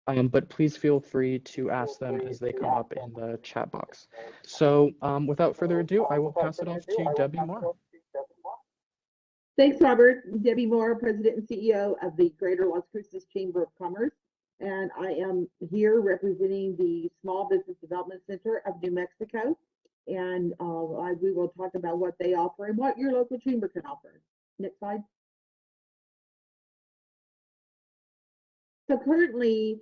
but please feel free to ask them as they come up in the chat box. So without further ado, I will pass it off to Debbie Moore. Thanks, Robert. Debbie Moore, President and CEO of the Greater Las Cruces Chamber of Commerce. And I am here representing the Small Business Development Center of New Mexico. And we will talk about what they offer and what your local chamber can offer. Next slide. So currently,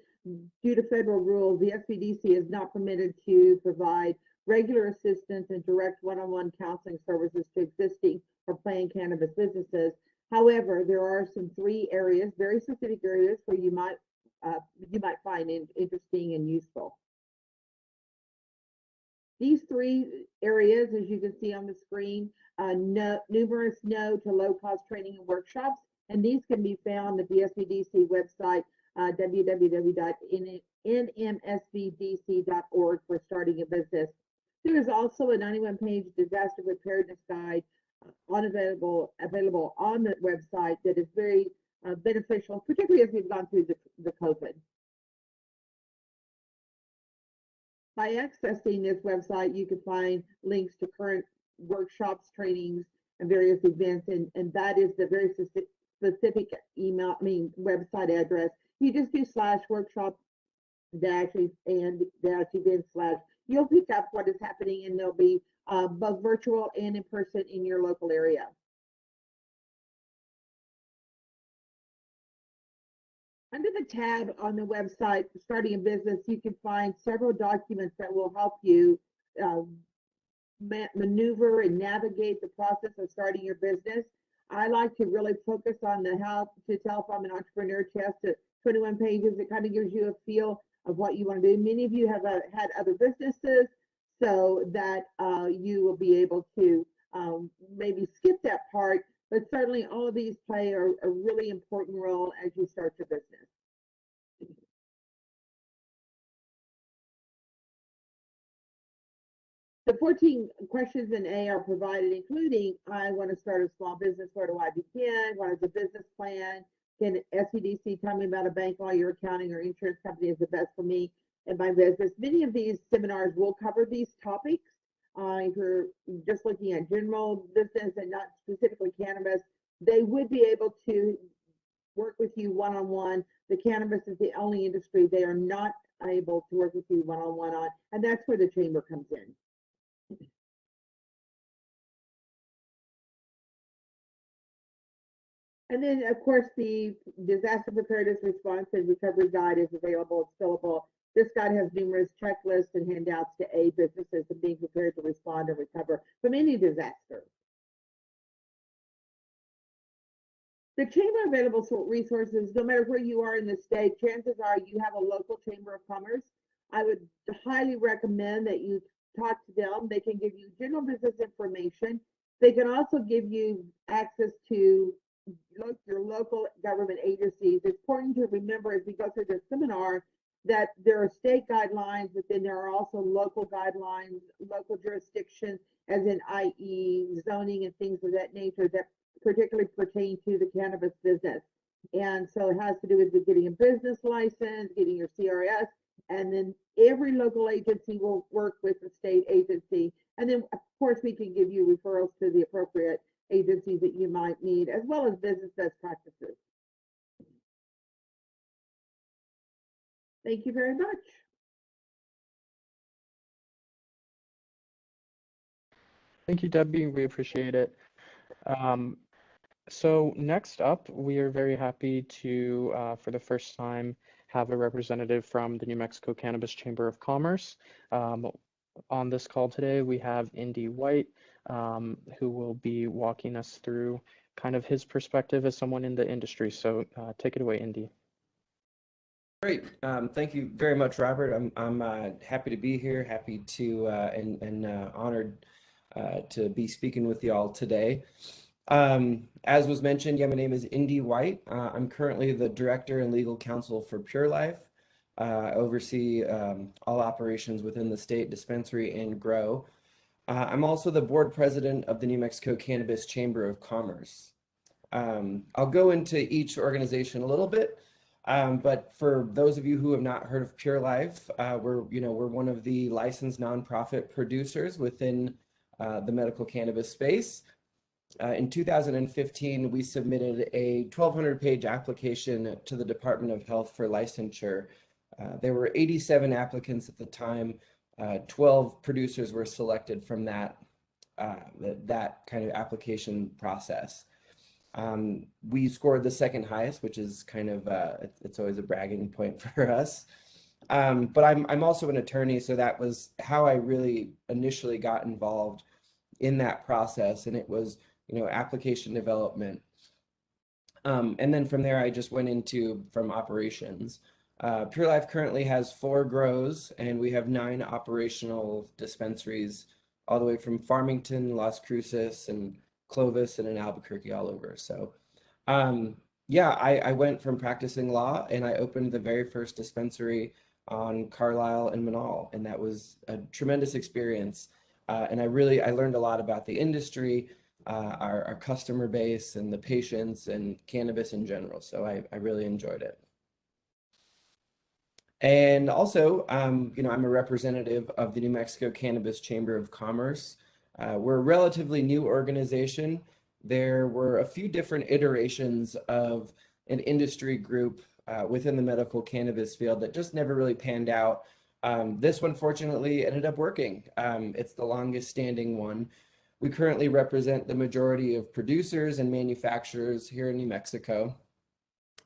due to federal rules, the SBDC is not permitted to provide regular assistance and direct one-on-one counseling services to existing or planned cannabis businesses. However, there are some three areas, very specific areas, where you might find interesting and useful. These three areas, as you can see on the screen, numerous no to low-cost training and workshops, and these can be found at the SBDC website, www.nmsbdc.org for starting a business. There is also a 91-page disaster preparedness guide available on the website that is very beneficial, particularly as we've gone through the COVID. By accessing this website, you can find links to current workshops, trainings, and various events, and that is the very specific website address. You just do /workshop -event/. You'll pick up what is happening, and there'll be both virtual and in person in your local area. Under the tab on the website, Starting a Business, you can find several documents that will help you maneuver and navigate the process of starting your business. I like to really focus on the How to Tell If I'm an Entrepreneur test at 21 pages. It kind of gives you a feel of what you want to do. Many of you have had other businesses, so that you will be able to maybe skip that part, but certainly all of these play a really important role as you start your business. The 14 questions in A are provided, including, I want to start a small business, where do I begin? What is a business plan? Can SBDC tell me about a bank, lawyer, accounting, or insurance company is the best for me and my business? Many of these seminars will cover these topics. If you're just looking at general business and not specifically cannabis, they would be able to work with you one-on-one. The cannabis is the only industry they are not able to work with you one-on-one on, and that's where the chamber comes in. And then, of course, the disaster preparedness response and recovery guide is available. It's fillable. This guide has numerous checklists and handouts to aid businesses in being prepared to respond and recover from any disaster. The chamber available resources, no matter where you are in the state, chances are you have a local chamber of commerce. I would highly recommend that you talk to them. They can give you general business information. They can also give you access to your local government agencies. It's important to remember as we go through this seminar that there are state guidelines, but then there are also local guidelines, local jurisdictions, as in i.e. zoning and things of that nature that particularly pertain to the cannabis business. And so it has to do with getting a business license, getting your CRS, and then every local agency will work with the state agency. And then, of course, we can give you referrals to the appropriate agencies that you might need, as well as business best practices. Thank you very much. Thank you, Debbie. We appreciate it. So next up, we are very happy to, for the first time, have a representative from the New Mexico Cannabis Chamber of Commerce. On this call today, we have Indy White, who will be walking us through kind of his perspective as someone in the industry. So take it away, Indy. Great. Thank you very much, Robert. I'm happy to be here, happy to and honored to be speaking with you all today. As was mentioned, yeah, my name is Indy White. I'm currently the director and legal counsel for Pure Life. I oversee all operations within the state dispensary and grow. I'm also the board president of the New Mexico Cannabis Chamber of Commerce. I'll go into each organization a little bit. But for those of you who have not heard of Pure Life, we're one of the licensed nonprofit producers within the medical cannabis space. In 2015, we submitted a 1,200-page application to the Department of Health for licensure. There were 87 applicants at the time. 12 producers were selected from that kind of application process. We scored the second highest, which is kind of it's always a bragging point for us. But I'm also an attorney, so that was how I really initially got involved in that process, and it was application development. And then from there, I just went into from operations. Pure Life currently has 4 grows, and we have 9 operational dispensaries, all the way from Farmington, Las Cruces, and Clovis, and in Albuquerque, all over. So, yeah, I went from practicing law, and I opened the very first dispensary on Carlisle and Manal, and that was a tremendous experience. And I learned a lot about the industry, our customer base, and the patients, and cannabis in general. So I really enjoyed it. And also, I'm a representative of the New Mexico Cannabis Chamber of Commerce. We're a relatively new organization. There were a few different iterations of an industry group within the medical cannabis field that just never really panned out. This one, fortunately, ended up working. It's the longest standing one. We currently represent the majority of producers and manufacturers here in New Mexico.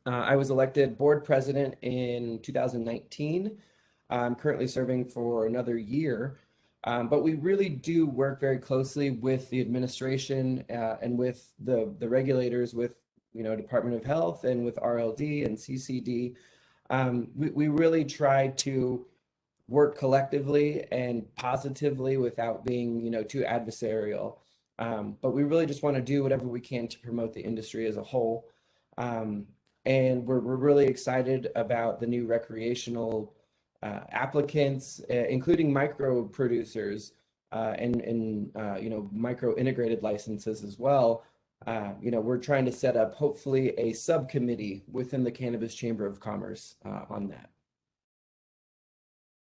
I was elected board president in 2019. I'm currently serving for another year. But we really do work very closely with the administration and with the regulators, with Department of Health and with RLD and CCD. We really try to work collectively and positively without being too adversarial. But we really just want to do whatever we can to promote the industry as a whole. And we're really excited about the new recreational applicants, including micro producers and micro integrated licenses as well. We're trying to set up hopefully a subcommittee within the Cannabis Chamber of Commerce on that.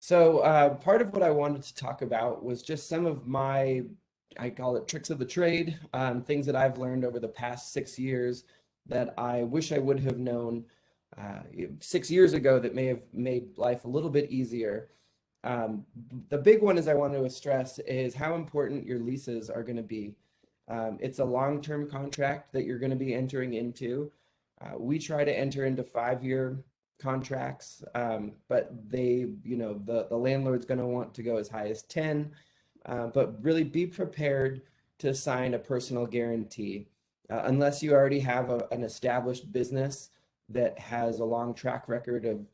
So part of what I wanted to talk about was just some of my, I call it tricks of the trade, things that I've learned over the past 6 years that I wish I would have known 6 years ago that may have made life a little bit easier. The big one is I want to stress is how important your leases are going to be. It's a long-term contract that you're going to be entering into. We try to enter into 5-year contracts, but the landlord's going to want to go as high as 10, but really be prepared to sign a personal guarantee. Unless you already have an established business that has a long track record of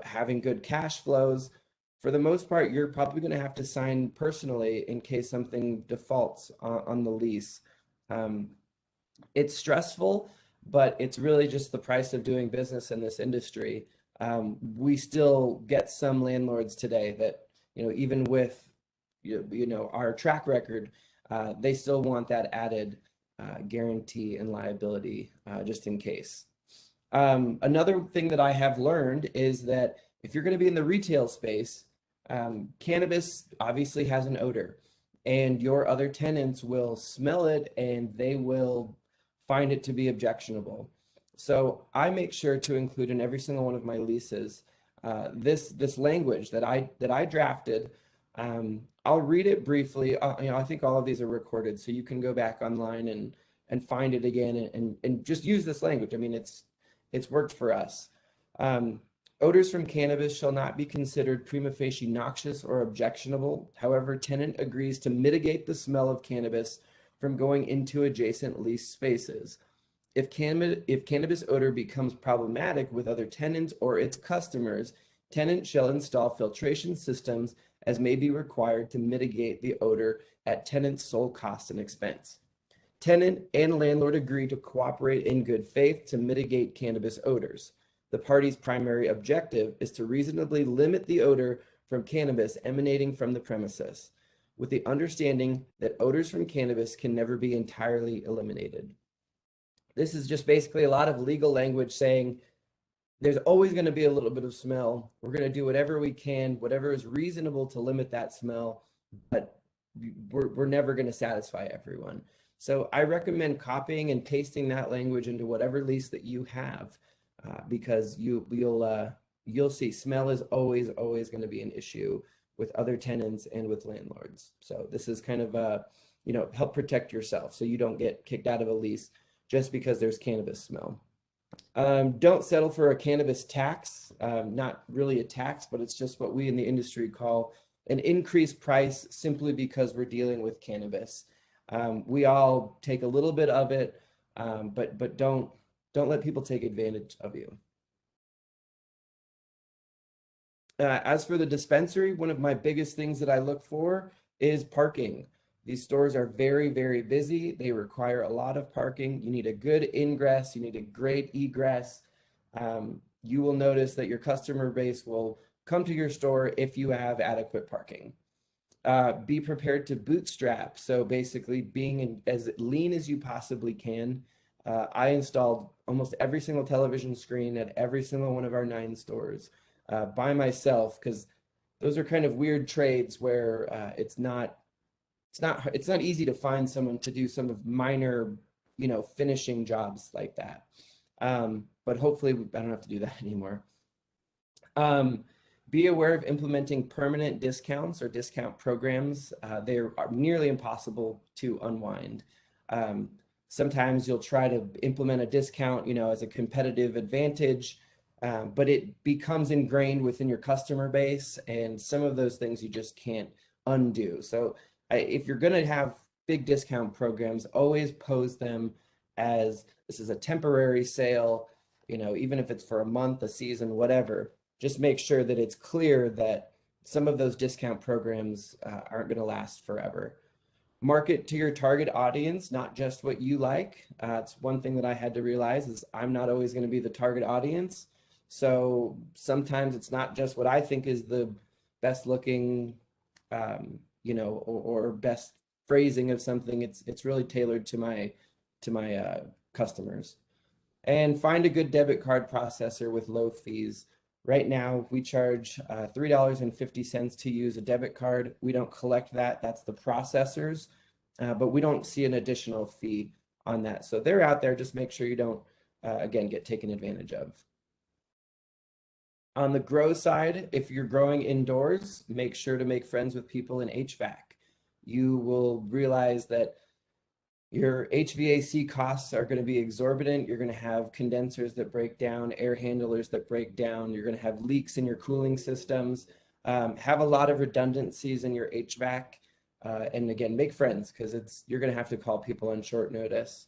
having good cash flows, for the most part, you're probably going to have to sign personally in case something defaults on the lease. It's stressful, but it's really just the price of doing business in this industry. We still get some landlords today that, even with, our track record, they still want that added guarantee and liability just in case. Another thing that I have learned is that if you're going to be in the retail space, cannabis obviously has an odor, and your other tenants will smell it and they will find it to be objectionable. So I make sure to include in every single one of my leases this language that I drafted. I'll read it briefly. I think all of these are recorded, so you can go back online and find it again and just use this language. I mean, it's worked for us. Odors from cannabis shall not be considered prima facie noxious or objectionable. However, tenant agrees to mitigate the smell of cannabis from going into adjacent leased spaces. If cannabis odor becomes problematic with other tenants or its customers, tenant shall install filtration systems as may be required to mitigate the odor at tenant's sole cost and expense. Tenant and landlord agree to cooperate in good faith to mitigate cannabis odors. The party's primary objective is to reasonably limit the odor from cannabis emanating from the premises, with the understanding that odors from cannabis can never be entirely eliminated. This is just basically a lot of legal language saying there's always going to be a little bit of smell. We're going to do whatever we can, whatever is reasonable to limit that smell, but we're never going to satisfy everyone. So I recommend copying and pasting that language into whatever lease that you have, because you'll see smell is always going to be an issue with other tenants and with landlords. So this is kind of help protect yourself so you don't get kicked out of a lease just because there's cannabis smell. Don't settle for a cannabis tax. Not really a tax, but it's just what we in the industry call an increased price simply because we're dealing with cannabis. We all take a little bit of it, but don't let people take advantage of you. As for the dispensary, one of my biggest things that I look for is parking. These stores are very, very busy. They require a lot of parking. You need a good ingress. You need a great egress. You will notice that your customer base will come to your store if you have adequate parking. Be prepared to bootstrap. So basically being as lean as you possibly can. I installed almost every single television screen at every single one of our 9 stores by myself, because those are kind of weird trades where it's not easy to find someone to do some of minor, finishing jobs like that. But hopefully I don't have to do that anymore. Be aware of implementing permanent discounts or discount programs. They are nearly impossible to unwind. Sometimes you'll try to implement a discount, as a competitive advantage, but it becomes ingrained within your customer base, and some of those things you just can't undo. So if you're going to have big discount programs, always pose them as this is a temporary sale, even if it's for a month, a season, whatever. Just make sure that it's clear that some of those discount programs aren't going to last forever. Market to your target audience, not just what you like. It's one thing that I had to realize is I'm not always going to be the target audience. So sometimes it's not just what I think is the best looking, or best phrasing of something. It's really tailored to my customers. And find a good debit card processor with low fees. Right now, we charge $3.50 to use a debit card. We don't collect that. That's the processors, but we don't see an additional fee on that. So they're out there. Just make sure you don't, again, get taken advantage of. On the grow side, if you're growing indoors, make sure to make friends with people in HVAC. You will realize that your HVAC costs are going to be exorbitant. You're going to have condensers that break down, air handlers that break down. You're going to have leaks in your cooling systems. Have a lot of redundancies in your HVAC. And again, make friends, because you're going to have to call people on short notice.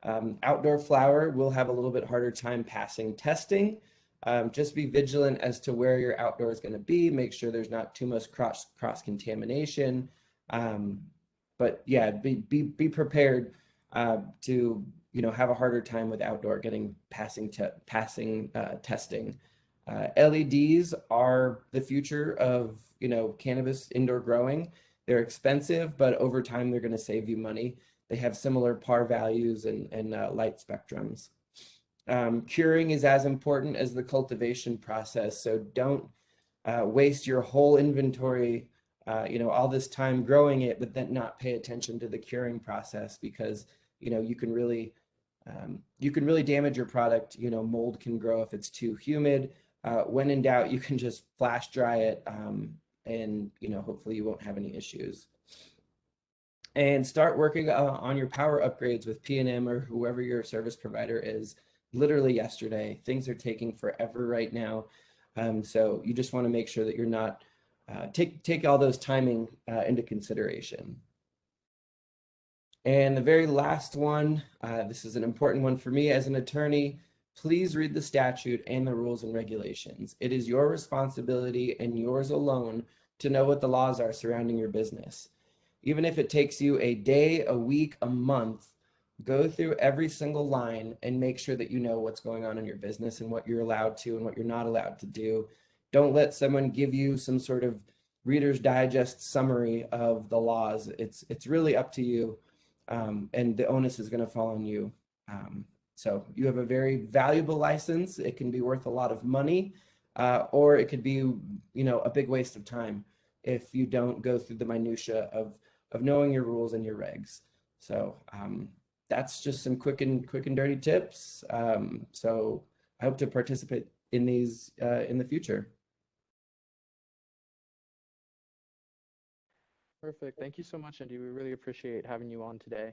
Outdoor flower will have a little bit harder time passing testing. Just be vigilant as to where your outdoor is going to be. Make sure there's not too much cross contamination. But yeah, be prepared to have a harder time with outdoor passing testing. LEDs are the future of cannabis indoor growing. They're expensive, but over time they're going to save you money. They have similar par values and light spectrums. Curing is as important as the cultivation process, so don't waste your whole inventory, all this time growing it, but then not pay attention to the curing process, because you can really damage your product. Mold can grow if it's too humid. When in doubt, you can just flash dry it, and hopefully you won't have any issues. And start working on your power upgrades with P&M or whoever your service provider is. Literally yesterday. Things are taking forever right now. So you just want to make sure that you're not, take all those timing into consideration. And the very last one, this is an important one for me as an attorney. Please read the statute and the rules and regulations. It is your responsibility and yours alone to know what the laws are surrounding your business. Even if it takes you a day, a week, a month, go through every single line and make sure that you know what's going on in your business and what you're allowed to and what you're not allowed to do. Don't let someone give you some sort of Reader's Digest summary of the laws. It's really up to you, and the onus is going to fall on you. So you have a very valuable license. It can be worth a lot of money, or it could be, you know, a big waste of time if you don't go through the minutia of knowing your rules and your regs. So that's just some quick and dirty tips. So I hope to participate in these in the future. Perfect. Thank you so much, Andy. We really appreciate having you on today.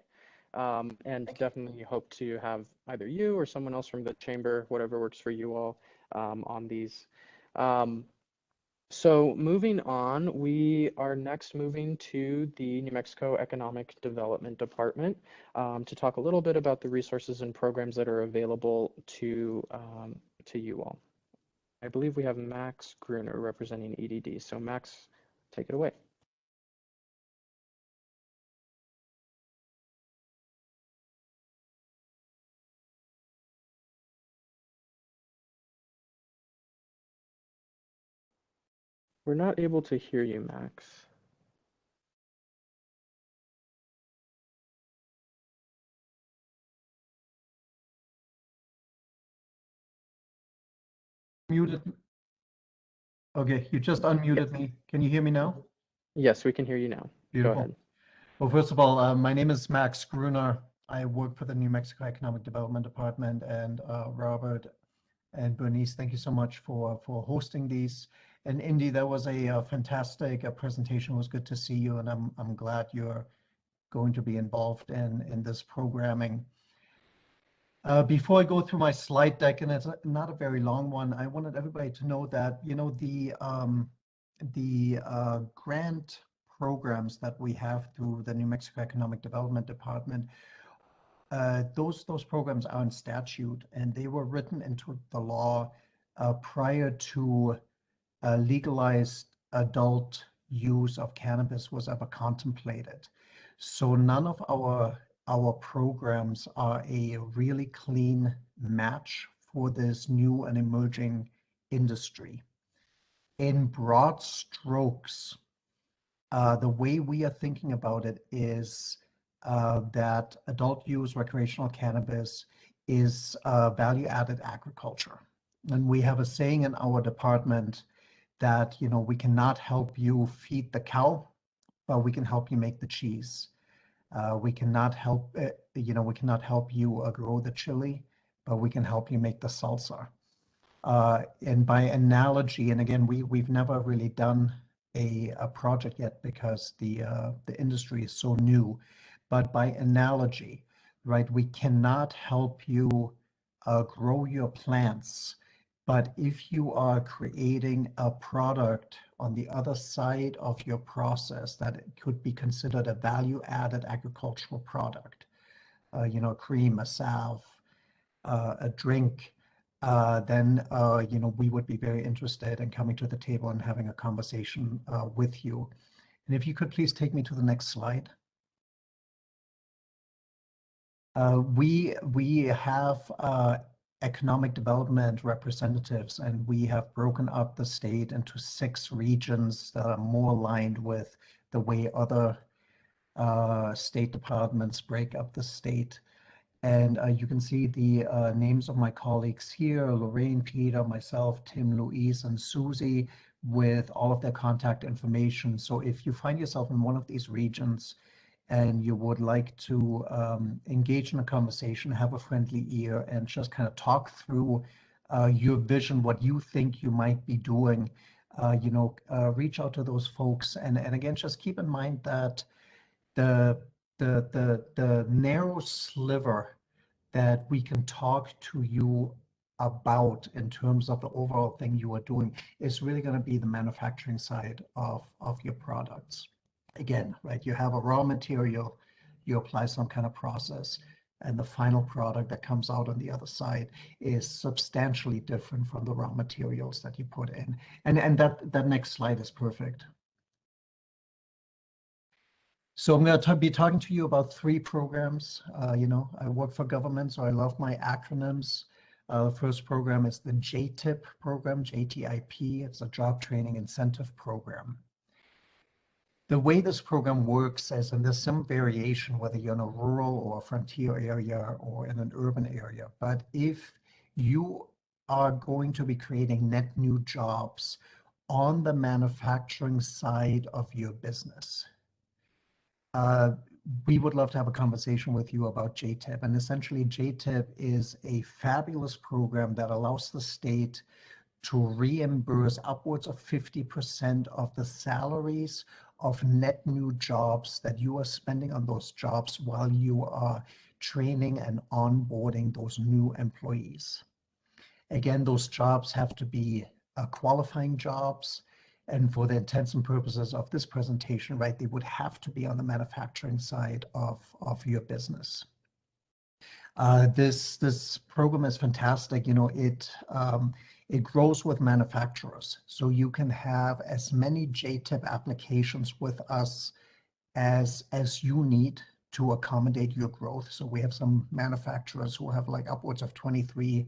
And Thank you. definitely hope to have either you or someone else from the chamber, whatever works for you all, on these. So moving on, we are next moving to the New Mexico Economic Development Department to talk a little bit about the resources and programs that are available to you all. I believe we have Max Gruner representing EDD. So Max, take it away. We're not able to hear you, Max. Muted. Okay, you just unmuted me. Can you hear me now? Yes, we can hear you now. Go Beautiful. ahead. Well, first of all, my name is Max Gruner. I work for the New Mexico Economic Development Department, and Robert and Bernice, thank you so much for hosting these. And Indy, that was a fantastic presentation. It was good to see you, and I'm glad you're going to be involved in this programming. Before I go through my slide deck, and it's not a very long one, I wanted everybody to know that, you know, the grant programs that we have through the New Mexico Economic Development Department, those programs are in statute, and they were written into the law prior to legalized adult use of cannabis was ever contemplated. So none of our programs are a really clean match for this new and emerging industry. In broad strokes, the way we are thinking about it is that adult use recreational cannabis is value-added agriculture. And we have a saying in our department that, you know, we cannot help you feed the cow, but we can help you make the cheese. We cannot help, you know, we cannot help you grow the chili, but we can help you make the salsa. And by analogy, and again, we've never really done a project yet because the industry is so new, but by analogy, right, we cannot help you grow your plants, but if you are creating a product on the other side of your process that it could be considered a value-added agricultural product, you know, a cream, a salve, a drink, then you know, we would be very interested in coming to the table and having a conversation with you. And if you could please take me to the next slide. We have economic development representatives, and we have broken up the state into 6 regions that are more aligned with the way other state departments break up the state. And you can see the names of my colleagues here: Lorraine, Peter, myself, Tim, Louise, and Susie, with all of their contact information. So if you find yourself in one of these regions and you would like to engage in a conversation, have a friendly ear, and just kind of talk through your vision, what you think you might be doing, you know, reach out to those folks. And again, just keep in mind that the narrow sliver that we can talk to you about in terms of the overall thing you are doing is really going to be the manufacturing side of your products. Again, right, you have a raw material, you apply some kind of process, and the final product that comes out on the other side is substantially different from the raw materials that you put in. And that next slide is perfect. So I'm going to be talking to you about 3 programs. You know, I work for government, so I love my acronyms. The first program is the JTIP program, JTIP. It's a job training incentive program. The way this program works is, and there's some variation whether you're in a rural or a frontier area or in an urban area, but if you are going to be creating net new jobs on the manufacturing side of your business, we would love to have a conversation with you about JTIP. And essentially, JTIP is a fabulous program that allows the state to reimburse upwards of 50% of the salaries of net new jobs that you are spending on those jobs while you are training and onboarding those new employees. Again, those jobs have to be qualifying jobs. And for the intents and purposes of this presentation, right, they would have to be on the manufacturing side of your business. This program is fantastic. You know, it grows with manufacturers. So you can have as many JTIP applications with us as you need to accommodate your growth. So we have some manufacturers who have like upwards of 23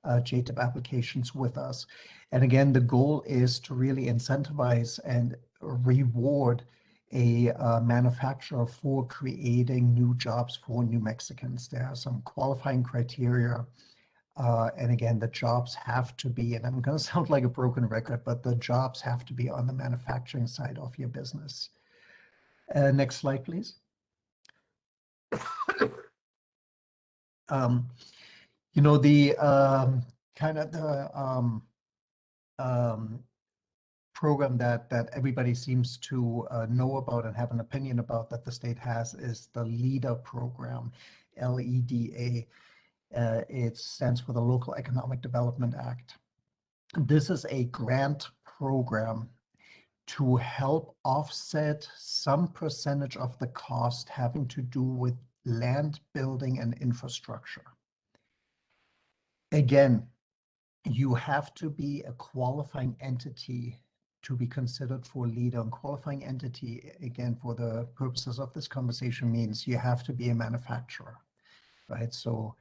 JTIP applications with us. And again, the goal is to really incentivize and reward a manufacturer for creating new jobs for New Mexicans. There are some qualifying criteria. And again, the jobs have to be, and I'm going to sound like a broken record, but the jobs have to be on the manufacturing side of your business. Next slide, please. You know, the kind of the program that everybody seems to know about and have an opinion about that the state has is the LEDA program, LEDA. It stands for the Local Economic Development Act. This is a grant program to help offset some percentage of the cost having to do with land building and infrastructure. Again, you have to be a qualifying entity to be considered for LEDA. And qualifying entity, again, for the purposes of this conversation, means you have to be a manufacturer, right? So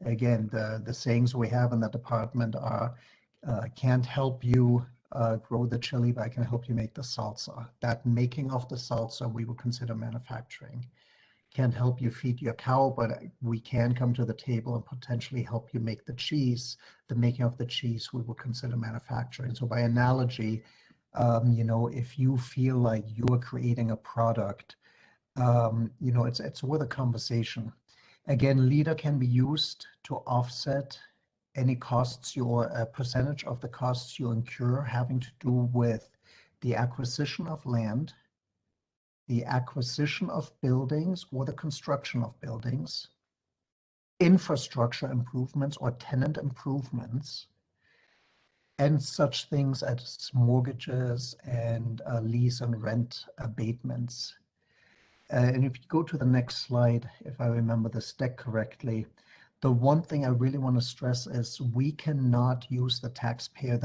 again, the sayings we have in the department are, can't help you grow the chili, but I can help you make the salsa. That making of the salsa we would consider manufacturing. Can't help you feed your cow, but we can come to the table and potentially help you make the cheese. The making of the cheese we would consider manufacturing. So by analogy, you know, if you feel like you're creating a product, you know, it's worth a conversation. Again, LEDA can be used to offset any costs, a percentage of the costs you incur having to do with the acquisition of land, the acquisition of buildings or the construction of buildings, infrastructure improvements or tenant improvements, and such things as mortgages and lease and rent abatements. And if you go to the next slide, if I remember this deck correctly, the one thing I really want to stress is we cannot use the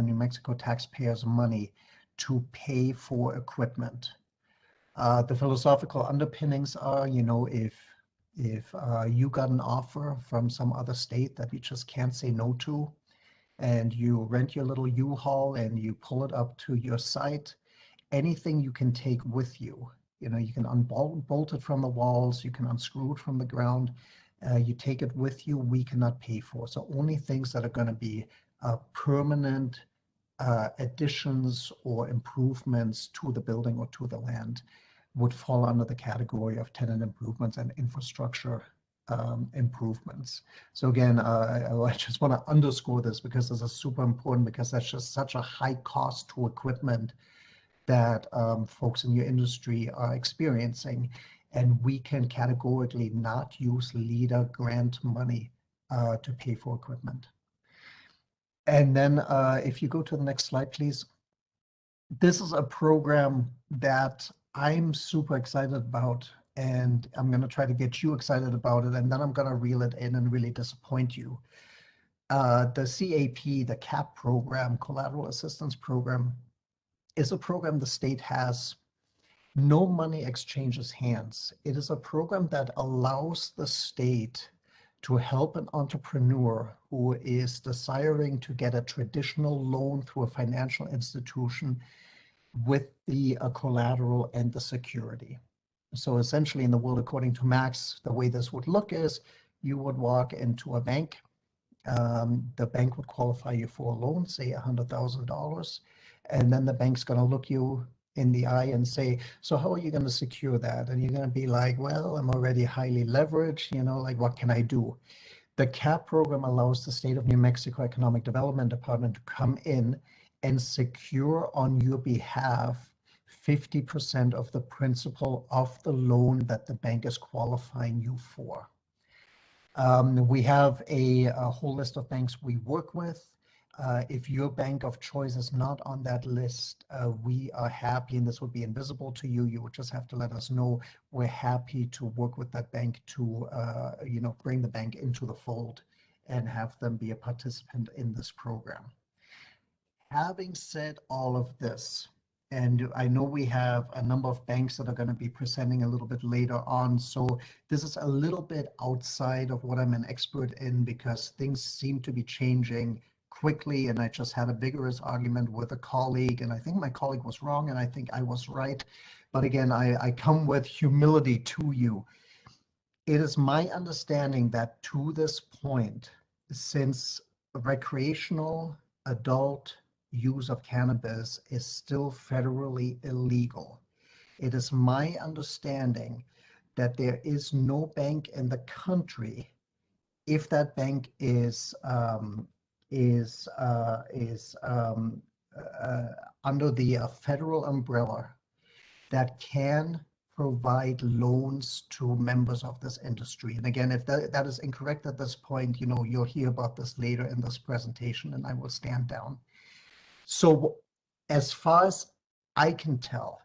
New Mexico taxpayers' money to pay for equipment. The philosophical underpinnings are, you know, if you got an offer from some other state that you just can't say no to, and you rent your little U-Haul and you pull it up to your site, anything you can take with you, you know, you can unbolt it from the walls, you can unscrew it from the ground, you take it with you, we cannot pay for. So only things that are going to be permanent additions or improvements to the building or to the land would fall under the category of tenant improvements and infrastructure improvements. So again, I just want to underscore this because this is super important, because that's just such a high cost to equipment that folks in your industry are experiencing, and we can categorically not use LEDA grant money to pay for equipment. And then if you go to the next slide, please. This is a program that I'm super excited about, and I'm going to try to get you excited about it, and then I'm going to reel it in and really disappoint you. The CAP, the CAP program, Collateral Assistance Program, is a program the state has. No money exchanges hands. It is a program that allows the state to help an entrepreneur who is desiring to get a traditional loan through a financial institution with the collateral and the security. So essentially in the world, according to Max, the way this would look is you would walk into a bank. The bank would qualify you for a loan, say $100,000, and then the bank's going to look you in the eye and say, so how are you going to secure that? And you're going to be like, well, I'm already highly leveraged, like what can I do? The CAP program allows the state of New Mexico Economic Development Department to come in and secure on your behalf 50% of the principal of the loan that the bank is qualifying you for. We have a whole list of banks we work with. If your bank of choice is not on that list, we are happy, and this would be invisible to you. You would just have to let us know. We're happy to work with that bank to, bring the bank into the fold and have them be a participant in this program. Having said all of this, and I know we have a number of banks that are going to be presenting a little bit later on. So this is a little bit outside of what I'm an expert in because things seem to be changing quickly. And I just had a vigorous argument with a colleague, and I think my colleague was wrong, and I think I was right. But again, I come with humility to you. It is my understanding that to this point, since recreational adult use of cannabis is still federally illegal, it is my understanding that there is no bank in the country, if that bank is under the federal umbrella, that can provide loans to members of this industry. And again, if that is incorrect at this point, you'll hear about this later in this presentation, and I will stand down. So as far as I can tell,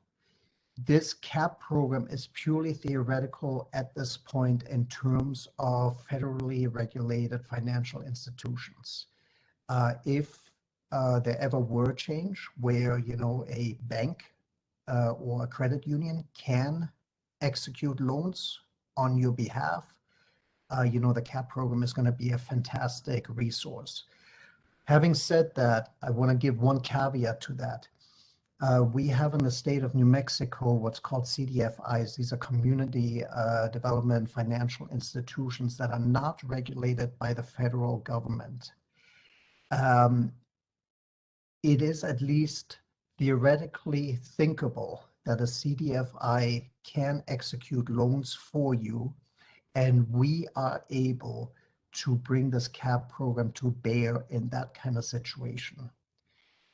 this CAP program is purely theoretical at this point in terms of federally regulated financial institutions. If there ever were a change where, a bank or a credit union can execute loans on your behalf, the CAP program is going to be a fantastic resource. Having said that, I want to give one caveat to that. We have in the state of New Mexico what's called CDFIs. These are community development financial institutions that are not regulated by the federal government. It is at least theoretically thinkable that a CDFI can execute loans for you, and we are able to bring this CAP program to bear in that kind of situation.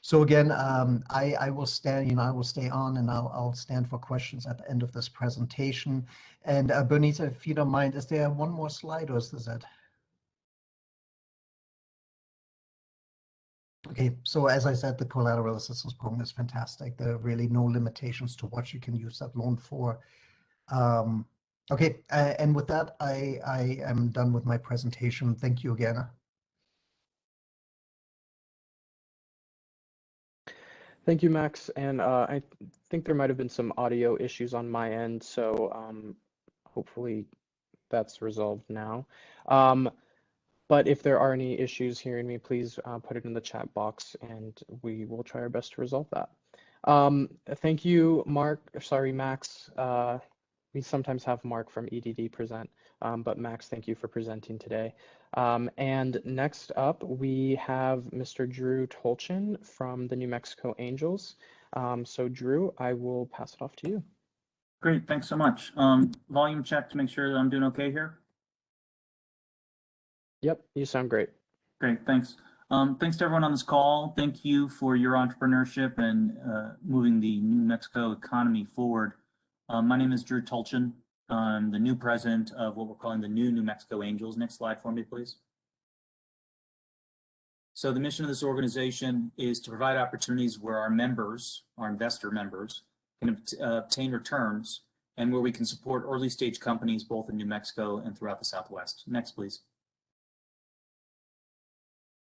So again, I will stand, I will stay on, and I'll stand for questions at the end of this presentation. And Bernice, if you don't mind, is there one more slide, or is this it? Okay, so as I said, the Collateral Assistance Program is fantastic. There are really no limitations to what you can use that loan for. Okay, and with that, I am done with my presentation. Thank you again. Thank you, Max. And I think there might have been some audio issues on my end, so hopefully that's resolved now. But if there are any issues hearing me, please put it in the chat box, and we will try our best to resolve that. Thank you, Max. We sometimes have Mark from EDD present, but Max, thank you for presenting today. And next up, we have Mr. Drew Tolchin from the New Mexico Angels. So Drew, I will pass it off to you. Great, thanks so much. Volume check to make sure that I'm doing okay here. Yep, you sound great. Great, thanks. Thanks to everyone on this call. Thank you for your entrepreneurship and moving the New Mexico economy forward. My name is Drew Tolchin. I'm the new president of what we're calling the New Mexico Angels. Next slide for me, please. So the mission of this organization is to provide opportunities where our members, our investor members, can obtain returns, and where we can support early stage companies both in New Mexico and throughout the Southwest. Next, please.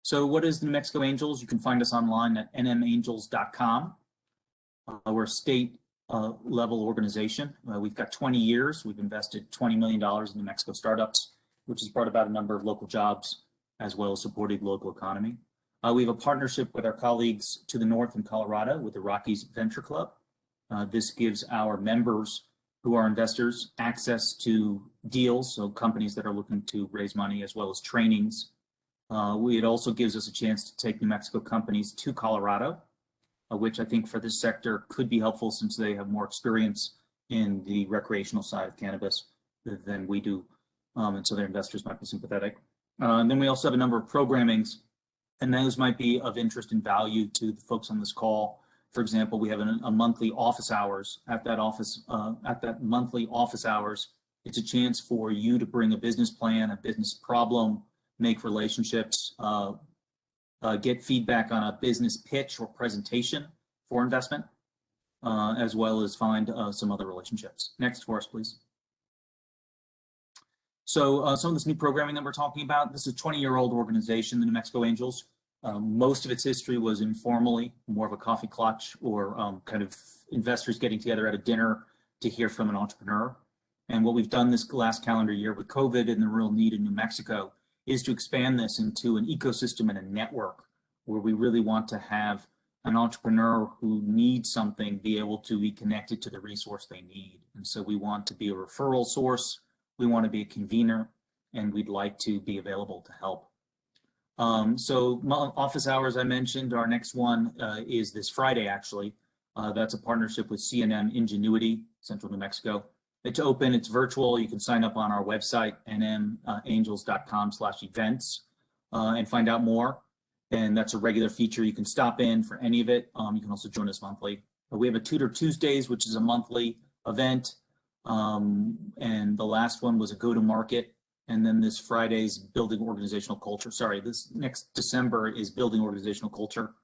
So what is the New Mexico Angels? You can find us online at nmangels.com. We're a state level organization. We've got 20 years. We've invested $20 million in New Mexico startups, which has brought about a number of local jobs, as well as supported the local economy. We have a partnership with our colleagues to the north in Colorado with the Rockies Venture Club. This gives our members who are investors access to deals, so companies that are looking to raise money, as well as trainings. It also gives us a chance to take New Mexico companies to Colorado, which I think for this sector could be helpful since they have more experience in the recreational side of cannabis than we do, and so their investors might be sympathetic. And then we also have a number of programmings, and those might be of interest and value to the folks on this call. For example, we have a monthly office hours. At that monthly office hours, it's a chance for you to bring a business plan, a business problem, make relationships, get feedback on a business pitch or presentation for investment, as well as find some other relationships. Next for us, please. So some of this new programming that we're talking about, this is a 20-year-old organization, the New Mexico Angels. Most of its history was informally, more of a coffee clutch or kind of investors getting together at a dinner to hear from an entrepreneur. And what we've done this last calendar year with COVID and the real need in New Mexico is to expand this into an ecosystem and a network where we really want to have an entrepreneur who needs something be able to be connected to the resource they need. And so we want to be a referral source, we want to be a convener, and we'd like to be available to help. So office hours I mentioned, our next one is this Friday actually. That's a partnership with CNM Ingenuity, Central New Mexico. It's open, it's virtual. You can sign up on our website, nmangels.com/events, and find out more. And that's a regular feature. You can stop in for any of it. You can also join us monthly. We have a Tutor Tuesdays, which is a monthly event. And the last one was a go-to-market. And then this Friday's building organizational culture. Sorry, this next December is building organizational culture.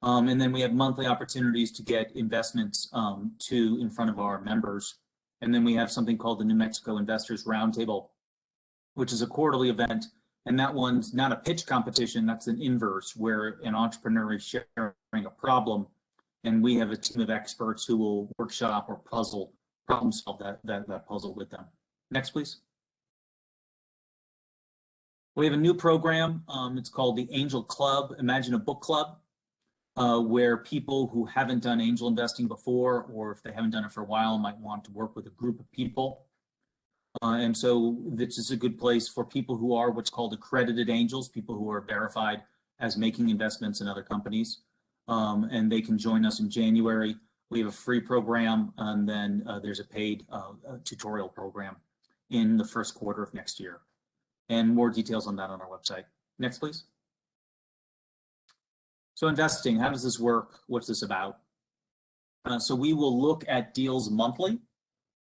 And then we have monthly opportunities to get investments in front of our members. And then we have something called the New Mexico Investors Roundtable, which is a quarterly event. And that one's not a pitch competition, that's an inverse where an entrepreneur is sharing a problem. And we have a team of experts who will workshop or problem solve that puzzle with them. Next, please. We have a new program. It's called the Angel Club. Imagine a book club where people who haven't done angel investing before, or if they haven't done it for a while, might want to work with a group of people. And so this is a good place for people who are what's called accredited angels, people who are verified as making investments in other companies. And they can join us in January. We have a free program, and then there's a paid tutorial program in the first quarter of next year. And more details on that on our website. Next, please. So investing, how does this work? What's this about? So we will look at deals monthly,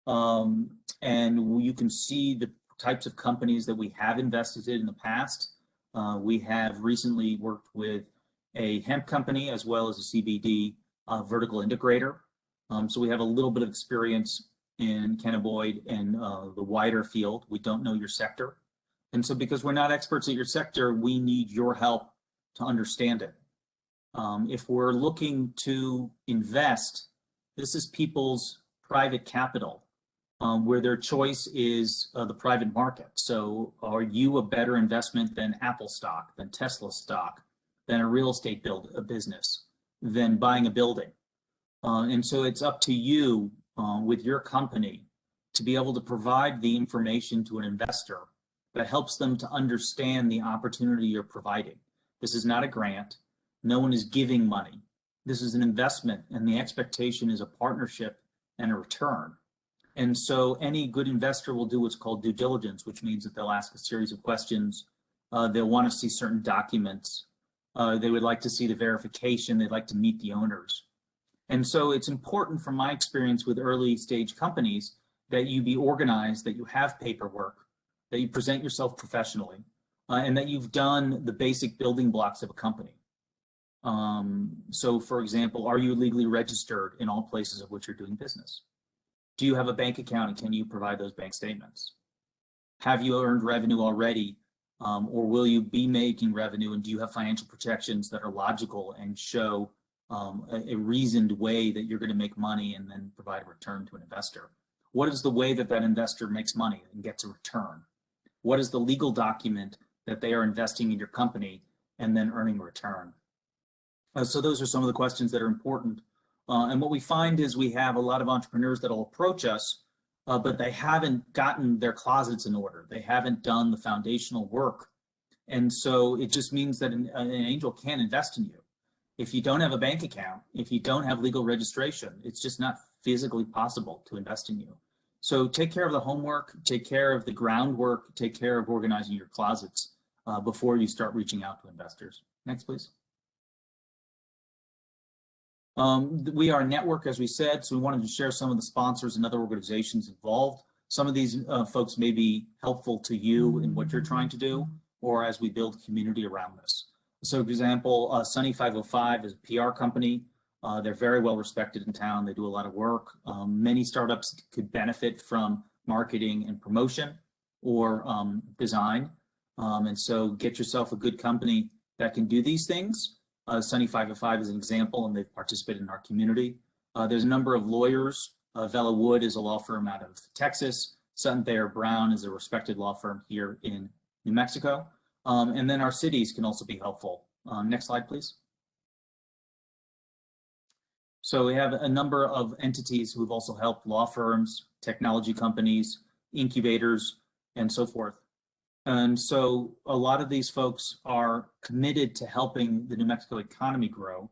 and you can see the types of companies that we have invested in the past. We have recently worked with a hemp company as well as a CBD vertical integrator. So we have a little bit of experience in cannabinoid and the wider field. We don't know your sector. And so because we're not experts at your sector, we need your help to understand it. If we're looking to invest, this is people's private capital, where their choice is the private market. So are you a better investment than Apple stock, than Tesla stock, than a real estate business, than buying a building? And so it's up to you with your company to be able to provide the information to an investor that helps them to understand the opportunity you're providing. This is not a grant. No one is giving money. This is an investment, and the expectation is a partnership and a return. And so any good investor will do what's called due diligence, which means that they'll ask a series of questions. They'll want to see certain documents. They would like to see the verification. They'd like to meet the owners. And so it's important from my experience with early stage companies that you be organized, that you have paperwork, that you present yourself professionally, and that you've done the basic building blocks of a company. So for example, are you legally registered in all places of which you're doing business? Do you have a bank account, and can you provide those bank statements? Have you earned revenue already, or will you be making revenue, and do you have financial projections that are logical and show a reasoned way that you're going to make money and then provide a return to an investor? What is the way that that investor makes money and gets a return? What is the legal document that they are investing in your company and then earning a return. So those are some of the questions that are important. And what we find is we have a lot of entrepreneurs that will approach us, but they haven't gotten their closets in order. They haven't done the foundational work. And so it just means that an angel can't invest in you. If you don't have a bank account, if you don't have legal registration, it's just not physically possible to invest in you. So take care of the homework, take care of the groundwork, take care of organizing your closets before you start reaching out to investors. Next, please. We are a network, as we said, so we wanted to share some of the sponsors and other organizations involved. Some of these folks may be helpful to you in what you're trying to do, or as we build community around this. So, for example, Sunny 505 is a PR company. They're very well respected in town. They do a lot of work. Many startups could benefit from marketing and promotion or design. And so get yourself a good company that can do these things. Sunny 505 is an example, and they've participated in our community. There's a number of lawyers. Vela Wood is a law firm out of Texas. Sutton Thayer Brown is a respected law firm here in New Mexico. And then our cities can also be helpful. Next slide, please. So we have a number of entities who've also helped law firms, technology companies, incubators, and so forth. And so a lot of these folks are committed to helping the New Mexico economy grow.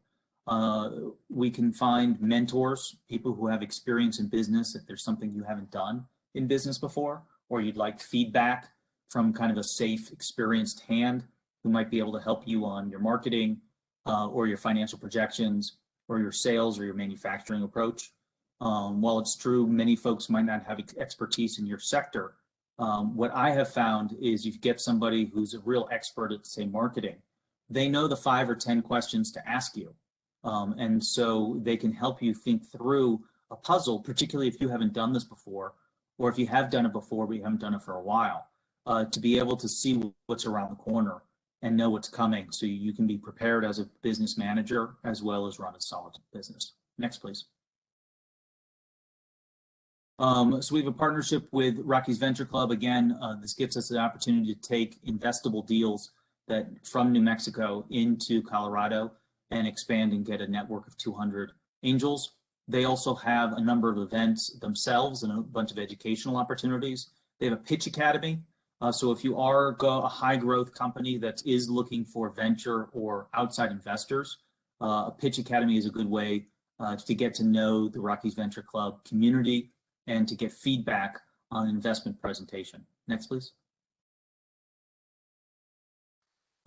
We can find mentors, people who have experience in business if there's something you haven't done in business before, or you'd like feedback from kind of a safe, experienced hand who might be able to help you on your marketing or your financial projections or your sales or your manufacturing approach. While it's true, many folks might not have expertise in your sector, what I have found is you get somebody who's a real expert at, say, marketing. They know the 5 or 10 questions to ask you. And so they can help you think through a puzzle, particularly if you haven't done this before, or if you have done it before, but you haven't done it for a while, to be able to see what's around the corner and know what's coming so you can be prepared as a business manager as well as run a solid business. Next, please. So we have a partnership with Rockies Venture Club. Again, this gives us the opportunity to take investable deals that from New Mexico into Colorado and expand and get a network of 200 angels. They also have a number of events themselves and a bunch of educational opportunities. They have a pitch academy. So if you are a high growth company that is looking for venture or outside investors, a pitch academy is a good way to get to know the Rockies Venture Club community and to get feedback on investment presentation. Next, please.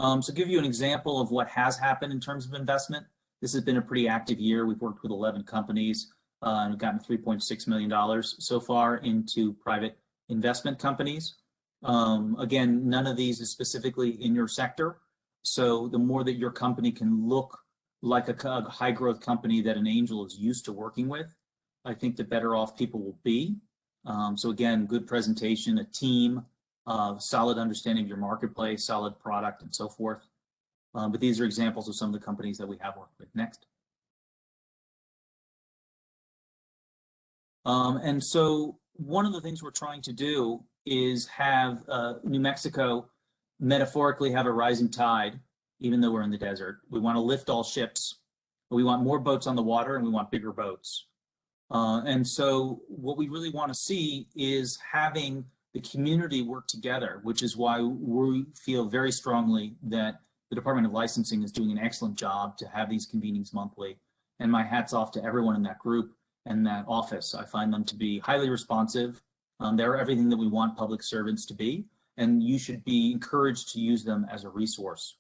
So give you an example of what has happened in terms of investment. This has been a pretty active year. We've worked with 11 companies and gotten $3.6 million so far into private investment companies. Again, none of these is specifically in your sector. So the more that your company can look like a high growth company that an angel is used to working with, I think the better off people will be. So again, good presentation, a team, solid understanding of your marketplace, solid product, and so forth. But these are examples of some of the companies that we have worked with. Next. And so one of the things we're trying to do is have New Mexico metaphorically have a rising tide, even though we're in the desert. We want to lift all ships. We want more boats on the water, and we want bigger boats. And so what we really want to see is having the community work together, which is why we feel very strongly that the Department of Licensing is doing an excellent job to have these convenings monthly. And my hat's off to everyone in that group and that office. I find them to be highly responsive. They're everything that we want public servants to be, and you should be encouraged to use them as a resource.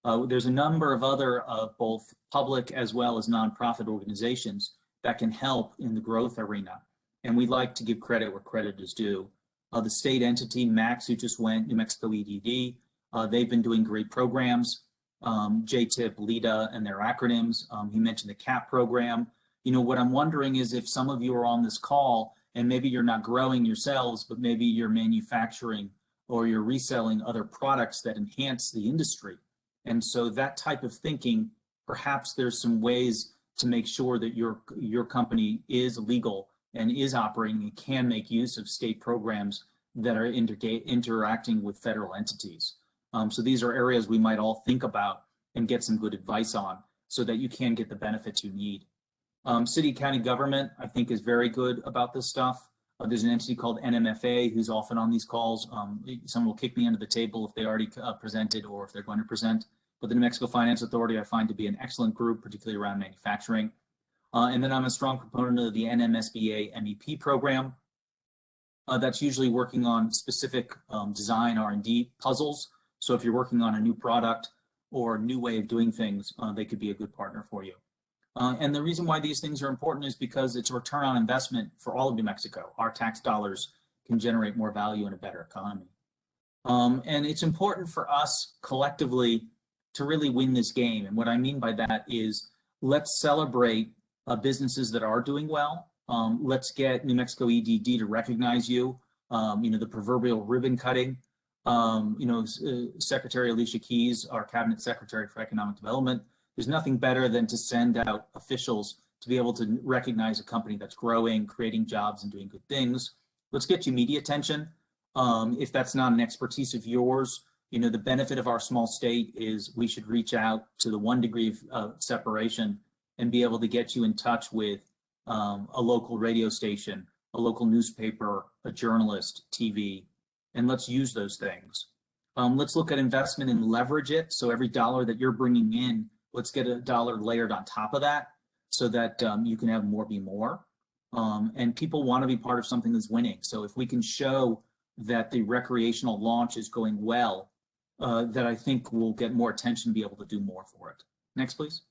There's a number of other both public as well as nonprofit organizations that can help in the growth arena. And we'd like to give credit where credit is due. The state entity, MAX, who just went, New Mexico EDD, they've been doing great programs, JTIP, LEDA, and their acronyms. He mentioned the CAP program. You know, what I'm wondering is if some of you are on this call and maybe you're not growing yourselves, but maybe you're manufacturing or you're reselling other products that enhance the industry. And so that type of thinking, perhaps there's some ways to make sure that your company is legal and is operating and can make use of state programs that are interacting with federal entities. So these are areas we might all think about and get some good advice on so that you can get the benefits you need. City county government, I think, is very good about this stuff. There's an entity called NMFA who's often on these calls. Someone will kick me under the table if they already presented or if they're going to present. But the New Mexico Finance Authority I find to be an excellent group, particularly around manufacturing. And then I'm a strong proponent of the NMSBA MEP program. That's usually working on specific design R&D puzzles. So if you're working on a new product or a new way of doing things, they could be a good partner for you. And the reason why these things are important is because it's a return on investment for all of New Mexico. Our tax dollars can generate more value in a better economy. And it's important for us collectively to really win this game. And what I mean by that is let's celebrate businesses that are doing well. Let's get New Mexico EDD to recognize you. The proverbial ribbon cutting. Secretary Alicia Keys, our Cabinet Secretary for Economic Development, there's nothing better than to send out officials to be able to recognize a company that's growing, creating jobs, and doing good things. Let's get you media attention. If that's not an expertise of yours, the benefit of our small state is we should reach out to the 1 degree of separation and be able to get you in touch with a local radio station, a local newspaper, a journalist, TV, and let's use those things. Let's look at investment and leverage it. So every dollar that you're bringing in, let's get a dollar layered on top of that so that you can have more be more. And people want to be part of something that's winning. So if we can show that the recreational launch is going well, that I think we'll get more attention and be able to do more for it. Next, please.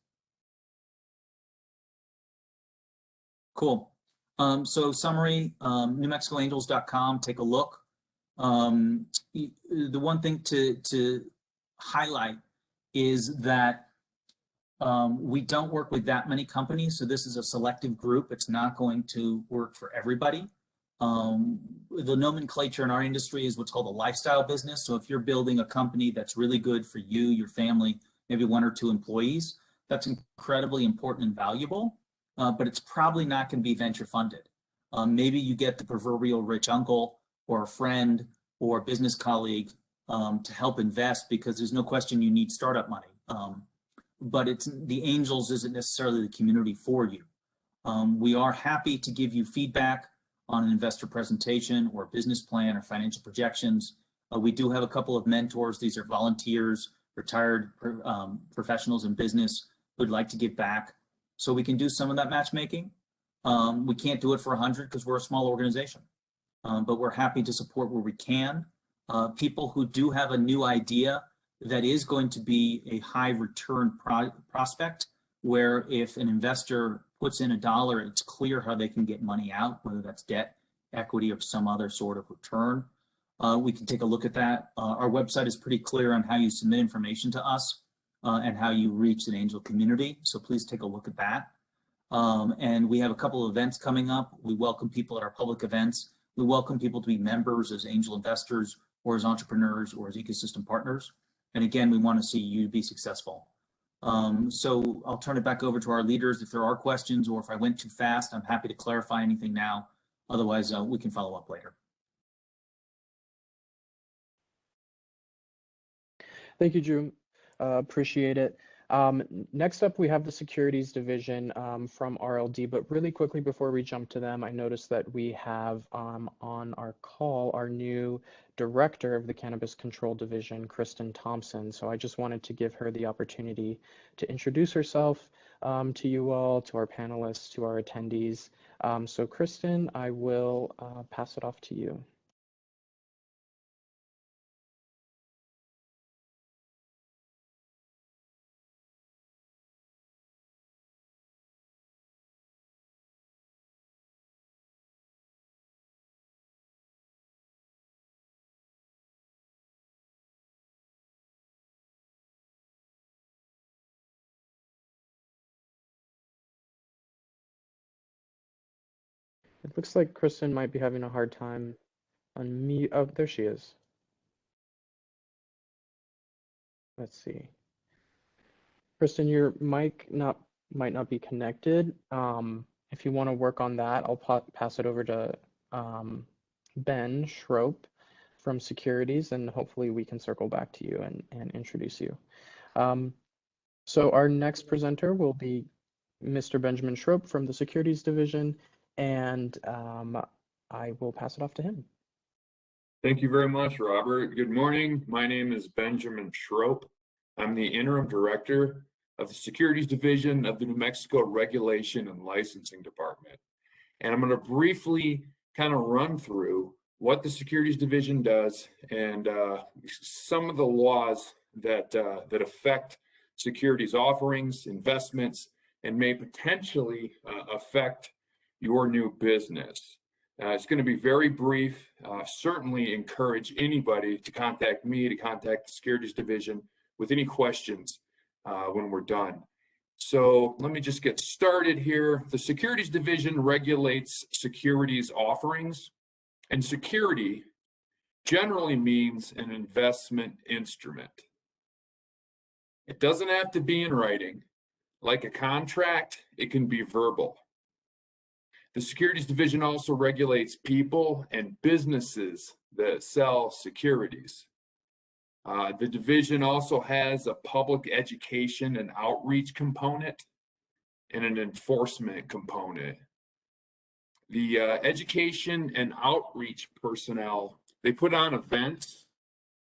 Cool. So summary, NewMexicoAngels.com, take a look. The one thing to highlight is that we don't work with that many companies, so this is a selective group. It's not going to work for everybody. The nomenclature in our industry is what's called a lifestyle business. So if you're building a company that's really good for you, your family, maybe 1 or 2 employees, that's incredibly important and valuable, but it's probably not going to be venture funded. Maybe you get the proverbial rich uncle or a friend or a business colleague to help invest because there's no question you need startup money. But the angels isn't necessarily the community for you. We are happy to give you feedback on an investor presentation or business plan or financial projections. We do have a couple of mentors. These are volunteers, retired professionals in business who'd like to give back. So we can do some of that matchmaking. We can't do it for 100 because we're a small organization, but we're happy to support where we can. People who do have a new idea that is going to be a high return prospect, where if an investor puts in $1, it's clear how they can get money out, whether that's debt, equity, or some other sort of return. We can take a look at that. Our website is pretty clear on how you submit information to us and how you reach an angel community. So please take a look at that. And we have a couple of events coming up. We welcome people at our public events. We welcome people to be members as angel investors or as entrepreneurs or as ecosystem partners. And again, we want to see you be successful. So I'll turn it back over to our leaders. If there are questions or if I went too fast, I'm happy to clarify anything now. Otherwise, we can follow up later. Thank you, Drew. Appreciate it. Next up, we have the securities division from RLD, but really quickly before we jump to them, I noticed that we have on our call our new director of the Cannabis Control Division, Kristen Thompson. So I just wanted to give her the opportunity to introduce herself to you all, to our panelists, to our attendees. So Kristen, I will pass it off to you. It looks like Kristen might be having a hard time unmute. Oh, there she is. Let's see. Kristen, your mic might not be connected. If you want to work on that, I'll pass it over to Ben Trope from securities, and hopefully we can circle back to you and introduce you. So our next presenter will be Mr. Benjamin Trope from the Securities Division, and I will pass it off to him. Thank you very much, Robert. Good morning. My name is Benjamin Trope. I'm the Interim Director of the Securities Division of the New Mexico Regulation and Licensing Department. And I'm going to briefly kind of run through what the Securities Division does and some of the laws that affect securities offerings, investments, and may potentially affect your new business. It's going to be very brief. Certainly encourage anybody to contact me, to contact the Securities Division with any questions when we're done. So let me just get started here. The Securities Division regulates securities offerings, and security generally means an investment instrument. It doesn't have to be in writing. Like a contract, it can be verbal. The Securities Division also regulates people and businesses that sell securities. The division also has a public education and outreach component and an enforcement component. The education and outreach personnel, they put on events,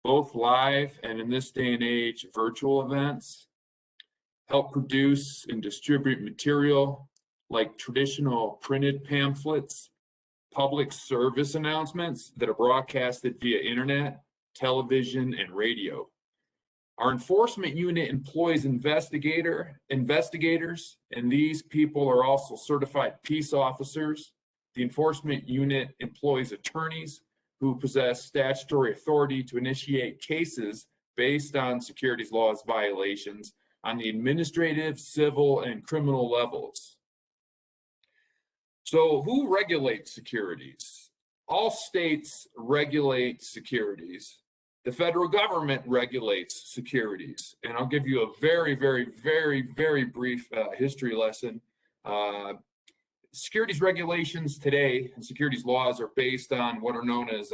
both live and in this day and age, virtual events, help produce and distribute material like traditional printed pamphlets, public service announcements that are broadcasted via internet, television, and radio. Our enforcement unit employs investigators, and these people are also certified peace officers. The enforcement unit employs attorneys who possess statutory authority to initiate cases based on securities laws violations on the administrative, civil, and criminal levels. So who regulates securities? All states regulate securities. The federal government regulates securities. And I'll give you a very, very, very, very brief history lesson. Securities regulations today and securities laws are based on what are known as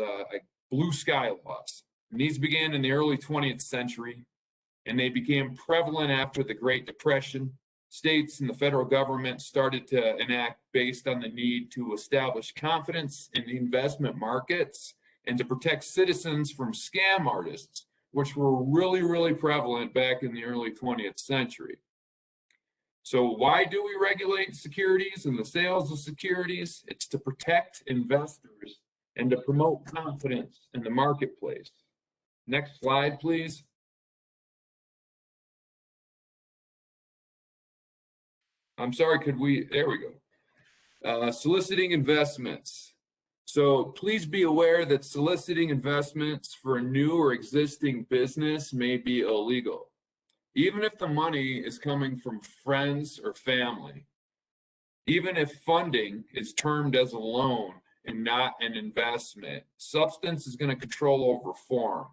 blue sky laws. And these began in the early 20th century, and they became prevalent after the Great Depression. States and the federal government started to enact based on the need to establish confidence in the investment markets and to protect citizens from scam artists, which were really, really prevalent back in the early 20th century. So why do we regulate securities and the sales of securities? It's to protect investors and to promote confidence in the marketplace. Next slide, please. I'm sorry, there we go. Soliciting investments. So please be aware that soliciting investments for a new or existing business may be illegal, even if the money is coming from friends or family, even if funding is termed as a loan and not an investment. Substance is going to control over form.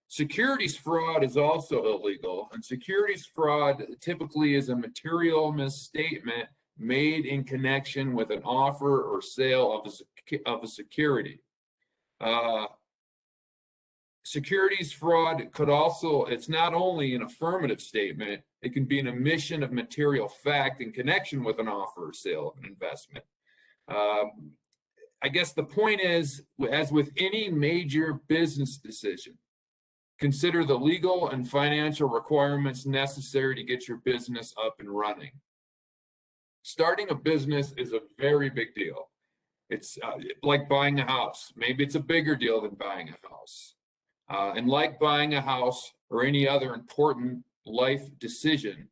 Securities fraud is also illegal, and securities fraud typically is a material misstatement made in connection with an offer or sale of a security. Securities fraud could also, it's not only an affirmative statement, it can be an omission of material fact in connection with an offer or sale of an investment. I guess the point is, as with any major business decision, consider the legal and financial requirements necessary to get your business up and running. Starting a business is a very big deal. It's like buying a house. Maybe it's a bigger deal than buying a house. And like buying a house or any other important life decision,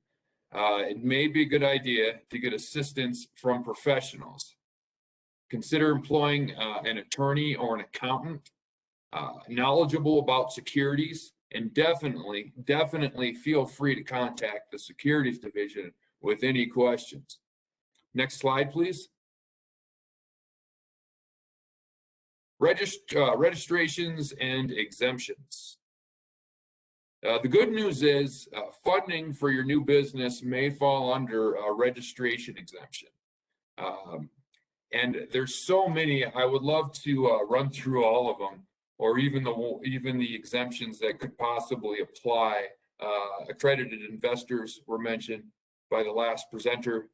it may be a good idea to get assistance from professionals. Consider employing an attorney or an accountant knowledgeable about securities, and definitely feel free to contact the Securities Division with any questions. Next slide, please. Registrations and exemptions. The good news is funding for your new business may fall under a registration exemption. And there's so many, I would love to run through all of them. or even the exemptions that could possibly apply. Accredited investors were mentioned by the last presenter.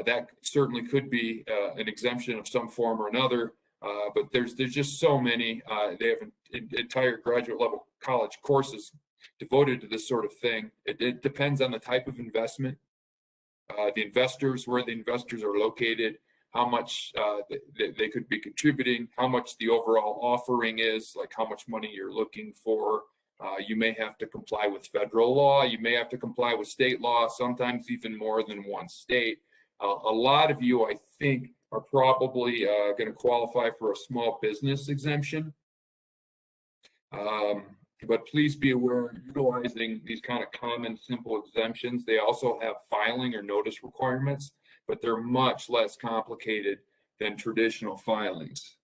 That certainly could be an exemption of some form or another, but there's just so many. They have entire graduate level college courses devoted to this sort of thing. It depends on the type of investment, the investors, where the investors are located, how much they could be contributing, how much the overall offering is, like how much money you're looking for. You may have to comply with federal law, you may have to comply with state law, sometimes even more than one state. A lot of you, I think, are probably going to qualify for a small business exemption. But please be aware, utilizing these kind of common, simple exemptions, they also have filing or notice requirements, but they're much less complicated than traditional filings.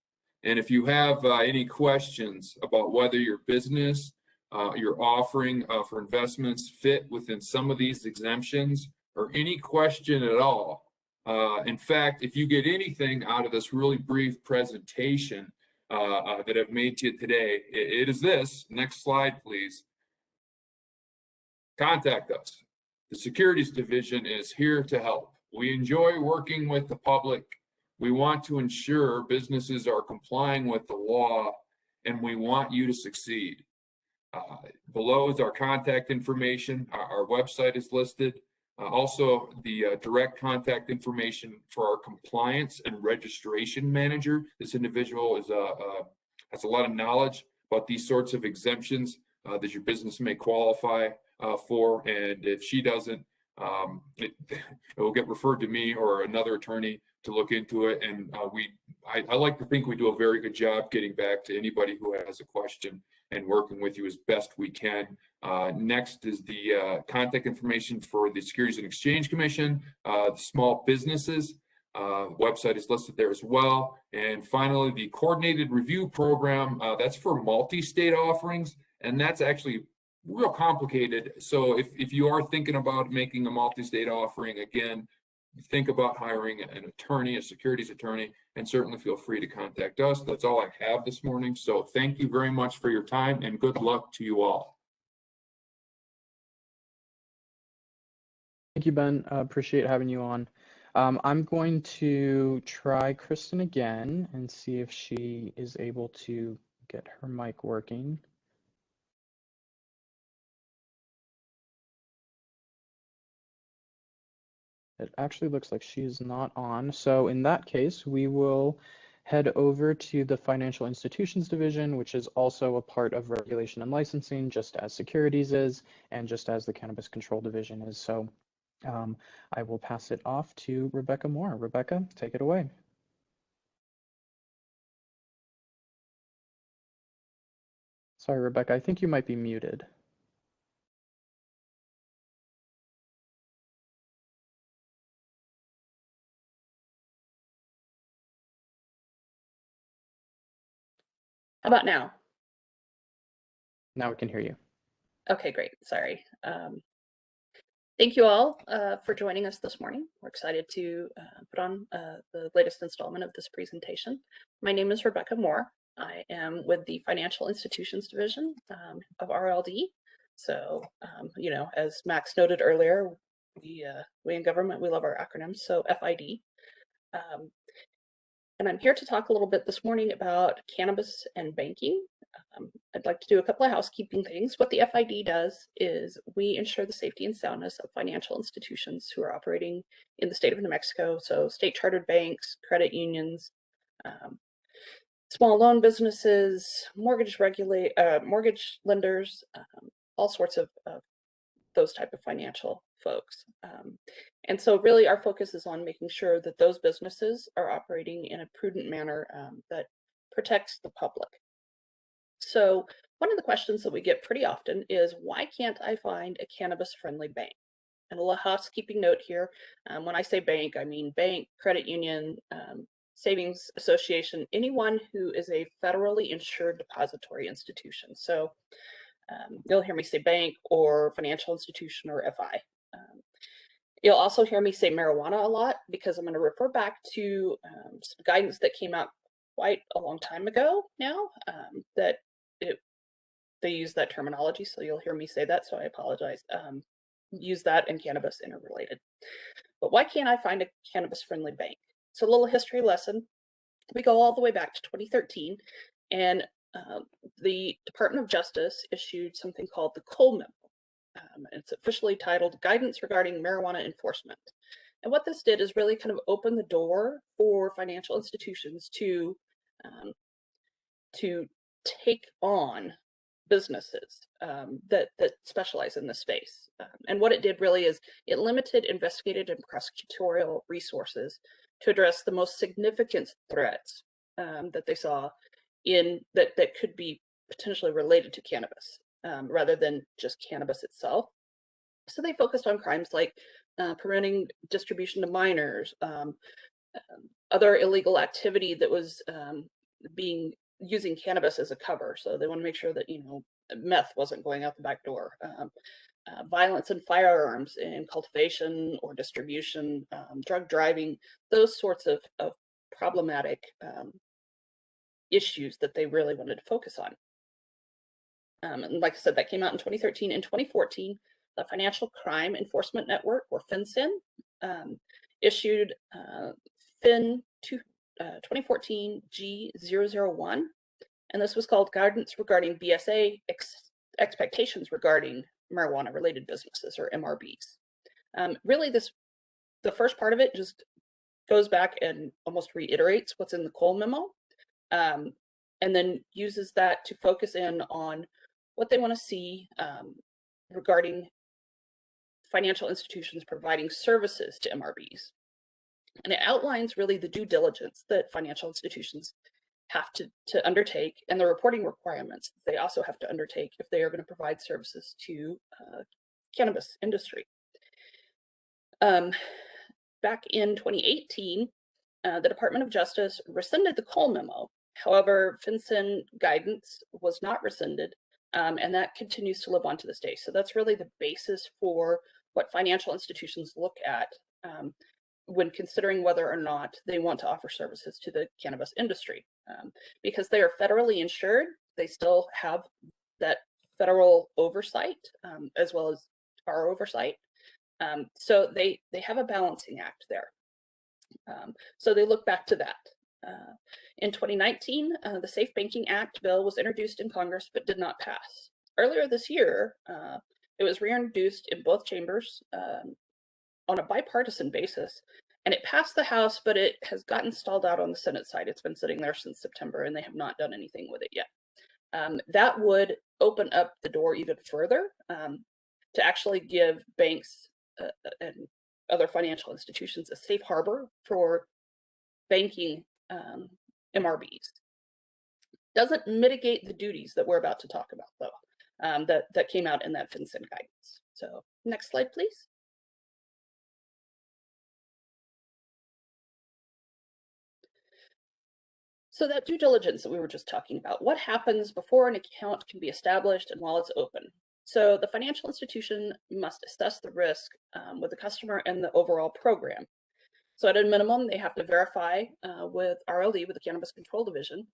And if you have any questions about whether your business, your offering for investments fit within some of these exemptions, or any question at all, in fact, if you get anything out of this really brief presentation that I've made to you today, it is this. Next slide, please. Contact us. The Securities Division is here to help. We enjoy working with the public. We want to ensure businesses are complying with the law, and we want you to succeed. Below is our contact information. Our website is listed. Also, the direct contact information for our compliance and registration manager. This individual is has a lot of knowledge about these sorts of exemptions that your business may qualify for, and if she doesn't, it will get referred to me or another attorney to look into it. And I like to think we do a very good job getting back to anybody who has a question and working with you as best we can. Next is the contact information for the Securities and Exchange Commission, the small businesses. Website is listed there as well. And finally, the coordinated review program, that's for multi-state offerings, and that's actually real complicated. So if you are thinking about making a multi-state offering, again, think about hiring an attorney, a securities attorney, and certainly feel free to contact us. That's all I have this morning. So thank you very much for your time, and good luck to you all. Thank you, Ben. Appreciate having you on. I'm going to try Kristen again and see if she is able to get her mic working. It actually looks like she is not on. So in that case, we will head over to the Financial Institutions Division, which is also a part of Regulation and Licensing, just as Securities is, and just as the Cannabis Control Division is. So I will pass it off to Rebecca Moore. Rebecca, take it away. Sorry, Rebecca, I think you might be muted. How about now? Now we can hear you. Okay, great. Sorry. Thank you all for joining us this morning. We're excited to put on the latest installment of this presentation. My name is Rebecca Moore. I am with the Financial Institutions Division of RLD. So, you know, as Max noted earlier, we in government, we love our acronyms, so FID. And I'm here to talk a little bit this morning about cannabis and banking. I'd like to do a couple of housekeeping things. What the FID does is we ensure the safety and soundness of financial institutions who are operating in the state of New Mexico. So state chartered banks, credit unions, small loan businesses, mortgage lenders, all sorts of those type of financial folks. And so really our focus is on making sure that those businesses are operating in a prudent manner that protects the public. So one of the questions that we get pretty often is, why can't I find a cannabis-friendly bank? And a little housekeeping note here, when I say bank, I mean bank, credit union, savings association, anyone who is a federally insured depository institution. So you'll hear me say bank or financial institution or FI. You'll also hear me say marijuana a lot, because I'm going to refer back to some guidance that came out quite a long time ago now that they use that terminology, so you'll hear me say that, so I apologize. Use that and cannabis interrelated. But why can't I find a cannabis-friendly bank? So a little history lesson. We go all the way back to 2013, and the Department of Justice issued something called the Cole Memo. It's officially titled Guidance Regarding Marijuana Enforcement. And what this did is really kind of open the door for financial institutions to take on businesses that specialize in this space. And what it did really is it limited investigative and prosecutorial resources to address the most significant threats that they saw that could be potentially related to cannabis, rather than just cannabis itself. So they focused on crimes like preventing distribution to minors, other illegal activity that was using cannabis as a cover. So they want to make sure that, meth wasn't going out the back door. Violence and firearms in cultivation or distribution, drug driving, those sorts of problematic issues that they really wanted to focus on. And like I said, that came out in 2013. In 2014, the Financial Crime Enforcement Network, or FinCEN, issued FIN 2014 G001, and this was called Guidance Regarding BSA Expectations Regarding Marijuana-Related Businesses, or MRBs. Really, the first part of it just goes back and almost reiterates what's in the Cole Memo, and then uses that to focus in on what they want to see regarding financial institutions providing services to MRBs. And it outlines really the due diligence that financial institutions have to undertake, and the reporting requirements that they also have to undertake if they are going to provide services to cannabis industry. Back in 2018, the Department of Justice rescinded the Cole Memo. However, FinCEN guidance was not rescinded, and that continues to live on to this day. So that's really the basis for what financial institutions look at when considering whether or not they want to offer services to the cannabis industry. Because they are federally insured, they still have that federal oversight, as well as our oversight. So they have a balancing act there. So they look back to that. In 2019, the Safe Banking Act bill was introduced in Congress but did not pass. Earlier this year, it was reintroduced in both chambers on a bipartisan basis, and it passed the House, but it has gotten stalled out on the Senate side. It's been sitting there since September, and they have not done anything with it yet. That would open up the door even further to actually give banks and other financial institutions a safe harbor for banking MRBs. Doesn't mitigate the duties that we're about to talk about, though, that came out in that FinCEN guidance. So next slide, please. So that due diligence that we were just talking about, what happens before an account can be established and while it's open? So the financial institution must assess the risk with the customer and the overall program. So at a minimum, they have to verify with RLD, with the Cannabis Control Division,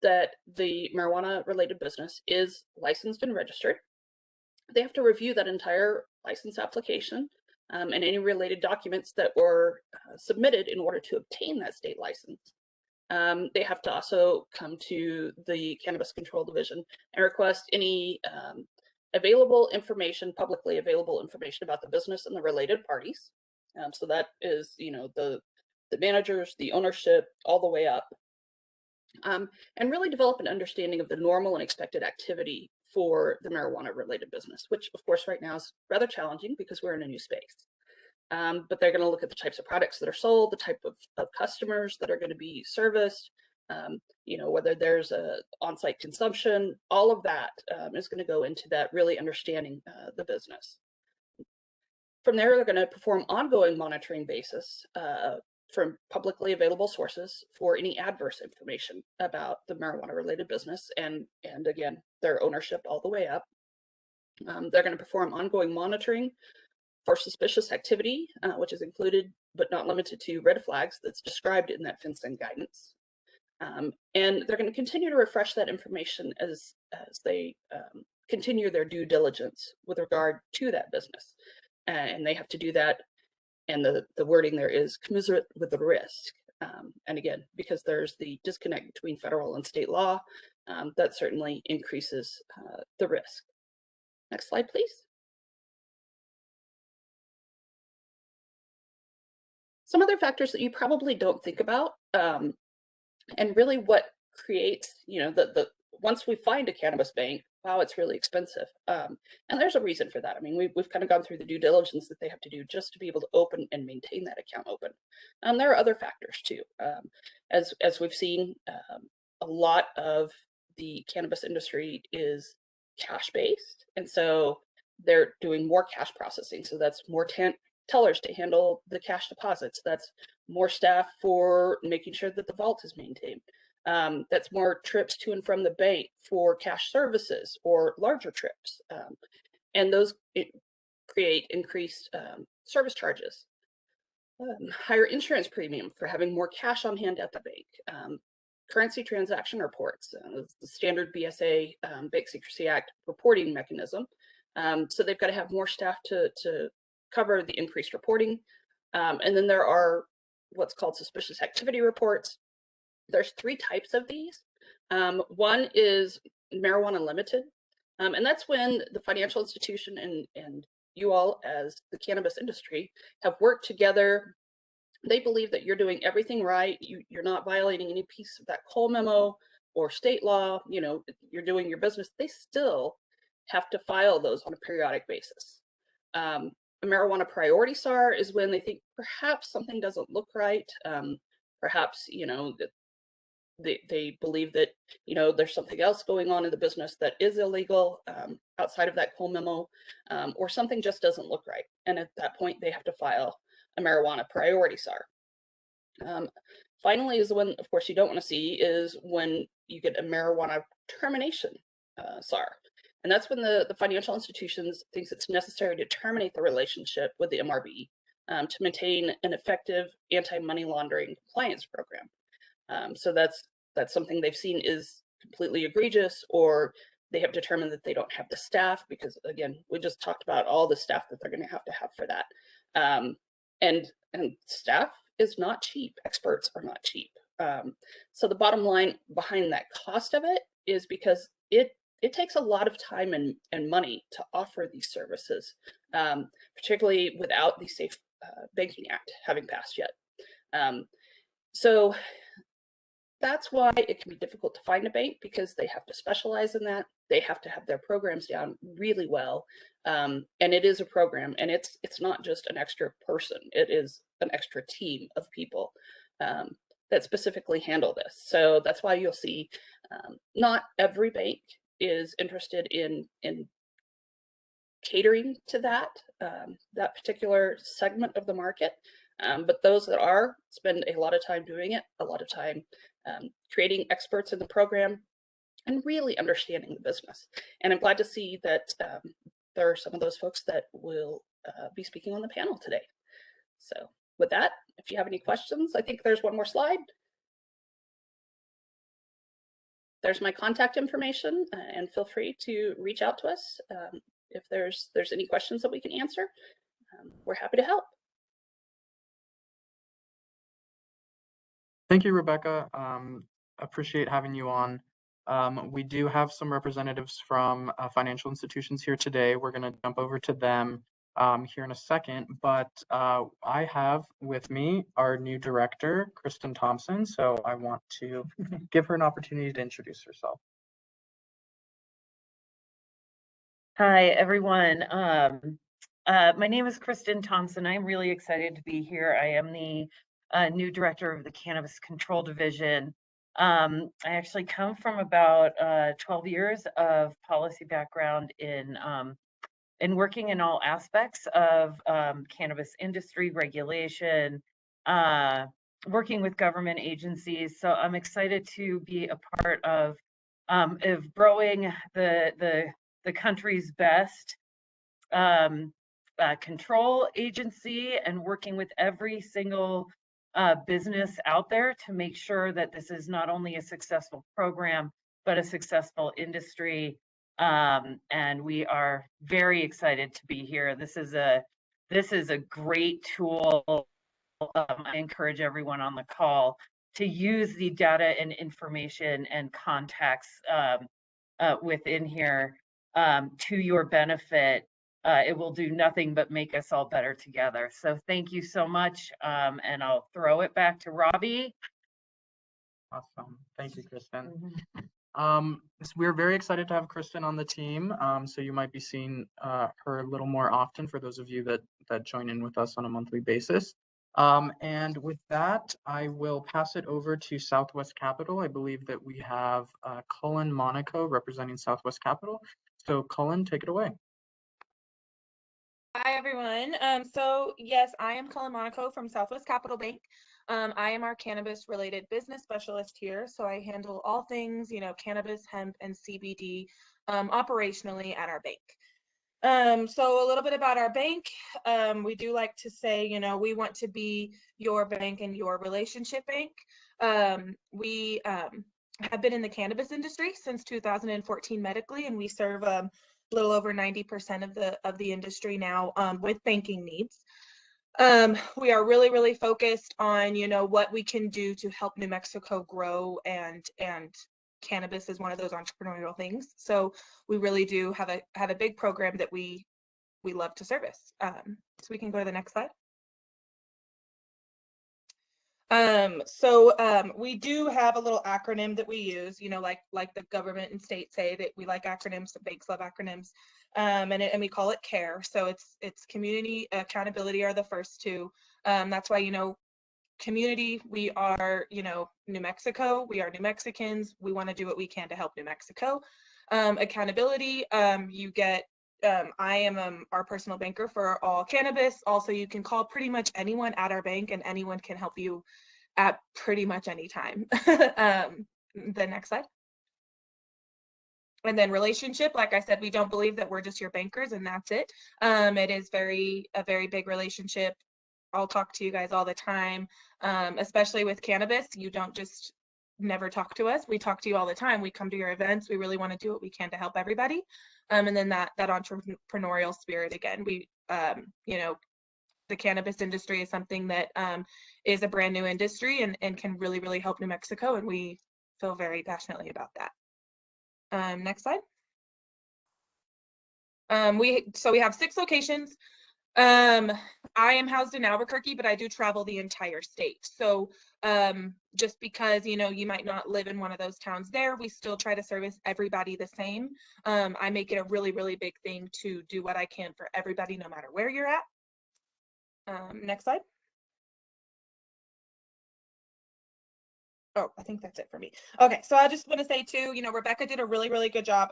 that the marijuana-related business is licensed and registered. They have to review that entire license application and any related documents that were submitted in order to obtain that state license. They have to also come to the Cannabis Control Division and request any available information, publicly available information about the business and the related parties. So that is, the managers, the ownership, all the way up. And really develop an understanding of the normal and expected activity for the marijuana-related business, which of course right now is rather challenging because we're in a new space. But they're going to look at the types of products that are sold, the type of customers that are going to be serviced, whether there's a on-site consumption, all of that is going to go into that, really understanding the business. From there, they're going to perform ongoing monitoring basis from publicly available sources for any adverse information about the marijuana-related business, and again, their ownership all the way up. They're going to perform ongoing monitoring for suspicious activity, which is included but not limited to red flags that's described in that FinCEN guidance. And they're going to continue to refresh that information as they continue their due diligence with regard to that business. And they have to do that, and the wording there is commensurate with the risk. And again, because there's the disconnect between federal and state law, that certainly increases the risk. Next slide, please. Some other factors that you probably don't think about, and really what creates, once we find a cannabis bank, wow, it's really expensive. And there's a reason for that. I mean, we've kind of gone through the due diligence that they have to do just to be able to open and maintain that account open. There are other factors too. As we've seen, a lot of the cannabis industry is cash-based, and so they're doing more cash processing. So that's more tellers to handle the cash deposits. That's more staff for making sure that the vault is maintained. That's more trips to and from the bank for cash services or larger trips. And those create increased service charges. Higher insurance premium for having more cash on hand at the bank. Currency transaction reports, the standard BSA Bank Secrecy Act reporting mechanism. So they've got to have more staff to cover the increased reporting. And then there are what's called suspicious activity reports. There's 3 types of these. One is marijuana limited, and that's when the financial institution and you all as the cannabis industry have worked together. They believe that you're doing everything right. You're not violating any piece of that Cole memo or state law. You're doing your business. They still have to file those on a periodic basis. A marijuana priority SAR is when they think perhaps something doesn't look right. Perhaps, that they believe that, there's something else going on in the business that is illegal outside of that Cole memo, or something just doesn't look right. And at that point, they have to file a marijuana priority SAR. Finally, is the one, of course, you don't want to see is when you get a marijuana termination SAR. And that's when the financial institutions thinks it's necessary to terminate the relationship with the MRB to maintain an effective anti-money laundering compliance program. So that's something they've seen is completely egregious, or they have determined that they don't have the staff, because again, we just talked about all the staff that they're going to have for that. And staff is not cheap. Experts are not cheap. So the bottom line behind that cost of it is because it takes a lot of time and money to offer these services, particularly without the Safe Banking Act having passed yet. So that's why it can be difficult to find a bank, because they have to specialize in that. They have to have their programs down really well. And it is a program, and it's not just an extra person. It is an extra team of people that specifically handle this. So that's why you'll see not every bank is interested in catering to that particular segment of the market. But those that are spend a lot of time doing it, a lot of time creating experts in the program and really understanding the business. And I'm glad to see that there are some of those folks that will be speaking on the panel today. So with that, if you have any questions, I think there's one more slide. There's my contact information, and feel free to reach out to us if there's any questions that we can answer. We're happy to help. Thank you, Rebecca. Appreciate having you on. We do have some representatives from financial institutions here today. We're going to jump over to them here in a second, but I have with me our new director, Kristen Thompson. So I want to give her an opportunity to introduce herself. Hi, everyone. My name is Kristen Thompson. I'm really excited to be here. I am the new director of the Cannabis Control Division. I actually come from about 12 years of policy background in working in all aspects of cannabis industry regulation, working with government agencies. So I'm excited to be a part of growing the country's best control agency and working with every single business out there to make sure that this is not only a successful program, but a successful industry. And we are very excited to be here. This is a great tool. I encourage everyone on the call to use the data and information and contacts within here to your benefit. It will do nothing but make us all better together. So thank you so much. And I'll throw it back to Robbie. Awesome. Thank you, Kristen. So we're very excited to have Kristen on the team. So you might be seeing her a little more often for those of you that join in with us on a monthly basis. And with that, I will pass it over to Southwest Capital. I believe that we have Cullen Monaco representing Southwest Capital. So Cullen, take it away. Hi, everyone. So yes, I am Cullen Monaco from Southwest Capital Bank. I am our cannabis related business specialist here. So I handle all things, cannabis, hemp, and CBD operationally at our bank. So a little bit about our bank. We do like to say, we want to be your bank and your relationship bank. We have been in the cannabis industry since 2014 medically, and we serve a little over 90% of the industry now with banking needs. We are really, really focused on, what we can do to help New Mexico grow, and cannabis is one of those entrepreneurial things. So we really do have a big program that we love to service. So we can go to the next slide. We do have a little acronym that we use, like the government and state say that we like acronyms, the banks love acronyms, and we call it CARE. So it's community, accountability are the first two. That's why, community, we are, New Mexico, we are New Mexicans. We want to do what we can to help New Mexico. Accountability, you get, I am our personal banker for all cannabis. Also, you can call pretty much anyone at our bank and anyone can help you at pretty much any time. The next slide. And then relationship, like I said, we don't believe that we're just your bankers and that's it. It is a very big relationship. I'll talk to you guys all the time, especially with cannabis. You don't just never talk to us. We talk to you all the time. We come to your events. We really want to do what we can to help everybody. And then that entrepreneurial spirit again, the cannabis industry is something that is a brand new industry and can really, really help New Mexico. And we feel very passionately about that. Next slide. We have 6 locations. I am housed in Albuquerque, but I do travel the entire state. So just because, you might not live in one of those towns there, we still try to service everybody the same. I make it a really, really big thing to do what I can for everybody, no matter where you're at. Next slide. Oh, I think that's it for me. Okay, so I just want to say too, Rebecca did a really, really good job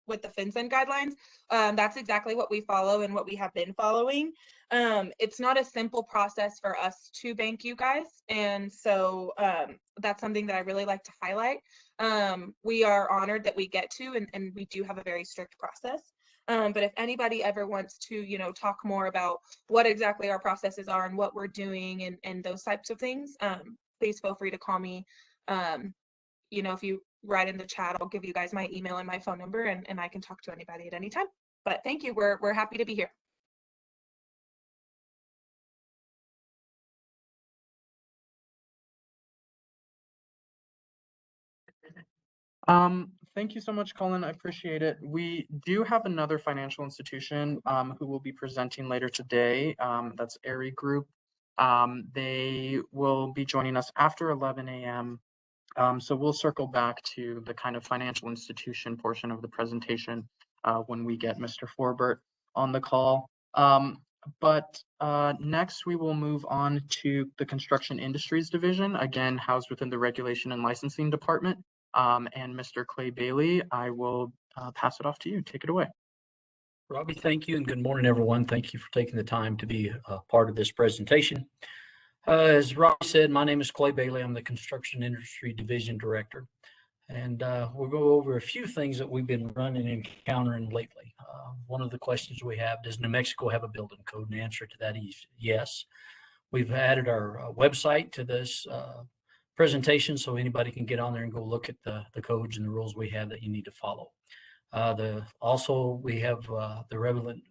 with the FinCEN guidelines. That's exactly what we follow and what we have been following. It's not a simple process for us to bank you guys. And so that's something that I really like to highlight. We are honored that we get to, and we do have a very strict process. But if anybody ever wants to, talk more about what exactly our processes are and what we're doing and those types of things, please feel free to call me. If you write in the chat, I'll give you guys my email and my phone number, and I can talk to anybody at any time. But thank you. We're happy to be here. Thank you so much, Colin. I appreciate it. We do have another financial institution who will be presenting later today. That's Airy Group. They will be joining us after 11 a.m. So we'll circle back to the kind of financial institution portion of the presentation when we get Mr. Forbert on the call. But next we will move on to the Construction Industries Division, again housed within the Regulation and Licensing Department. And Mr. Clay Bailey, I will pass it off to you. Take it away. Robbie, thank you, and good morning, everyone. Thank you for taking the time to be a part of this presentation. As Robbie said, my name is Clay Bailey. I'm the Construction Industry Division Director, and we'll go over a few things that we've been running and encountering lately. One of the questions we have, does New Mexico have a building code? And the answer to that is yes. We've added our website to this presentation so anybody can get on there and go look at the codes and the rules we have that you need to follow. Also, we have the relevant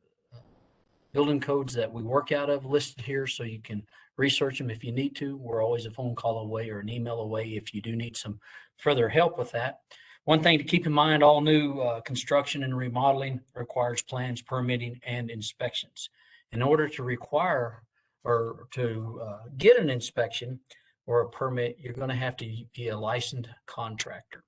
building codes that we work out of listed here so you can research them if you need to. We're always a phone call away or an email away if you do need some further help with that. One thing to keep in mind, all new construction and remodeling requires plans, permitting, and inspections. In order to require or to get an inspection or a permit, you're going to have to be a licensed contractor.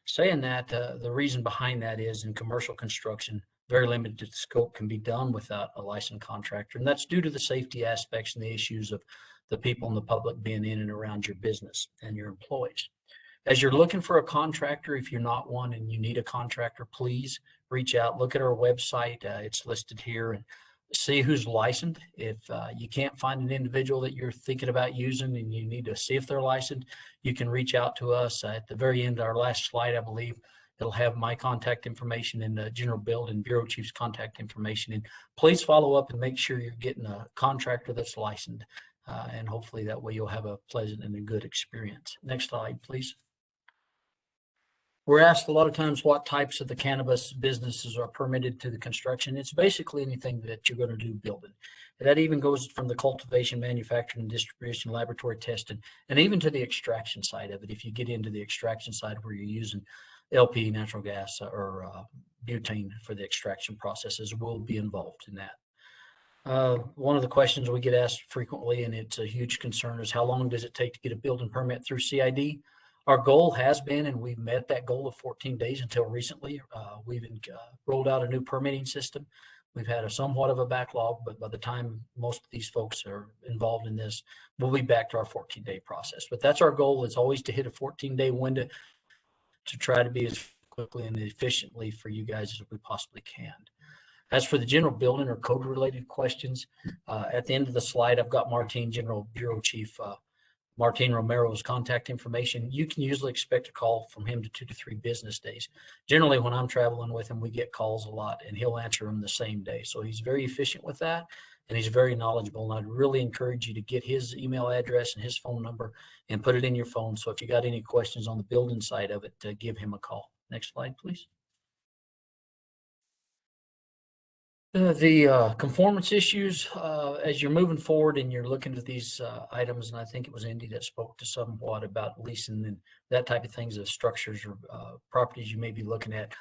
Saying that, the reason behind that is in commercial construction, very limited scope can be done without a licensed contractor. And that's due to the safety aspects and the issues of the people and the public being in and around your business and your employees. As you're looking for a contractor, if you're not one and you need a contractor, please reach out, look at our website. It's listed here, and see who's licensed. If you can't find an individual that you're thinking about using and you need to see if they're licensed, you can reach out to us. At the very end, our last slide, I believe, it'll have my contact information and the General Building Bureau Chief's contact information. And please follow up and make sure you're getting a contractor that's licensed. And hopefully that way you'll have a pleasant and a good experience. Next slide, please. We're asked a lot of times what types of the cannabis businesses are permitted to the construction. It's basically anything that you're going to do building. And that even goes from the cultivation, manufacturing, distribution, laboratory testing, and even to the extraction side of it. If you get into the extraction side where you're using LP, natural gas, or butane for the extraction processes, we'll be involved in that. One of the questions we get asked frequently, and it's a huge concern, is how long does it take to get a building permit through CID? Our goal has been, and we've met that goal of 14 days until recently. We've rolled out a new permitting system. We've had somewhat of a backlog, but by the time most of these folks are involved in this, we'll be back to our 14-day process. But that's our goal, is always to hit a 14-day window to try to be as quickly and efficiently for you guys as we possibly can. As for the general building or code related questions, at the end of the slide, I've got Martin, General Bureau Chief Martin Romero's contact information. You can usually expect a call from him to 2 to 3 business days. Generally, when I'm traveling with him, we get calls a lot and he'll answer them the same day. So he's very efficient with that and he's very knowledgeable. And I'd really encourage you to get his email address and his phone number and put it in your phone. So if you got any questions on the building side of it, give him a call. Next slide, please. The conformance issues, as you're moving forward and you're looking at these items, and I think it was Indy that spoke to somewhat about leasing and that type of things, of structures or properties you may be looking at,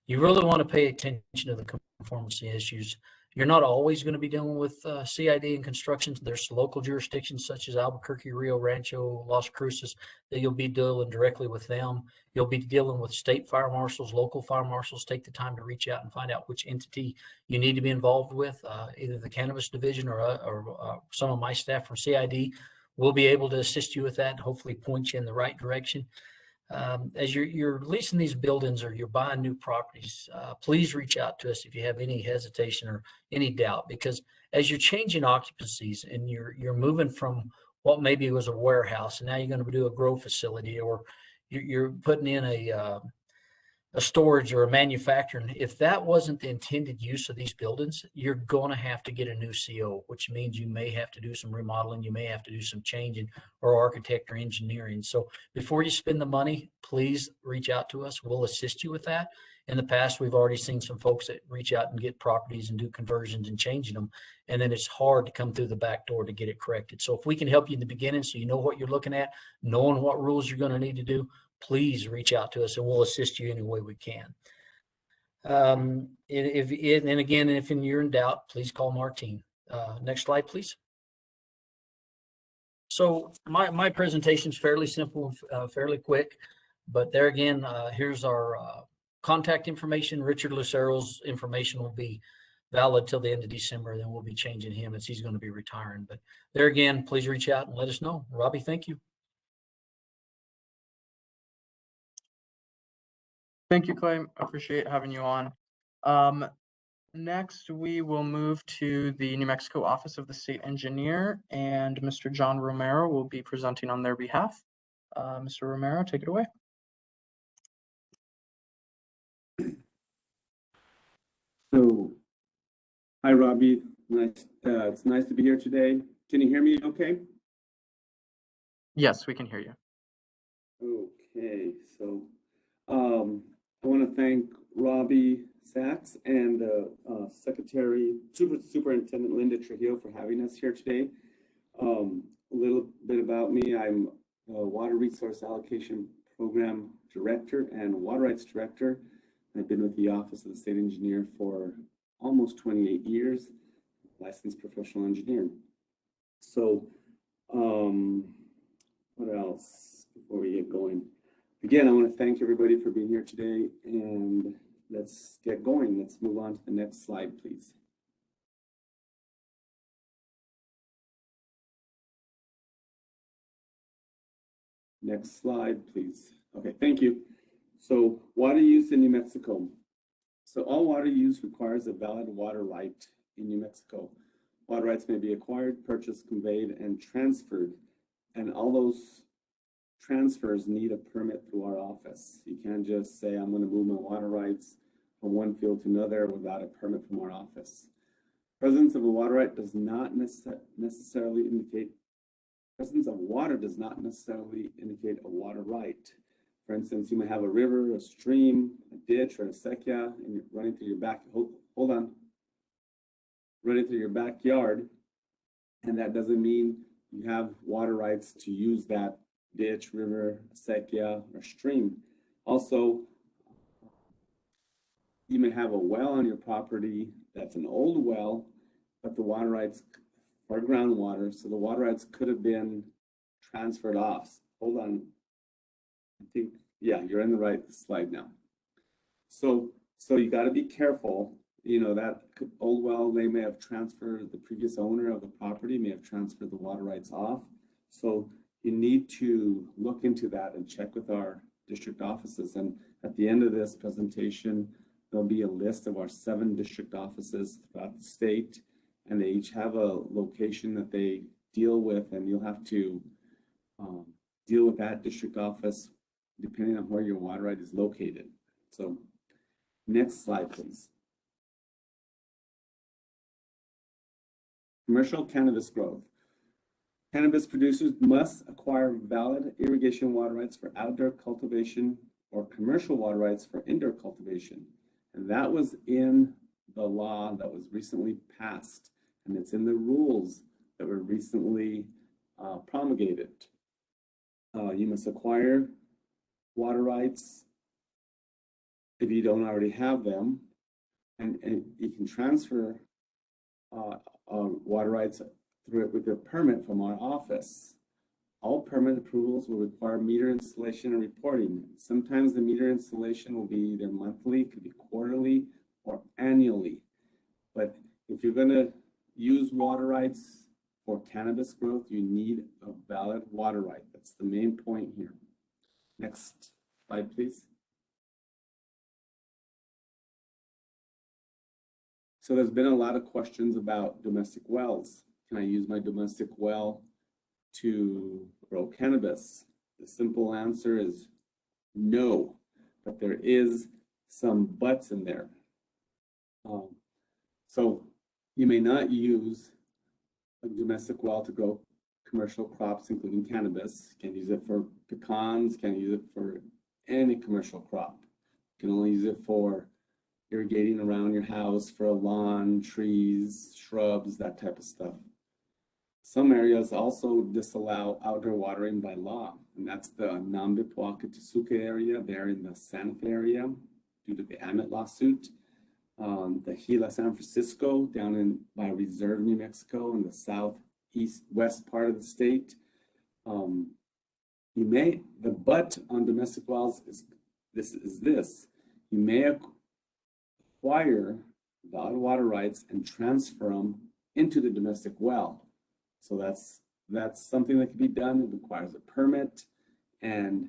you really want to pay attention to the conformity issues. You're not always going to be dealing with CID and construction. There's local jurisdictions such as Albuquerque, Rio Rancho, Las Cruces that you'll be dealing directly with them. You'll be dealing with state fire marshals, local fire marshals. Take the time to reach out and find out which entity you need to be involved with, either the cannabis division or some of my staff from CID. We'll be able to assist you with that and hopefully point you in the right direction. As you're leasing these buildings or you're buying new properties, please reach out to us if you have any hesitation or any doubt, because as you're changing occupancies and you're moving from what maybe was a warehouse and now you're going to do a grow facility, or you're putting in a storage or a manufacturing, if that wasn't the intended use of these buildings, you're going to have to get a new CO, which means you may have to do some remodeling, you may have to do some changing or architect or engineering. So before you spend the money, please reach out to us. We'll assist you with that. In the past, we've already seen some folks that reach out and get properties and do conversions and changing them, and then it's hard to come through the back door to get it corrected. So if we can help you in the beginning so you know what you're looking at, knowing what rules you're going to need to do, please reach out to us and we'll assist you any way we can. And again, if you're in doubt, please call Martine. Next slide, please. So my presentation is fairly simple, fairly quick, but there again, here's our contact information. Richard Lucero's information will be valid till the end of December. Then we'll be changing him as he's going to be retiring. But there again, please reach out and let us know. Robbie, thank you. Thank you, Clay. I appreciate having you on. Next, we will move to the New Mexico Office of the State Engineer, and Mr. John Romero will be presenting on their behalf. Mr. Romero, take it away. So, hi, Robbie. It's nice to be here today. Can you hear me okay? Yes, we can hear you. Okay, so I want to thank Robbie Sachs and Superintendent Linda Trujillo for having us here today. A little bit about me. I'm a Water Resource Allocation Program Director and Water Rights Director. I've been with the Office of the State Engineer for almost 28 years, licensed professional engineer. So, what else before we get going? Again, I want to thank everybody for being here today, and let's get going. Let's move on to the next slide, please. Next slide, please. Okay, thank you. So, water use in New Mexico. So, all water use requires a valid water right in New Mexico. Water rights may be acquired, purchased, conveyed, and transferred, and all those transfers need a permit through our office. You can't just say, I'm going to move my water rights from one field to another without a permit from our office. Presence of a water right does not necessarily indicate, presence of water does not necessarily indicate a water right. For instance, you may have a river, a stream, a ditch, or a acequia, and you're running through your running through your backyard, and that doesn't mean you have water rights to use that ditch, river, acequia, or stream. Also, you may have a well on your property that's an old well, but the water rights are groundwater, so the water rights could have been transferred off. Hold on. I think, yeah, you're in the right slide now. So you got to be careful. You know, that old well, they may have transferred, the previous owner of the property may have transferred the water rights off. So you need to look into that and check with our district offices. And at the end of this presentation, there'll be a list of our 7 district offices throughout the state, and they each have a location that they deal with, and you'll have to deal with that district office depending on where your water right is located. So next slide, please. Commercial cannabis growth. Cannabis producers must acquire valid irrigation water rights for outdoor cultivation or commercial water rights for indoor cultivation. And that was in the law that was recently passed, and it's in the rules that were recently promulgated. You must acquire water rights if you don't already have them, and you can transfer water rights through it with a permit from our office. All permit approvals will require meter installation and reporting. Sometimes the meter installation will be either monthly, could be quarterly, or annually. But if you're going to use water rights for cannabis growth, you need a valid water right. That's the main point here. Next slide, please. So there's been a lot of questions about domestic wells. Can I use my domestic well to grow cannabis? The simple answer is no, but there is some buts in there. So you may not use a domestic well to grow commercial crops, including cannabis. You can't use it for pecans, can't use it for any commercial crop. You can only use it for irrigating around your house, for a lawn, trees, shrubs, that type of stuff. Some areas also disallow outdoor watering by law, and that's the Nambipuaquitusuque area there in the Santa Fe area due to the Amet lawsuit. The Gila San Francisco down in by Reserve, New Mexico, in the southeast-west part of the state. The but on domestic wells is this. You may acquire valid water rights and transfer them into the domestic well. So that's something that can be done. It requires a permit, and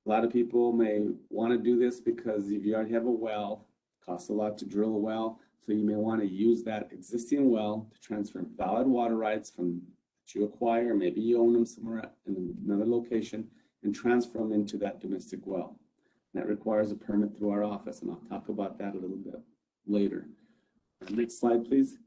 a lot of people may want to do this because if you already have a well, it costs a lot to drill a well. So you may want to use that existing well to transfer valid water rights from that you acquire. Maybe you own them somewhere in another location and transfer them into that domestic well. And that requires a permit through our office, and I'll talk about that a little bit later. Next slide, please.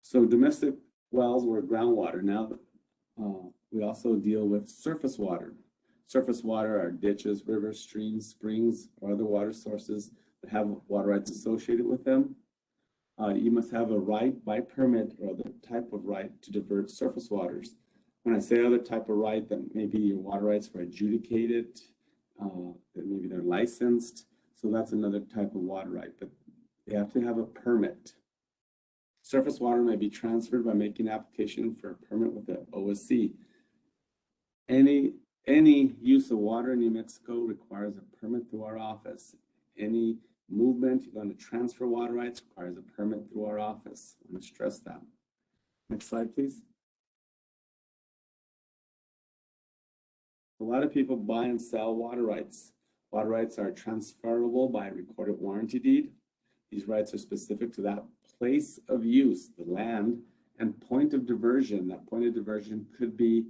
So domestic wells were groundwater. Now we also deal with surface water. Surface water are ditches, rivers, streams, springs, or other water sources that have water rights associated with them. You must have a right by permit or other type of right to divert surface waters. When I say other type of right, that maybe your water rights were adjudicated, that maybe they're licensed. So that's another type of water right, but they have to have a permit. Surface water may be transferred by making application for a permit with the OSC. Any use of water in New Mexico requires a permit through our office. Any movement you're going to transfer water rights requires a permit through our office. I'm going to stress that. Next slide, please. A lot of people buy and sell water rights. Water rights are transferable by a recorded warranty deed. These rights are specific to that place of use, the land, and point of diversion. That point of diversion could be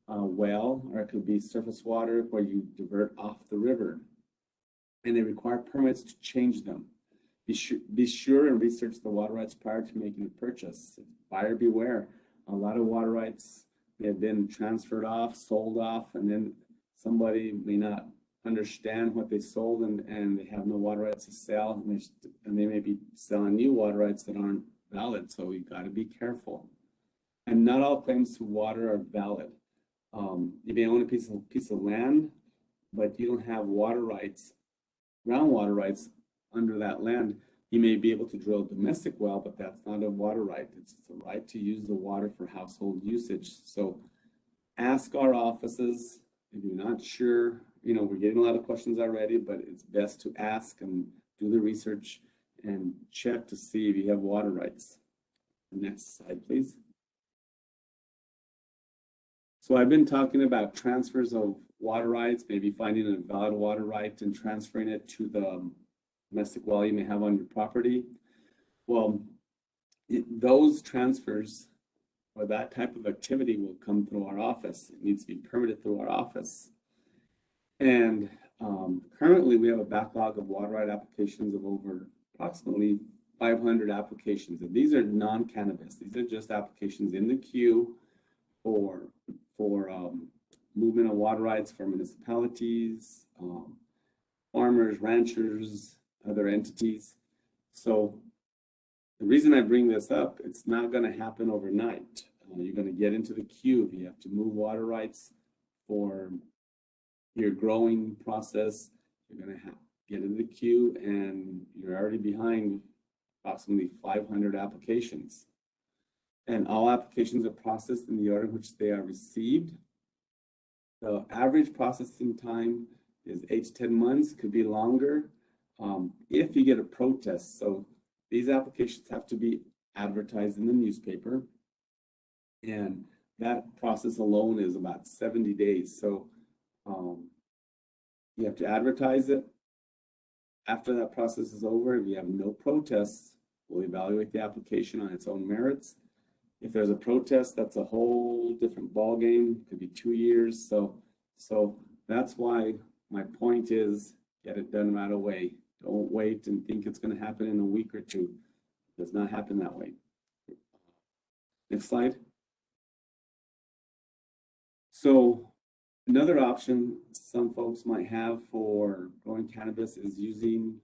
a well, or it could be surface water where you divert off the river. And they require permits to change them. Be sure and research the water rights prior to making a purchase. Buyer beware. A lot of water rights may have been transferred off, sold off, and then somebody may not understand what they sold and they have no water rights to sell, and they may be selling new water rights that aren't valid. So you've got to be careful. And not all claims to water are valid. You may own a piece of land, but you don't have water rights, groundwater rights under that land. You may be able to drill a domestic well, but that's not a water right. It's the right to use the water for household usage. So ask our offices if you're not sure. You know, we're getting a lot of questions already, but it's best to ask and do the research and check to see if you have water rights. Next slide, please. So I've been talking about transfers of water rights, maybe finding a valid water right and transferring it to the domestic well you may have on your property. Well, those transfers or that type of activity will come through our office. It needs to be permitted through our office. And currently we have a backlog of water right applications of over approximately 500 applications. And these are non-cannabis. These are just applications in the queue for movement of water rights for municipalities, farmers, ranchers, other entities. So the reason I bring this up, it's not going to happen overnight. You're going to get into the queue. If you have to move water rights for your growing process, you're going to get into the queue, and you're already behind approximately 500 applications. And all applications are processed in the order in which they are received. The average processing time is 8 to 10 months, could be longer if you get a protest. So these applications have to be advertised in the newspaper, and that process alone is about 70 days. So you have to advertise it. After that process is over, if you have no protests, we'll evaluate the application on its own merits. If there's a protest, that's a whole different ballgame. Could be 2 years. So that's why my point is, get it done right away. Don't wait and think it's going to happen in a week or two. It does not happen that way. Next slide. So another option some folks might have for growing cannabis is using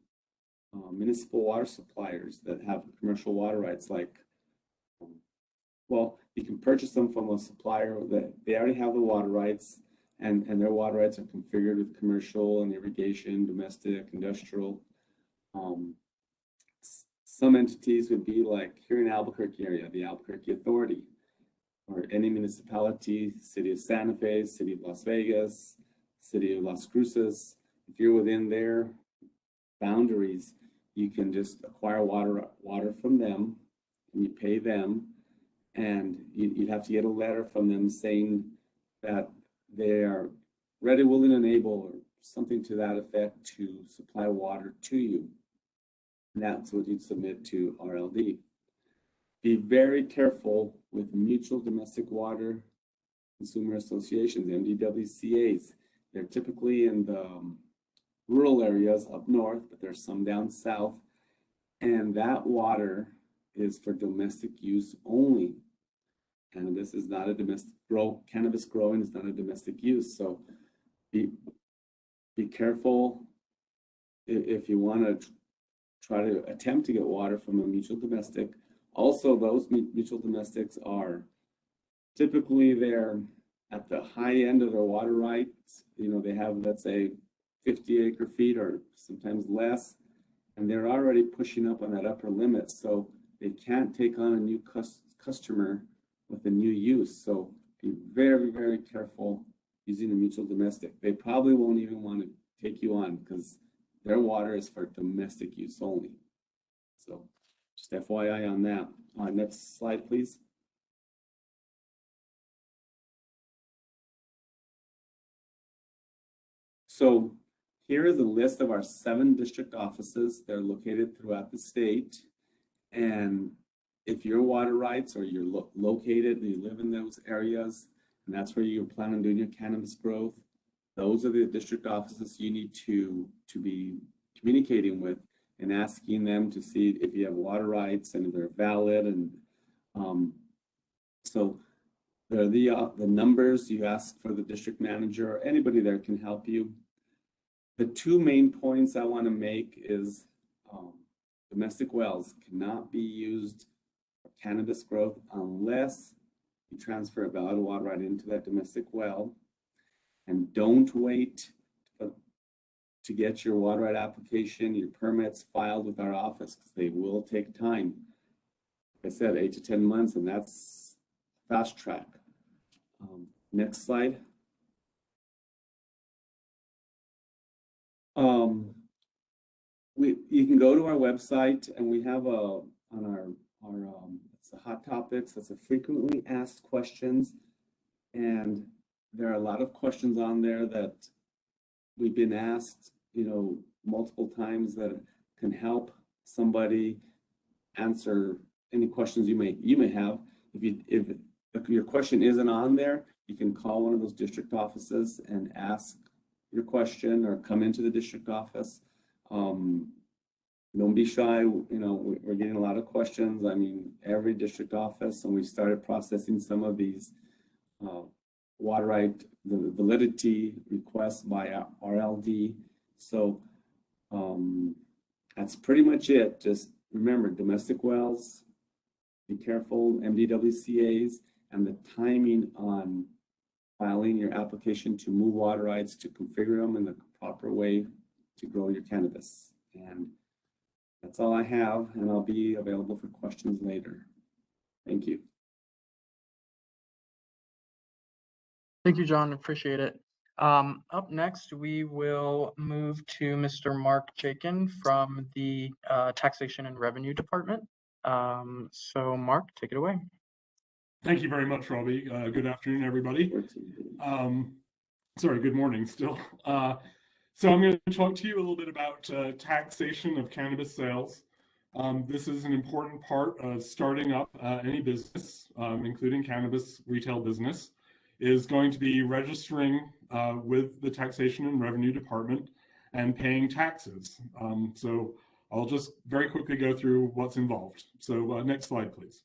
municipal water suppliers that have commercial water rights. Like, well, you can purchase them from a supplier that they already have the water rights, and their water rights are configured with commercial and irrigation, domestic, industrial. Some entities would be like here in Albuquerque area, the Albuquerque Authority, or any municipality, City of Santa Fe, City of Las Vegas, City of Las Cruces. If you're within their boundaries, you can just acquire water from them, and you pay them, and you'd have to get a letter from them saying that they are ready, willing, and able, or something to that effect, to supply water to you. And that's what you'd submit to RLD. Be very careful with mutual domestic water consumer associations, MDWCAs. They're typically in the rural areas up north, but there's some down south. And that water is for domestic use only. Cannabis is not a domestic cannabis growing is not a domestic use. So be careful if you want to try to attempt to get water from a mutual domestic. Also, those mutual domestics are typically they're at the high end of their water rights. You know, they have, let's say, 50 acre-feet or sometimes less, and they're already pushing up on that upper limit. So they can't take on a new customer with a new use. So be very, very careful using a mutual domestic. They probably won't even want to take you on because their water is for domestic use only. So just FYI on that. Next slide, please. So here is a list of our 7 district offices. They're located throughout the state. And if your water rights or you're located, you live in those areas, and that's where you plan on doing your cannabis growth, those are the district offices you need to be communicating with and asking them to see if you have water rights and if they're valid. And so they're the numbers you ask for the district manager or anybody there can help you. The 2 main points I want to make is domestic wells cannot be used for cannabis growth unless you transfer a valid water right into that domestic well. And don't wait to get your water right application, your permits filed with our office, because they will take time. Like I said, 8 to 10 months, and that's fast track. Next slide. You can go to our website, and we have on our it's the hot topics. That's a frequently asked questions, and there are a lot of questions on there that we've been asked, you know, multiple times that can help somebody answer any questions you may have. If your question isn't on there, you can call one of those district offices and ask your question, or come into the district office. Don't be shy. You know, we're getting a lot of questions. I mean, every district office, and we started processing some of these water right, the validity requests by RLD. So that's pretty much it. Just remember, domestic wells, be careful, MDWCAs, and the timing on filing your application to move water rights, to configure them in the proper way to grow your cannabis. And that's all I have, and I'll be available for questions later. Thank you. Thank you, John. Appreciate it. Up next, we will move to Mr. Mark Jakin from the Taxation and Revenue Department. So Mark, take it away. Thank you very much, Robbie. Good afternoon, everybody. Sorry, good morning still. So I'm going to talk to you a little bit about taxation of cannabis sales. This is an important part of starting up any business, including cannabis retail business, is going to be registering with the Taxation and Revenue Department and paying taxes. So I'll just very quickly go through what's involved. So next slide, please.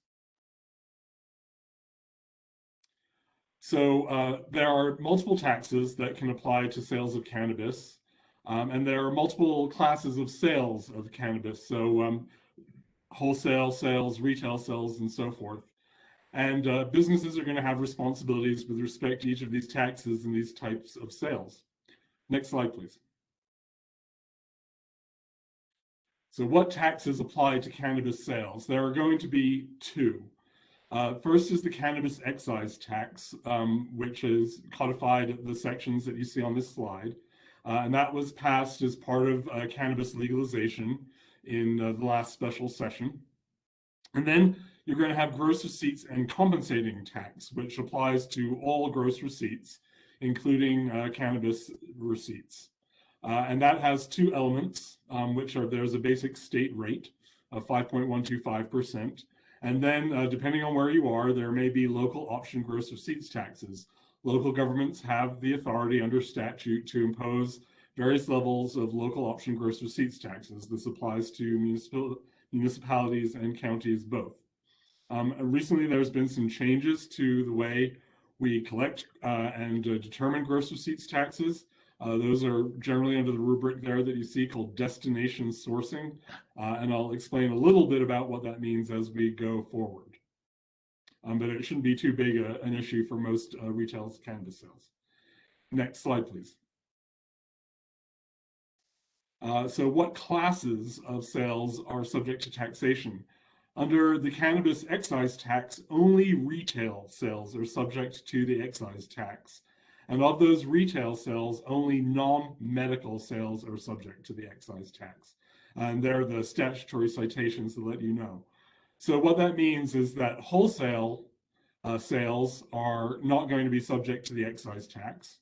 So there are multiple taxes that can apply to sales of cannabis, and there are multiple classes of sales of cannabis. So wholesale sales, retail sales, and so forth. And businesses are going to have responsibilities with respect to each of these taxes and these types of sales. Next slide, please. So what taxes apply to cannabis sales? There are going to be 2. First is the cannabis excise tax, which is codified in the sections that you see on this slide. And that was passed as part of cannabis legalization in the last special session. And then you're going to have gross receipts and compensating tax, which applies to all gross receipts, including cannabis receipts. And that has 2 elements, which are there's a basic state rate of 5.125%. And then depending on where you are, there may be local option gross receipts taxes. Local governments have the authority under statute to impose various levels of local option gross receipts taxes. This applies to municipalities and counties both. Recently, there's been some changes to the way we collect and determine gross receipts taxes. Those are generally under the rubric there that you see called destination sourcing. And I'll explain a little bit about what that means as we go forward. But it shouldn't be too big an issue for most retail cannabis sales. Next slide, please. So what classes of sales are subject to taxation? Under the cannabis excise tax, only retail sales are subject to the excise tax. And of those retail sales, only non-medical sales are subject to the excise tax. And they're the statutory citations that let you know. So what that means is that wholesale sales are not going to be subject to the excise tax.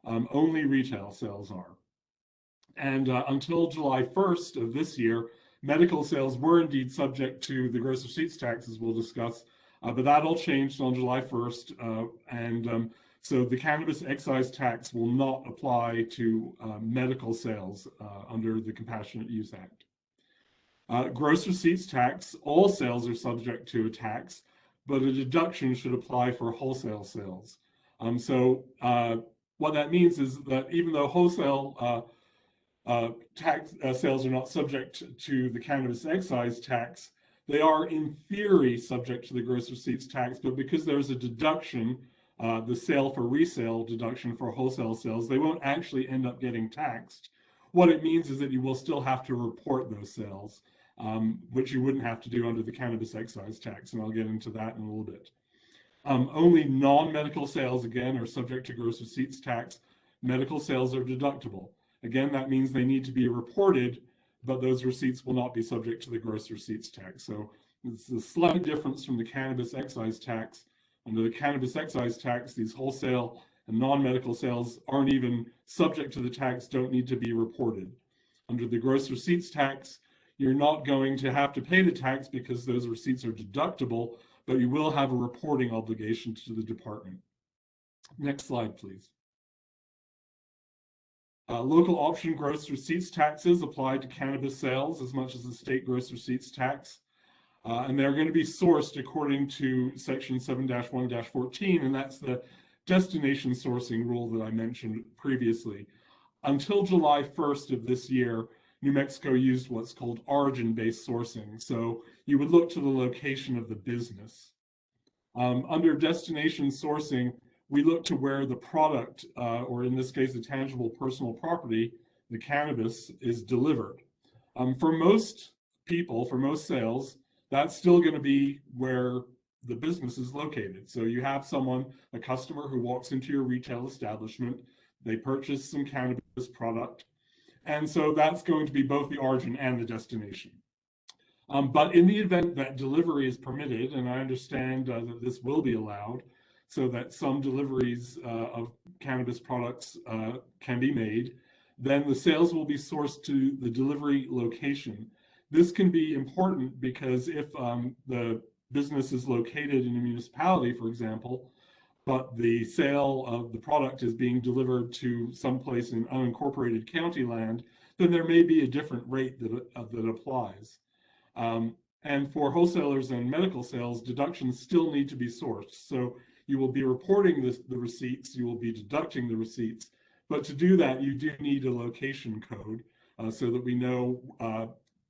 Only retail sales are. And until July 1st of this year, medical sales were indeed subject to the gross receipts tax, as we'll discuss, but that all changed on July 1st. So the cannabis excise tax will not apply to medical sales under the Compassionate Use Act. Gross receipts tax, all sales are subject to a tax, but a deduction should apply for wholesale sales. What that means is that even though wholesale tax sales are not subject to the cannabis excise tax, they are in theory subject to the gross receipts tax, but because there's a deduction, the sale for resale deduction for wholesale sales, they won't actually end up getting taxed. What it means is that you will still have to report those sales, which you wouldn't have to do under the cannabis excise tax, and I'll get into that in a little bit. Only non-medical sales, again, are subject to gross receipts tax. Medical sales are deductible. Again, that means they need to be reported, but those receipts will not be subject to the gross receipts tax. So it's a slight difference from the cannabis excise tax. Under the cannabis excise tax, these wholesale and non-medical sales aren't even subject to the tax, don't need to be reported. Under the gross receipts tax, you're not going to have to pay the tax because those receipts are deductible, but you will have a reporting obligation to the department. Next slide, please. Local option gross receipts taxes apply to cannabis sales as much as the state gross receipts tax. And they're going to be sourced according to section 7-1-14, and that's the destination sourcing rule that I mentioned previously. Until July 1st of this year, New Mexico used what's called origin-based sourcing. So you would look to the location of the business. Under destination sourcing, we look to where the product, or in this case, the tangible personal property, the cannabis, is delivered. For most people, for most sales, that's still going to be where the business is located. So you have someone, a customer who walks into your retail establishment, they purchase some cannabis product, and so that's going to be both the origin and the destination. But in the event that delivery is permitted, and I understand that this will be allowed, so that some deliveries of cannabis products can be made, then the sales will be sourced to the delivery location. This can be important because if the business is located in a municipality, for example, but the sale of the product is being delivered to someplace in unincorporated county land, then there may be a different rate that applies. And for wholesalers and medical sales, deductions still need to be sourced. So you will be reporting the receipts, you will be deducting the receipts, but to do that, you do need a location code so that we know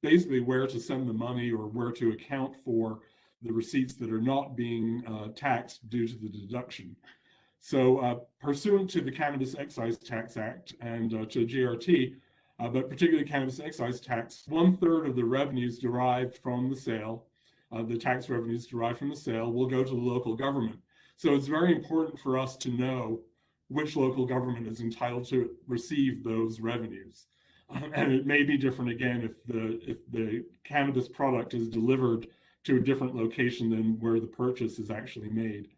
basically where to send the money or where to account for the receipts that are not being taxed due to the deduction. So pursuant to the Cannabis Excise Tax Act and to GRT, but particularly cannabis excise tax, 1/3 of the revenues derived from the sale, the tax revenues derived from the sale, will go to the local government. So it's very important for us to know which local government is entitled to receive those revenues. And it may be different again if the cannabis product is delivered to a different location than where the purchase is actually made.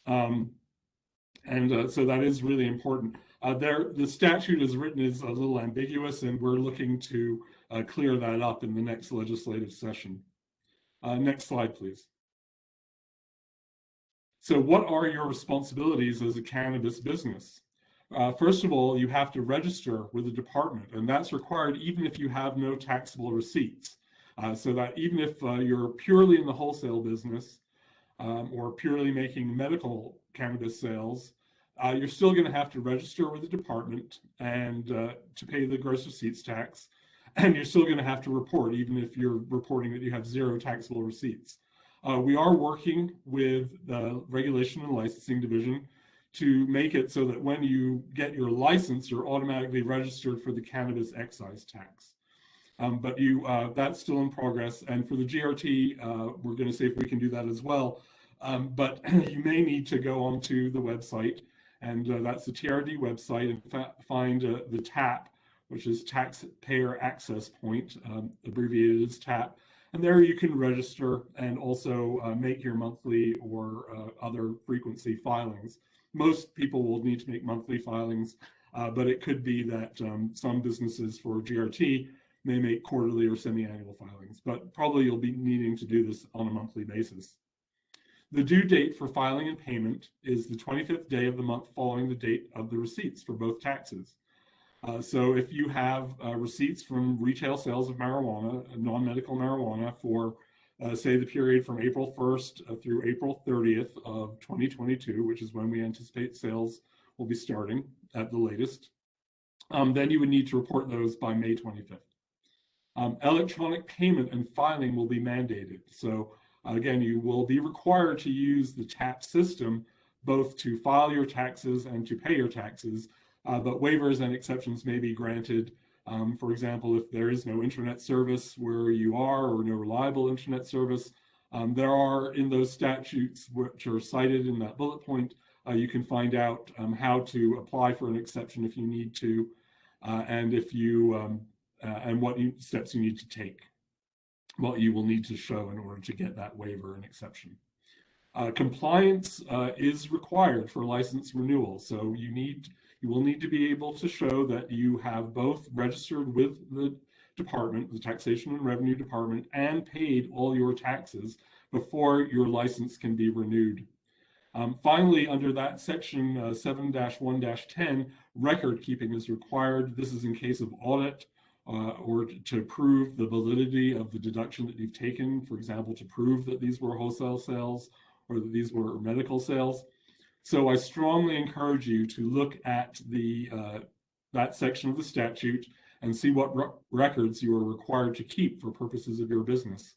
So that is really important. The statute as written is a little ambiguous, and we're looking to clear that up in the next legislative session. Next slide, please. So what are your responsibilities as a cannabis business? First of all, you have to register with the department, and that's required even if you have no taxable receipts. so that even if you're purely in the wholesale business or purely making medical cannabis sales, you're still going to have to register with the department and to pay the gross receipts tax. And you're still going to have to report, even if you're reporting that you have 0 taxable receipts. We are working with the Regulation and Licensing Division to make it so that when you get your license, you're automatically registered for the cannabis excise tax. But that's still in progress. And for the GRT, we're going to see if we can do that as well. But you may need to go onto the website, and that's the TRD website, and find the TAP, which is Taxpayer Access Point, abbreviated as TAP. And there you can register and also make your monthly or other frequency filings. Most people will need to make monthly filings, but it could be that some businesses for GRT may make quarterly or semi-annual filings, but probably you'll be needing to do this on a monthly basis. The due date for filing and payment is the 25th day of the month following the date of the receipts for both taxes. So if you have receipts from retail sales of marijuana, non-medical marijuana, for say the period from April 1st through April 30th of 2022, which is when we anticipate sales will be starting at the latest, then you would need to report those by May 25th. Electronic payment and filing will be mandated. So again, you will be required to use the TAP system both to file your taxes and to pay your taxes. But waivers and exceptions may be granted. For example, if there is no internet service where you are, or no reliable internet service, there are in those statutes which are cited in that bullet point, you can find out how to apply for an exception if you need to, and if you and what steps you need to take, what you will need to show in order to get that waiver and exception. Compliance is required for license renewal, so you will need to be able to show that you have both registered with the department, the Taxation and Revenue Department, and paid all your taxes before your license can be renewed. Finally, under that section 7-1-10, record keeping is required. This is in case of audit or to prove the validity of the deduction that you've taken, for example, to prove that these were wholesale sales or that these were medical sales. So I strongly encourage you to look at that section of the statute and see what records you are required to keep for purposes of your business.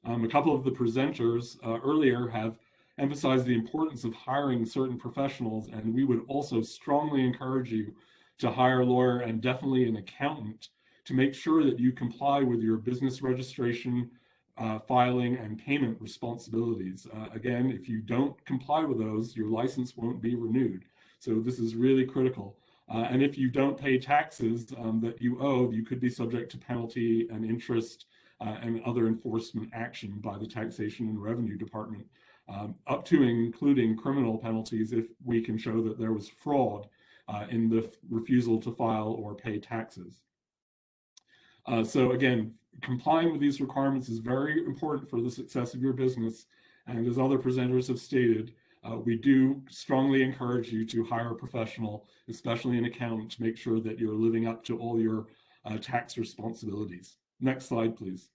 A couple of the presenters earlier have emphasized the importance of hiring certain professionals, and we would also strongly encourage you to hire a lawyer and definitely an accountant to make sure that you comply with your business registration, filing, and payment responsibilities. Again, if you don't comply with those, your license won't be renewed. So this is really critical. And if you don't pay taxes that you owe, you could be subject to penalty and interest and other enforcement action by the Taxation and Revenue Department, up to and including criminal penalties if we can show that there was fraud in the refusal to file or pay taxes. So again, complying with these requirements is very important for the success of your business. And as other presenters have stated, we do strongly encourage you to hire a professional, especially an accountant, to make sure that you're living up to all your tax responsibilities. Next slide, please.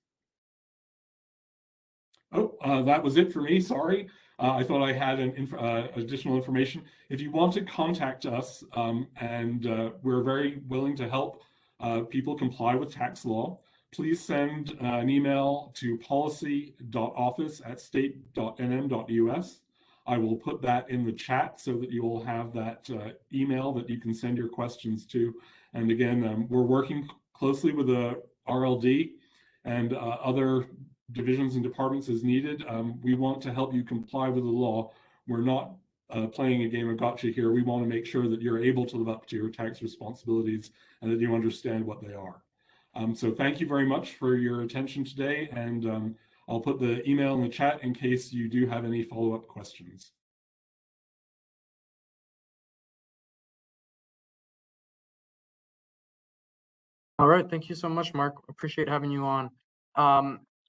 Oh, that was it for me, sorry. I thought I had additional information. If you want to contact us, and we're very willing to help people comply with tax law, please send an email to policy.office@state.nm.us. I will put that in the chat so that you will have that email that you can send your questions to. And again, we're working closely with the RLD and other divisions and departments as needed. We want to help you comply with the law. We're not playing a game of gotcha here. We want to make sure that you're able to live up to your tax responsibilities and that you understand what they are. So thank you very much for your attention today, and I'll put the email in the chat in case you do have any follow-up questions. All right, thank you so much, Mark. Appreciate having you on.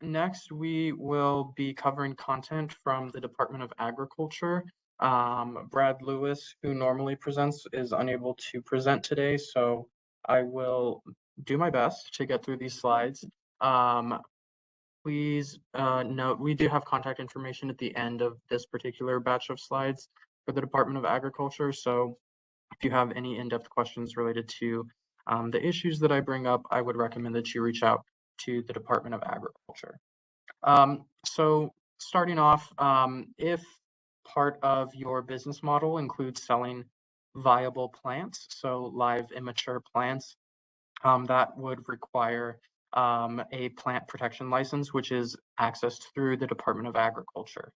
Next, we will be covering content from the Department of Agriculture. Brad Lewis, who normally presents, is unable to present today, so I will do my best to get through these slides. please note we do have contact information at the end of this particular batch of slides for the Department of Agriculture. So if you have any in-depth questions related to the issues that I bring up, I would recommend that you reach out to the Department of Agriculture. So starting off, if part of your business model includes selling viable plants, so live immature plants, that would require a plant protection license, which is accessed through the Department of Agriculture.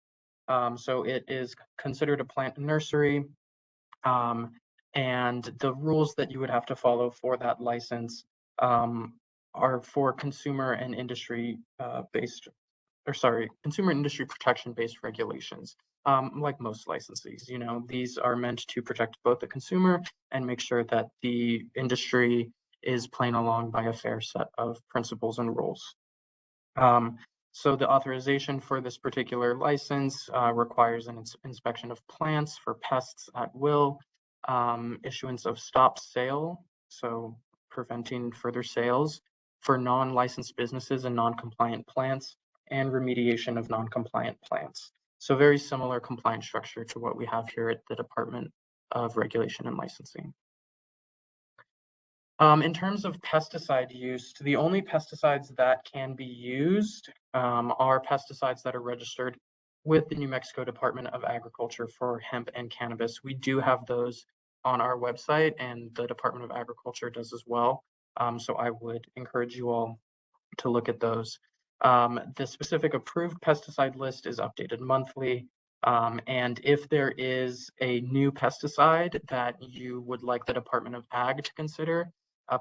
So it is considered a plant nursery, and the rules that you would have to follow for that license are for consumer and industry consumer industry protection based regulations. Like most licensees, these are meant to protect both the consumer and make sure that the industry is playing along by a fair set of principles and rules. So the authorization for this particular license requires an inspection of plants for pests at will, issuance of stop sale, so preventing further sales for non-licensed businesses and non-compliant plants, and remediation of non-compliant plants. So very similar compliance structure to what we have here at the Department of Regulation and Licensing. In terms of pesticide use, the only pesticides that can be used are pesticides that are registered with the New Mexico Department of Agriculture for hemp and cannabis. We do have those on our website, and the Department of Agriculture does as well. So I would encourage you all to look at those. The specific approved pesticide list is updated monthly. And if there is a new pesticide that you would like the Department of Ag to consider,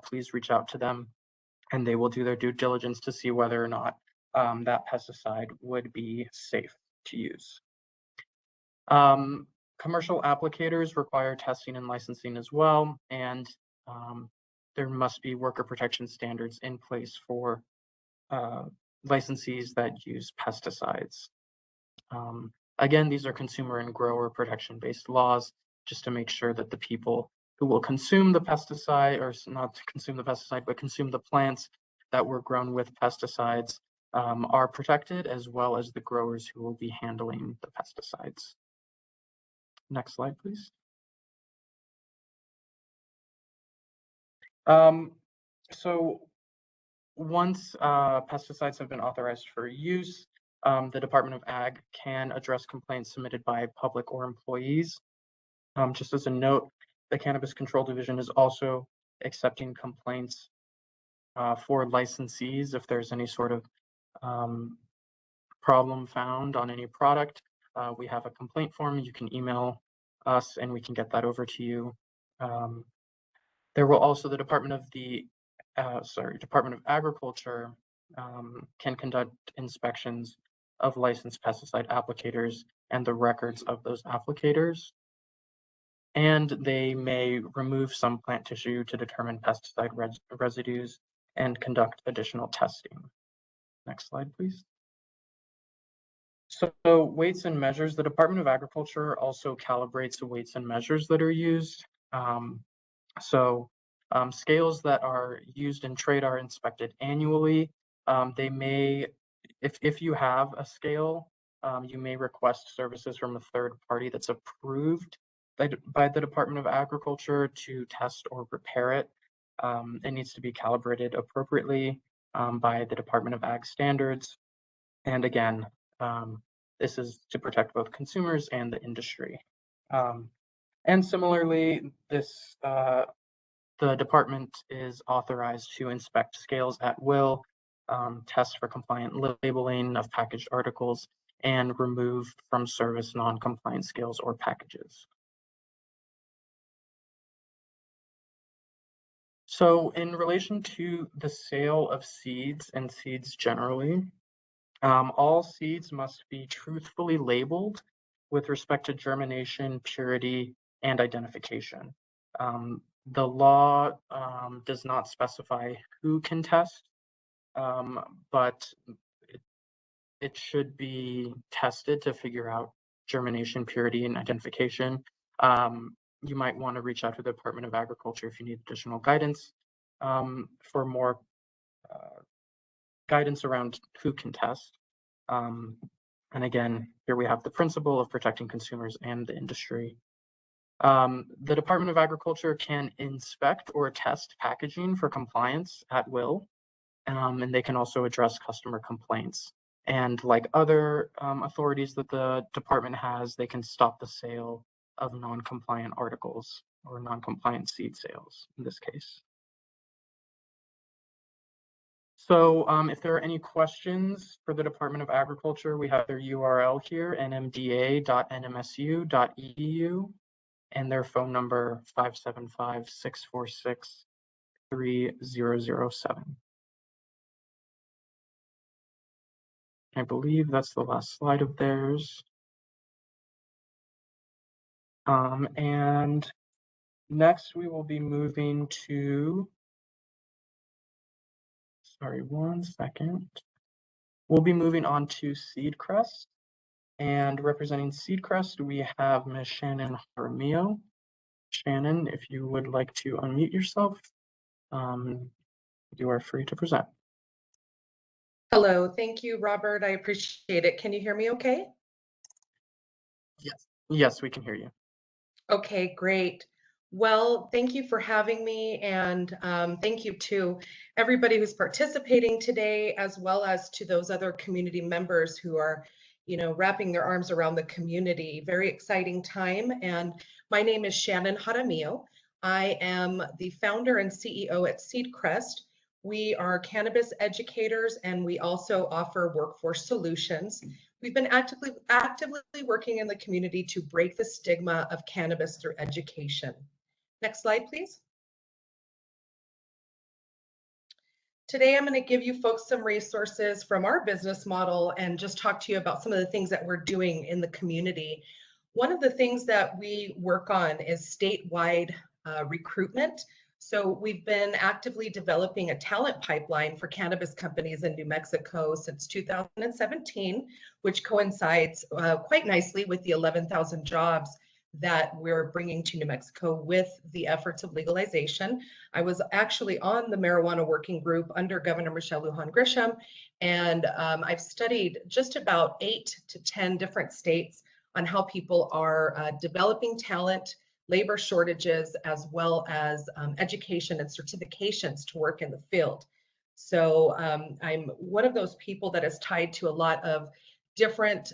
please reach out to them and they will do their due diligence to see whether or not that pesticide would be safe to use. Commercial applicators require testing and licensing as well, and there must be worker protection standards in place for licensees that use pesticides. Again, these are consumer and grower protection based laws, just to make sure that the people who will consume the pesticide, or not consume the pesticide, but consume the plants that were grown with pesticides are protected, as well as the growers who will be handling the pesticides. Next slide, please. So once pesticides have been authorized for use, the Department of Ag can address complaints submitted by public or employees. Just as a note, the Cannabis Control Division is also accepting complaints for licensees if there's any sort of problem found on any product. We have a complaint form. You can email us and we can get that over to you. There will also, the Department of Agriculture can conduct inspections of licensed pesticide applicators and the records of those applicators. And they may remove some plant tissue to determine pesticide residues and conduct additional testing. Next slide, please. So weights and measures, the Department of Agriculture also calibrates the weights and measures that are used. Scales that are used in trade are inspected annually. They may, if you have a scale, you may request services from a third party that's approved by the Department of Agriculture to test or repair it. It needs to be calibrated appropriately by the Department of Ag standards. And again, this is to protect both consumers and the industry. And similarly, the department is authorized to inspect scales at will, test for compliant labeling of packaged articles, and remove from service non-compliant scales or packages. So in relation to the sale of seeds and seeds generally, all seeds must be truthfully labeled with respect to germination, purity, and identification. The law does not specify who can test, but it should be tested to figure out germination, purity, and identification. You might want to reach out to the Department of Agriculture if you need additional guidance for more guidance around who can test. And again, here we have the principle of protecting consumers and the industry. The Department of Agriculture can inspect or test packaging for compliance at will, and they can also address customer complaints. And like other authorities that the department has, they can stop the sale of non-compliant articles or non-compliant seed sales in this case. So if there are any questions for the Department of Agriculture, we have their URL here, nmda.nmsu.edu, and their phone number 575-646-3007. I believe that's the last slide of theirs. And next we will be moving to, sorry, one second. We'll be moving on to Seedcrest. And representing Seedcrest, we have Ms. Shannon Jaramillo. Shannon, if you would like to unmute yourself, you are free to present. Hello, thank you, Robert. I appreciate it. Can you hear me okay? Yes. Yes, we can hear you. Okay, great. Well, thank you for having me, and thank you to everybody who's participating today, as well as to those other community members who are, wrapping their arms around the community. Very exciting time. And my name is Shannon Jaramillo. I am the founder and CEO at Seedcrest. We are cannabis educators, and we also offer workforce solutions. We've been actively working in the community to break the stigma of cannabis through education. Next slide, please. Today, I'm going to give you folks some resources from our business model and just talk to you about some of the things that we're doing in the community. One of the things that we work on is statewide recruitment. So we've been actively developing a talent pipeline for cannabis companies in New Mexico since 2017, which coincides quite nicely with the 11,000 jobs that we're bringing to New Mexico with the efforts of legalization. I was actually on the marijuana working group under Governor Michelle Lujan Grisham, and I've studied just about 8 to 10 different states on how people are developing talent, labor shortages, as well as education and certifications to work in the field. So I'm one of those people that is tied to a lot of different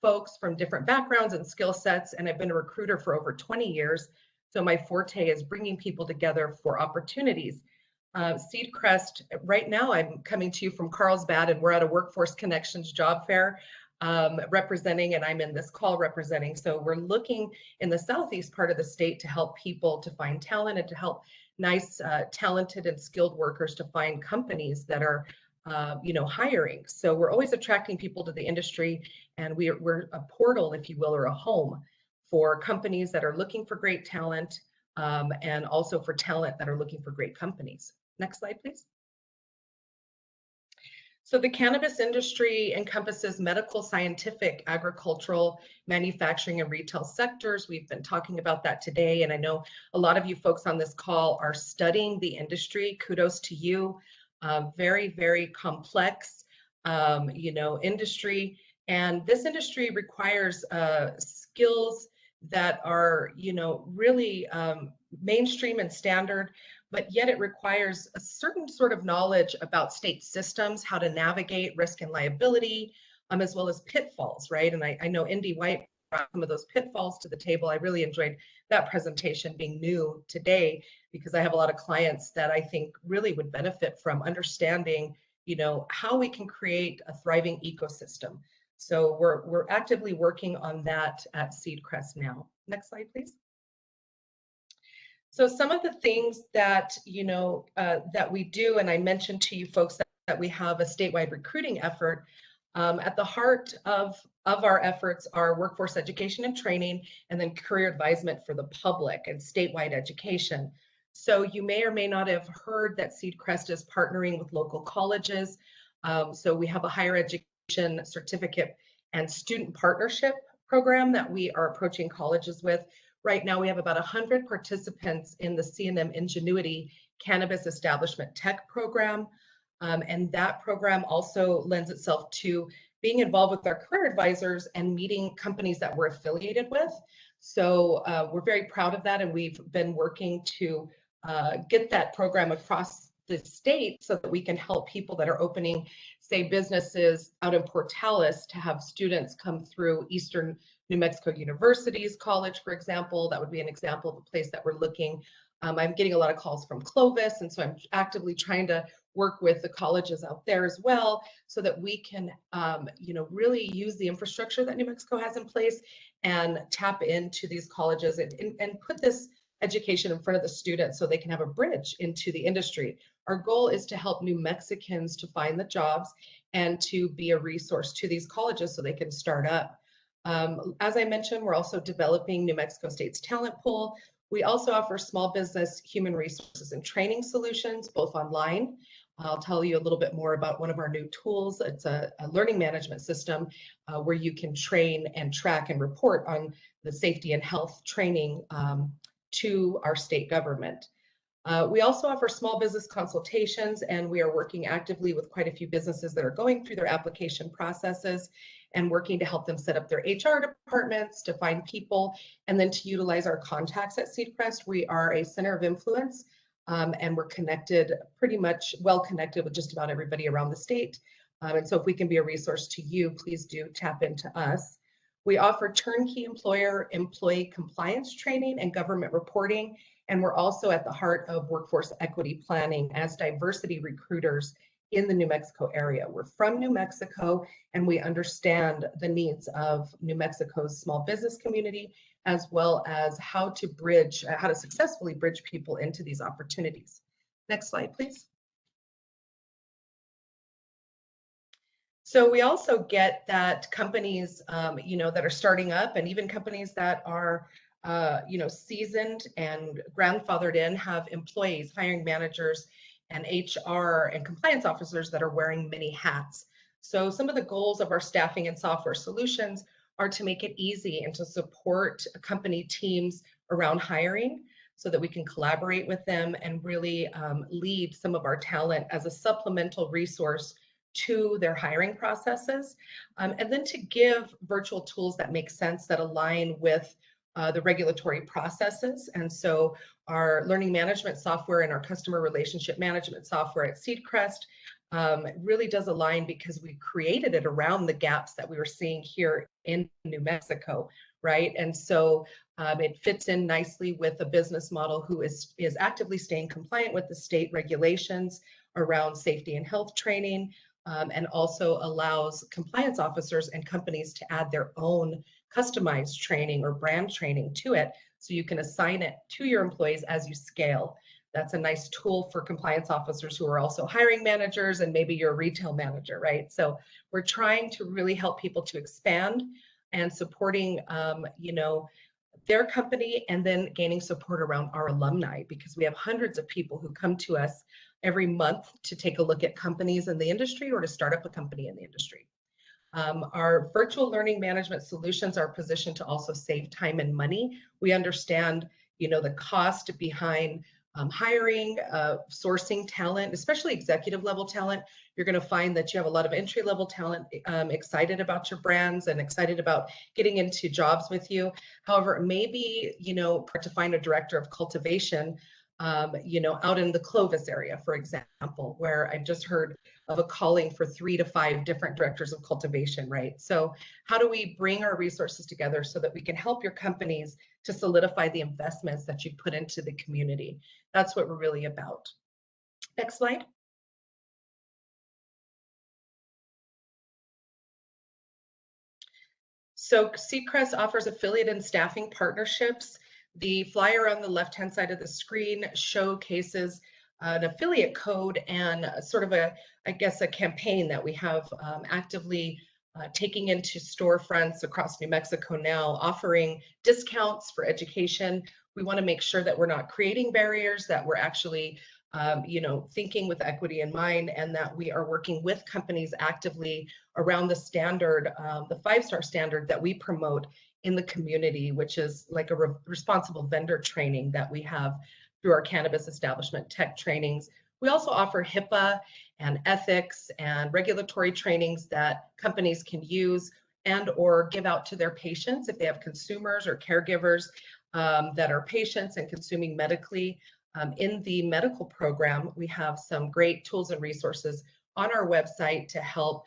folks from different backgrounds and skill sets, and I've been a recruiter for over 20 years. So my forte is bringing people together for opportunities. Seedcrest, right now I'm coming to you from Carlsbad, and we're at a Workforce Connections job fair representing, and I'm in this call representing. So we're looking in the southeast part of the state to help people to find talent and to help nice, talented and skilled workers to find companies that are hiring. So we're always attracting people to the industry, and we're a portal, if you will, or a home for companies that are looking for great talent, and also for talent that are looking for great companies. Next slide, please. So the cannabis industry encompasses medical, scientific, agricultural, manufacturing, and retail sectors. We've been talking about that today, and I know a lot of you folks on this call are studying the industry. Kudos to you. Very, very complex, industry. And this industry requires skills that are, really mainstream and standard, but yet it requires a certain sort of knowledge about state systems, how to navigate risk and liability, as well as pitfalls, right? And I know Indy White brought some of those pitfalls to the table. I really enjoyed that presentation being new today, because I have a lot of clients that I think really would benefit from understanding, how we can create a thriving ecosystem. So we're actively working on that at Seedcrest now. Next slide, please. So some of the things that, that we do, and I mentioned to you folks that we have a statewide recruiting effort. At the heart of our efforts are workforce education and training, and then career advisement for the public and statewide education. So you may or may not have heard that Seedcrest is partnering with local colleges. So we have a higher education certificate and student partnership program that we are approaching colleges with. Right now, we have about 100 participants in the C&M Ingenuity Cannabis Establishment Tech Program. And that program also lends itself to being involved with our career advisors and meeting companies that we're affiliated with. So we're very proud of that, and we've been working to get that program across the state so that we can help people that are opening, say, businesses out in Portales to have students come through Eastern New Mexico University's college, for example. That would be an example of a place that we're looking. I'm getting a lot of calls from Clovis, and so I'm actively trying to work with the colleges out there as well, so that we can, really use the infrastructure that New Mexico has in place and tap into these colleges and put this education in front of the students so they can have a bridge into the industry. Our goal is to help New Mexicans to find the jobs and to be a resource to these colleges so they can start up. As I mentioned, we're also developing New Mexico State's talent pool. We also offer small business human resources and training solutions, both online. I'll tell you a little bit more about one of our new tools. It's a learning management system where you can train and track and report on the safety and health training to our state government. We also offer small business consultations, and we are working actively with quite a few businesses that are going through their application processes and working to help them set up their HR departments, to find people, and then to utilize our contacts at Seedcrest. We are a center of influence, and we're connected, pretty much well connected with just about everybody around the state. And so if we can be a resource to you, please do tap into us. We offer turnkey employee compliance training and government reporting. And we're also at the heart of workforce equity planning as diversity recruiters in the New Mexico area. We're from New Mexico, and we understand the needs of New Mexico's small business community, as well as how to successfully bridge people into these opportunities. Next slide, please. So we also get that companies, that are starting up, and even companies that are, seasoned and grandfathered in, have employees, hiring managers, and HR and compliance officers that are wearing many hats. So some of the goals of our staffing and software solutions are to make it easy and to support company teams around hiring so that we can collaborate with them and really lead some of our talent as a supplemental resource to their hiring processes, and then to give virtual tools that make sense, that align with the regulatory processes. And so our learning management software and our customer relationship management software at Seedcrest really does align, because we created it around the gaps that we were seeing here in New Mexico, right? And so it fits in nicely with a business model who is actively staying compliant with the state regulations around safety and health training, and also allows compliance officers and companies to add their own customized training or brand training to it, so you can assign it to your employees as you scale. That's a nice tool for compliance officers who are also hiring managers, and maybe you're a retail manager, right? So we're trying to really help people to expand and supporting, their company, and then gaining support around our alumni, because we have hundreds of people who come to us every month to take a look at companies in the industry or to start up a company in the industry. Our virtual learning management solutions are positioned to also save time and money. We understand, the cost behind hiring, sourcing talent, especially executive level talent. You're going to find that you have a lot of entry level talent excited about your brands and excited about getting into jobs with you. However, it may be, hard to find a director of cultivation, out in the Clovis area, for example, where I've just heard of a calling for 3 to 5 different directors of cultivation, right? So how do we bring our resources together so that we can help your companies to solidify the investments that you put into the community? That's what we're really about. Next slide. So Seedcrest offers affiliate and staffing partnerships. The flyer on the left-hand side of the screen showcases an affiliate code and sort of a campaign that we have actively taking into storefronts across New Mexico now, offering discounts for education. We want to make sure that we're not creating barriers, that we're actually thinking with equity in mind, and that we are working with companies actively around the standard, the 5-star standard that we promote in the community, which is like a responsible vendor training that we have through our cannabis establishment tech trainings. We also offer HIPAA and ethics and regulatory trainings that companies can use and or give out to their patients if they have consumers or caregivers that are patients and consuming medically. In the medical program, we have some great tools and resources on our website to help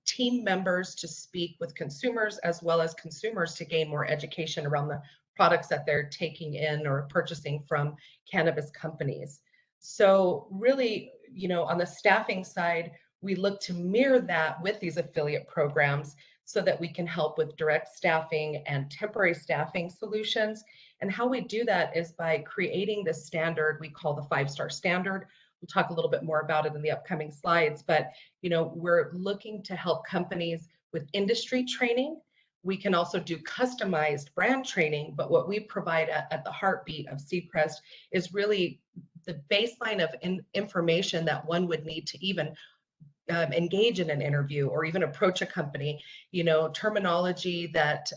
team members to speak with consumers, as well as consumers to gain more education around the products that they're taking in or purchasing from cannabis companies. So really, you know, on the staffing side, we look to mirror that with these affiliate programs so that we can help with direct staffing and temporary staffing solutions. And how we do that is by creating this standard we call the 5-star standard. We'll talk a little bit more about it in the upcoming slides, but you know, we're looking to help companies with industry training. We can also do customized brand training, but what we provide at the heartbeat of Seedcrest is really the baseline of information that one would need to even engage in an interview or even approach a company, you know, terminology that,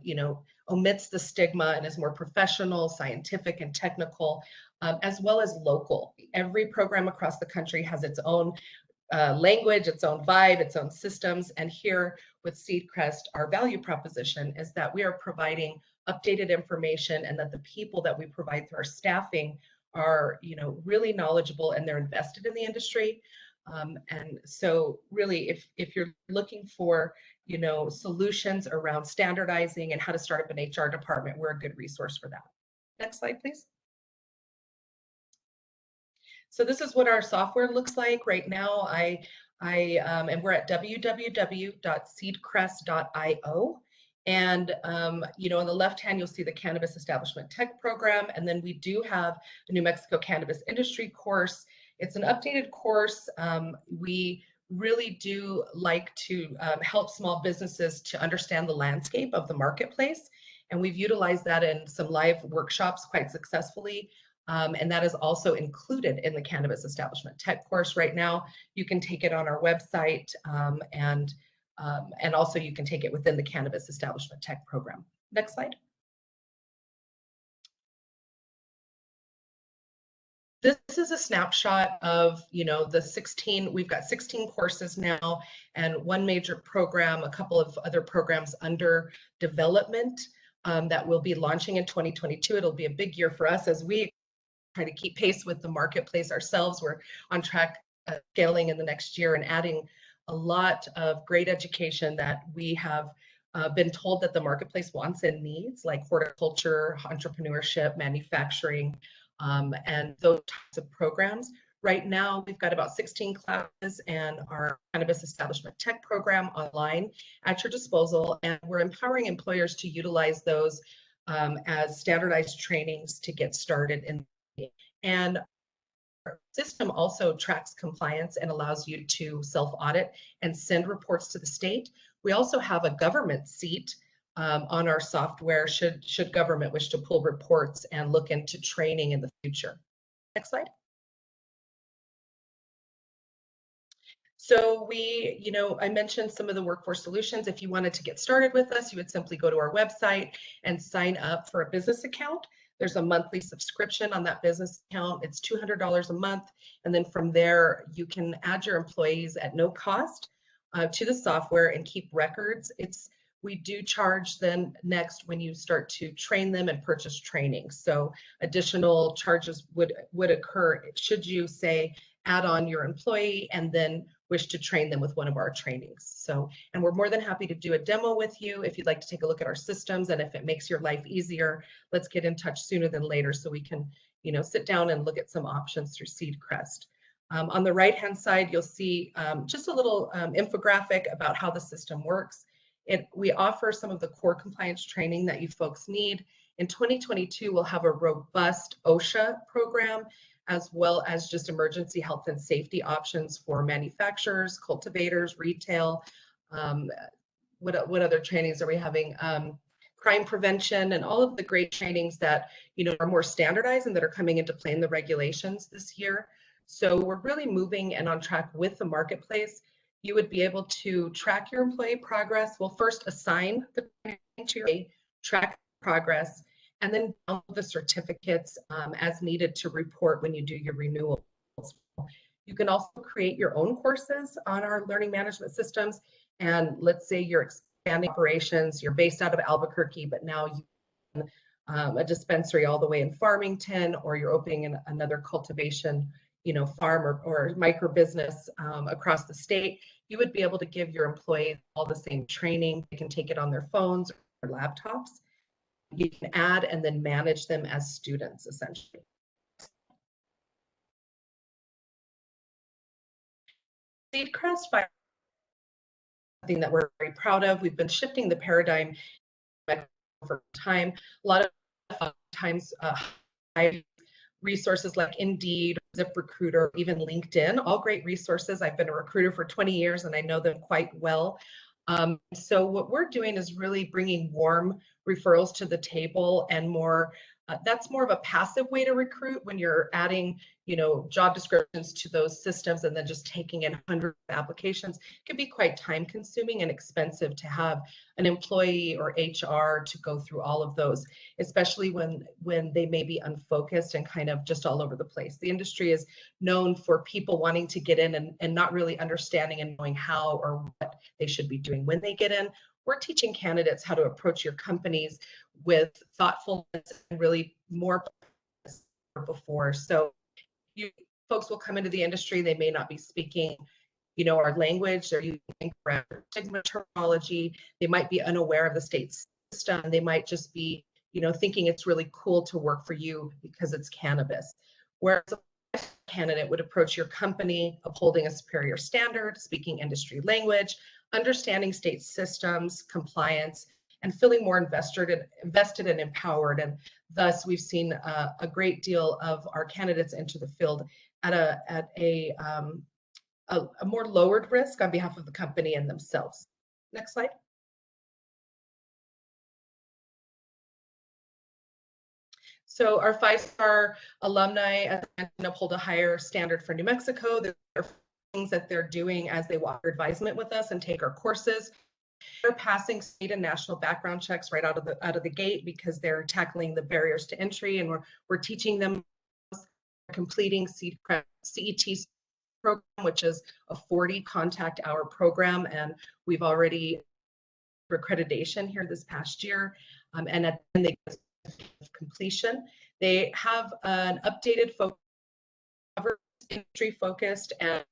you know, omits the stigma and is more professional, scientific, and technical, as well as local. Every program across the country has its own language, its own vibe, its own systems. And here with Seedcrest, our value proposition is that we are providing updated information and that the people that we provide through our staffing are, you know, really knowledgeable and they're invested in the industry. And so really, if you're looking for, you know, solutions around standardizing and how to start up an HR department, we're a good resource for that. Next slide, please. So this is what our software looks like right now. And we're at www.seedcrest.io. And, you know, on the left hand, you'll see the Cannabis Establishment Tech Program. And then we do have a New Mexico Cannabis Industry course. It's an updated course. We really do like to help small businesses to understand the landscape of the marketplace. And we've utilized that in some live workshops quite successfully. And that is also included in the Cannabis Establishment Tech course right now. You can take it on our website and also you can take it within the Cannabis Establishment Tech program. Next slide. This is a snapshot of, you know, the 16, we've got 16 courses now and one major program, a couple of other programs under development that will be launching in 2022. It'll be a big year for us as we try to keep pace with the marketplace ourselves. We're on track scaling in the next year and adding a lot of great education that we have been told that the marketplace wants and needs, like horticulture, entrepreneurship, manufacturing, and those types of programs. Right now, we've got about 16 classes and our Cannabis Establishment Tech program online at your disposal, and we're empowering employers to utilize those as standardized trainings to get started in. And our system also tracks compliance and allows you to self-audit and send reports to the state. We also have a government seat on our software should government wish to pull reports and look into training in the future. Next slide. So we, you know, I mentioned some of the workforce solutions. If you wanted to get started with us, you would simply go to our website and sign up for a business account. There's a monthly subscription on that business account. It's $200 a month. And then from there, you can add your employees at no cost to the software and keep records. We do charge then next when you start to train them and purchase training. So additional charges would occur should you say add on your employee and then wish to train them with one of our trainings. So, and we're more than happy to do a demo with you if you'd like to take a look at our systems, and if it makes your life easier, let's get in touch sooner than later so we can, you know, sit down and look at some options through Seedcrest. On the right-hand side, you'll see just a little infographic about how the system works. We offer some of the core compliance training that you folks need. In 2022, we'll have a robust OSHA program, as well as just emergency health and safety options for manufacturers, cultivators, retail. What other trainings are we having? Crime prevention and all of the great trainings that, you know, are more standardized and that are coming into play in the regulations this year. So we're really moving and on track with the marketplace. You would be able to track your employee progress. We'll first assign the training to your employee, track progress, and then download the certificates as needed to report when you do your renewals. You can also create your own courses on our learning management systems. And let's say you're expanding operations, you're based out of Albuquerque, but now you a dispensary all the way in Farmington, or you're opening another cultivation, farm or micro business across the state, you would be able to give your employees all the same training. They can take it on their phones or laptops. You can add and then manage them as students, essentially. Seedcrest, something that we're very proud of. We've been shifting the paradigm for time. A lot of times, resources like Indeed, ZipRecruiter, even LinkedIn, all great resources. I've been a recruiter for 20 years and I know them quite well. So what we're doing is really bringing warm referrals to the table, and that's more of a passive way to recruit when you're adding, job descriptions to those systems and then just taking in hundreds of applications. It can be quite time consuming and expensive to have an employee or HR to go through all of those, especially when they may be unfocused and kind of just all over the place. The industry is known for people wanting to get in and not really understanding and knowing how or what they should be doing when they get in. We're teaching candidates how to approach your companies with thoughtfulness and really more before. So you folks will come into the industry, they may not be speaking, our language, they're using incorrect stigma terminology, they might be unaware of the state system, they might just be, thinking it's really cool to work for you because it's cannabis. Whereas a candidate would approach your company upholding a superior standard, speaking industry language, understanding state systems, compliance, and feeling more invested and empowered. And thus, we've seen a great deal of our candidates enter the field at a more lowered risk on behalf of the company and themselves. Next slide. So our 5-star alumni uphold a higher standard for New Mexico. There are things that they're doing as they walk advisement with us and take our courses. They're passing state and national background checks right out of the gate because they're tackling the barriers to entry, and we're teaching them completing CET program, which is a 40 contact hour program, and we've already accreditation here this past year, and at the end they get completion. They have an updated industry focused and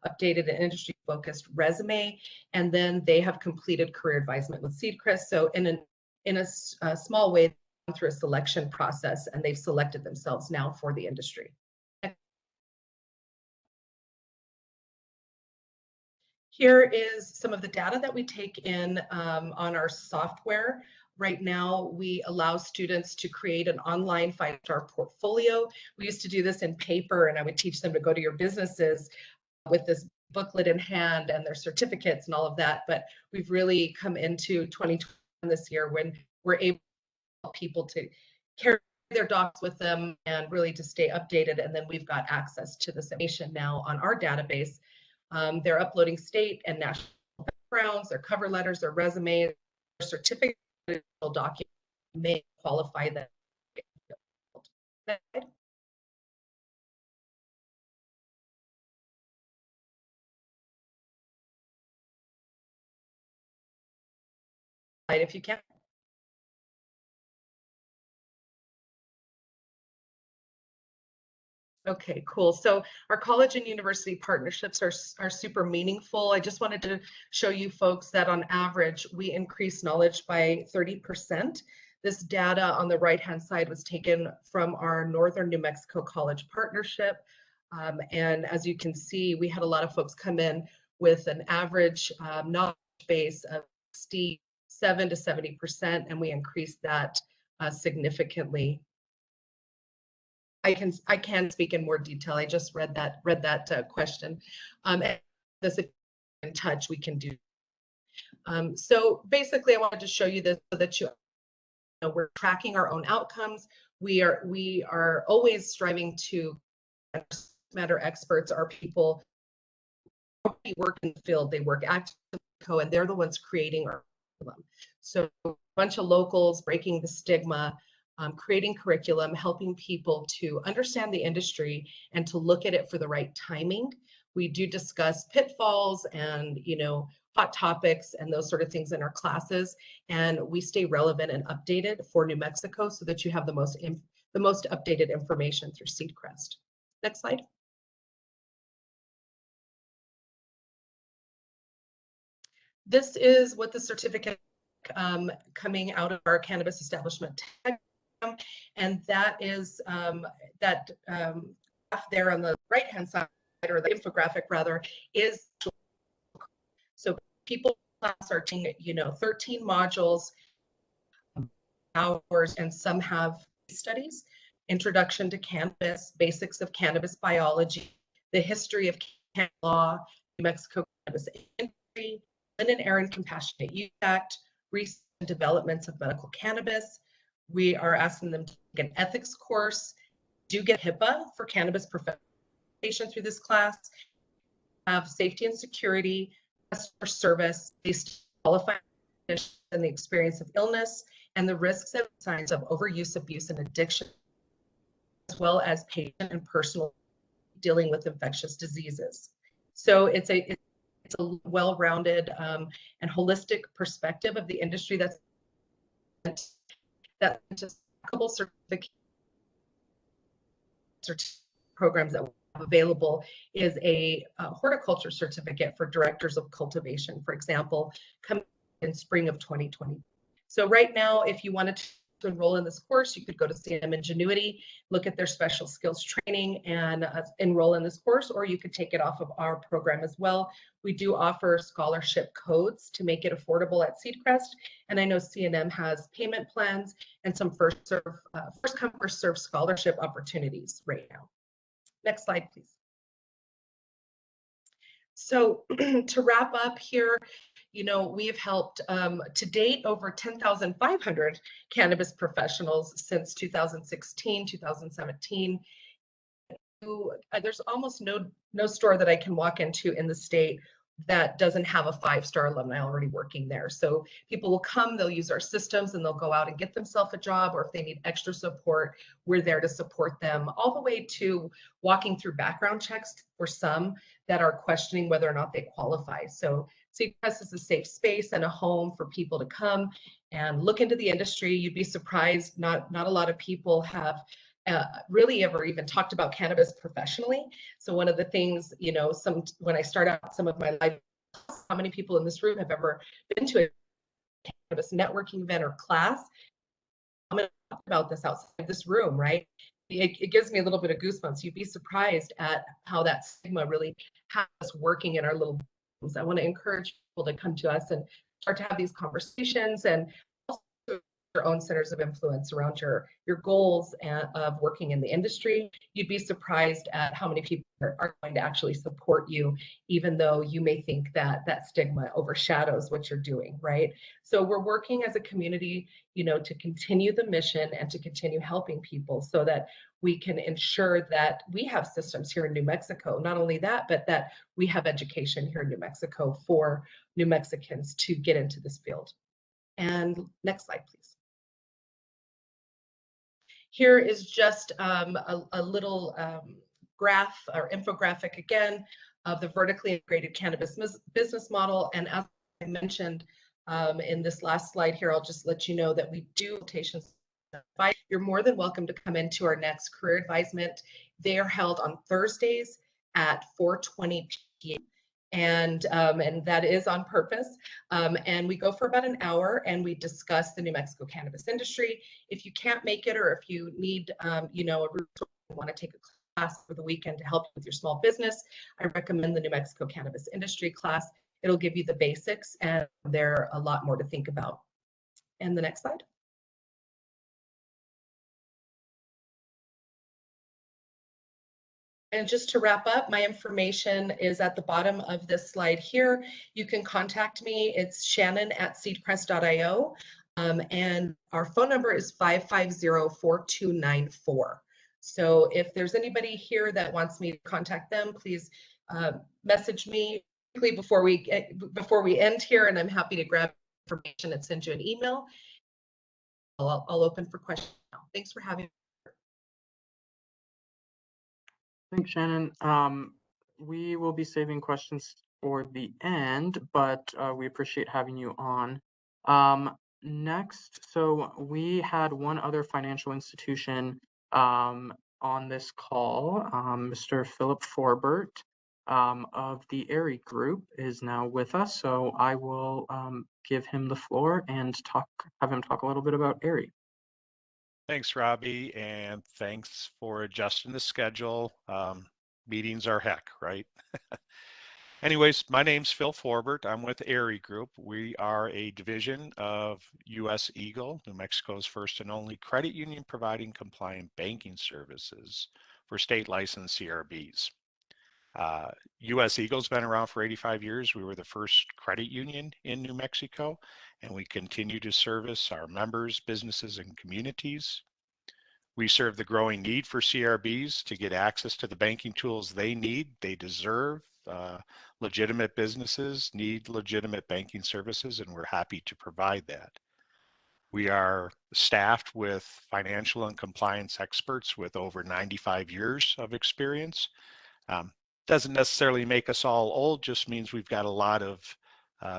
updated and industry focused resume, and then they have completed career advisement with Seedcrest. So in a small way, through a selection process, and they've selected themselves now for the industry. Here is some of the data that we take in on our software. Right now, we allow students to create an online 5-star portfolio. We used to do this in paper, and I would teach them to go to your businesses with this booklet in hand and their certificates and all of that. But we've really come into 2020 this year when we're able to help people to carry their docs with them and really to stay updated. And then we've got access to this information now on our database. They're uploading state and national backgrounds, their cover letters, their resumes, their certificate documents may qualify them. If you can. Okay, cool. So our college and university partnerships are super meaningful. I just wanted to show you folks that on average, we increase knowledge by 30%. This data on the right-hand side was taken from our Northern New Mexico College partnership. And as you can see, we had a lot of folks come in with an average knowledge base of 67 to 70%, and we increased that significantly. I can speak in more detail. I just read that question. And this, if you're in touch, we can do. So basically, I wanted to show you this so that you know we're tracking our own outcomes. We are always striving to matter experts are people who work in the field. They work actively, and they're the ones creating our curriculum. So a bunch of locals breaking the stigma. creating curriculum, helping people to understand the industry and to look at it for the right timing. We do discuss pitfalls and, hot topics and those sort of things in our classes. And we stay relevant and updated for New Mexico so that you have the most updated information through Seedcrest. Next slide. This is what the certificate coming out of our cannabis establishment tag, and that is that graph there on the right hand side, or the infographic rather, is so people class are taking 13 modules, hours, and some have studies: introduction to cannabis, basics of cannabis biology, the history of cannabis law, New Mexico cannabis industry, Lynn and Aaron Compassionate Use Act, recent developments of medical cannabis. We are asking them to take an ethics course, do get HIPAA for cannabis professionals through this class, have safety and security, customer service, based qualified and the experience of illness, and the risks and signs of overuse, abuse, and addiction, as well as patient and personal dealing with infectious diseases. So it's a well-rounded and holistic perspective of the industry that's just a couple certificate programs that we have available is a horticulture certificate for directors of cultivation, for example, coming in spring of 2020. So right now, if you wanted to enroll in this course, you could go to CNM Ingenuity, look at their special skills training and enroll in this course, or you could take it off of our program as well. We do offer scholarship codes to make it affordable at Seedcrest, and I know CNM has payment plans and some first come, first serve scholarship opportunities right now. Next slide, please. So to wrap up here, we've helped to date over 10,500 cannabis professionals since 2016, 2017. There's almost no store that I can walk into in the state that doesn't have a 5-star alumni already working there. So people will come, they'll use our systems, and they'll go out and get themselves a job, or if they need extra support, we're there to support them, all the way to walking through background checks for some that are questioning whether or not they qualify. So Seedcrest is a safe space and a home for people to come and look into the industry. You'd be surprised, not a lot of people have really ever even talked about cannabis professionally. So one of the things, when I start out some of my life, how many people in this room have ever been to a cannabis networking event or class? I'm going to talk about this outside this room, right? It gives me a little bit of goosebumps. You'd be surprised at how that stigma really has us working in our little rooms. I want to encourage people to come to us and start to have these conversations, and also your own centers of influence around your goals of working in the industry. You'd be surprised at how many people are going to actually support you, even though you may think that that stigma overshadows what you're doing, right? So we're working as a community, to continue the mission and to continue helping people so that we can ensure that we have systems here in New Mexico. Not only that, but that we have education here in New Mexico for New Mexicans to get into this field. And next slide, please. Here is just a little graph or infographic again of the vertically integrated cannabis business model. And as I mentioned in this last slide here, I'll just let you know that we do rotations. You're more than welcome to come into our next career advisement. They are held on Thursdays at 4:20 p.m. And that is on purpose. And we go for about an hour and we discuss the New Mexico cannabis industry. If you can't make it, or if you need, a resource, want to take a class for the weekend to help you with your small business, I recommend the New Mexico cannabis industry class. It'll give you the basics, and there are a lot more to think about. And the next slide. And just to wrap up, my information is at the bottom of this slide here. You can contact me. It's Shannon@seedcrest.io. And our phone number is 550-4294. So if there's anybody here that wants me to contact them, please message me before we end here, and I'm happy to grab information and send you an email. I'll open for questions now. Thanks for having me. Thanks, Shannon. We will be saving questions for the end, but we appreciate having you on. Next, so we had one other financial institution on this call. Mr. Philip Forbert of the Airy Group is now with us, so I will give him the floor and have him talk a little bit about Airy. Thanks, Robbie, and thanks for adjusting the schedule. Meetings are heck, right? Anyways, my name's Phil Forbert. I'm with Airy Group. We are a division of US Eagle, New Mexico's first and only credit union providing compliant banking services for state licensed CRBs. US Eagle's been around for 85 years. We were the first credit union in New Mexico, and we continue to service our members, businesses, and communities. We serve the growing need for CRBs to get access to the banking tools they need, they deserve. Legitimate businesses need legitimate banking services, and we're happy to provide that. We are staffed with financial and compliance experts with over 95 years of experience. Doesn't necessarily make us all old, just means we've got a lot of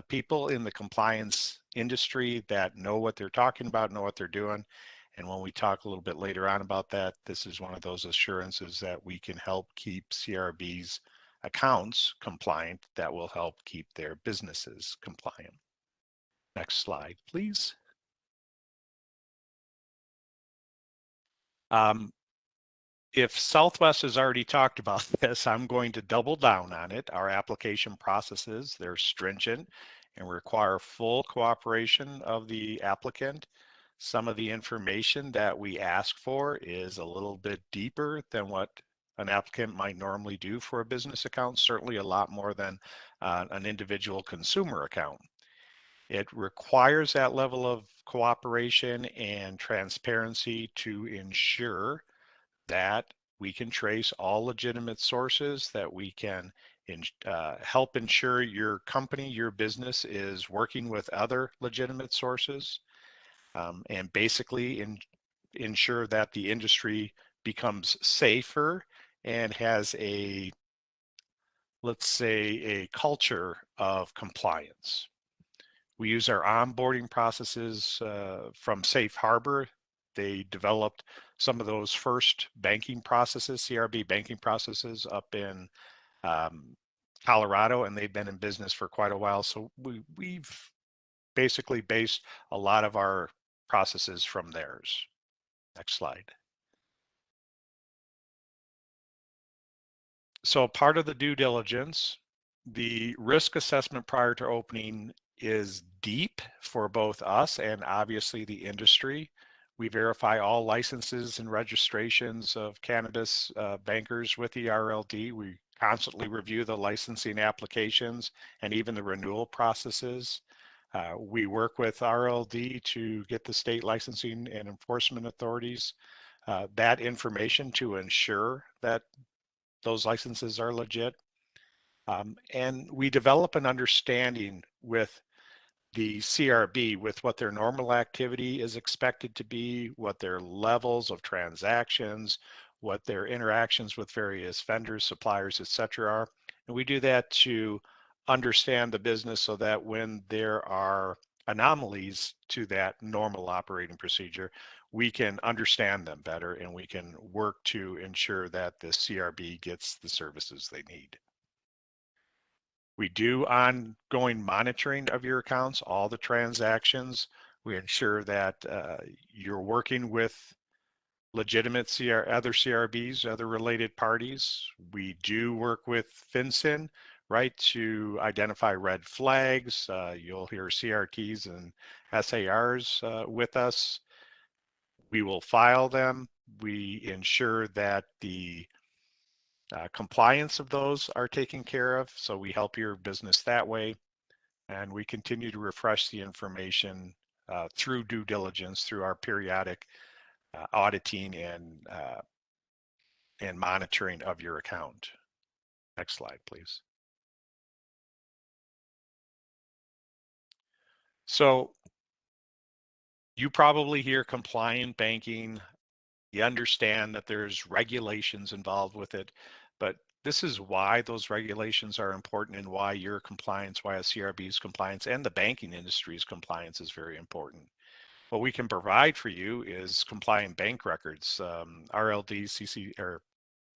people in the compliance industry that know what they're talking about, know what they're doing. And when we talk a little bit later on about that, this is one of those assurances that we can help keep CRB's accounts compliant, that will help keep their businesses compliant. Next slide, please. If Southwest has already talked about this, I'm going to double down on it. Our application processes, they're stringent and require full cooperation of the applicant. Some of the information that we ask for is a little bit deeper than what an applicant might normally do for a business account, certainly a lot more than an individual consumer account. It requires that level of cooperation and transparency to ensure that we can trace all legitimate sources, that we can help ensure your company, your business is working with other legitimate sources, and basically ensure that the industry becomes safer and has a, let's say, a culture of compliance. We use our onboarding processes from Safe Harbor. They developed some of those first banking processes, CRB banking processes up in Colorado, and they've been in business for quite a while. So we've basically based a lot of our processes from theirs. Next slide. So part of the due diligence, the risk assessment prior to opening is deep for both us and obviously the industry. We verify all licenses and registrations of cannabis bankers with the RLD. We constantly review the licensing applications and even the renewal processes. We work with RLD to get the state licensing and enforcement authorities that information to ensure that those licenses are legit. And we develop an understanding with the CRB with what their normal activity is expected to be, what their levels of transactions, what their interactions with various vendors, suppliers, etc. are. And we do that to understand the business so that when there are anomalies to that normal operating procedure, we can understand them better and we can work to ensure that the CRB gets the services they need. We do ongoing monitoring of your accounts, all the transactions. We ensure that you're working with legitimate other CRBs, other related parties. We do work with FinCEN, right, to identify red flags. You'll hear CRTs and SARs with us. We will file them. We ensure that the compliance of those are taken care of, so we help your business that way, and we continue to refresh the information through due diligence, through our periodic auditing and monitoring of your account. Next slide, please. So You probably hear compliant banking. You understand that there's regulations involved with it, but this is why those regulations are important and why your compliance, why a CRB's compliance and the banking industry's compliance is very important. What we can provide for you is compliant bank records. RLD,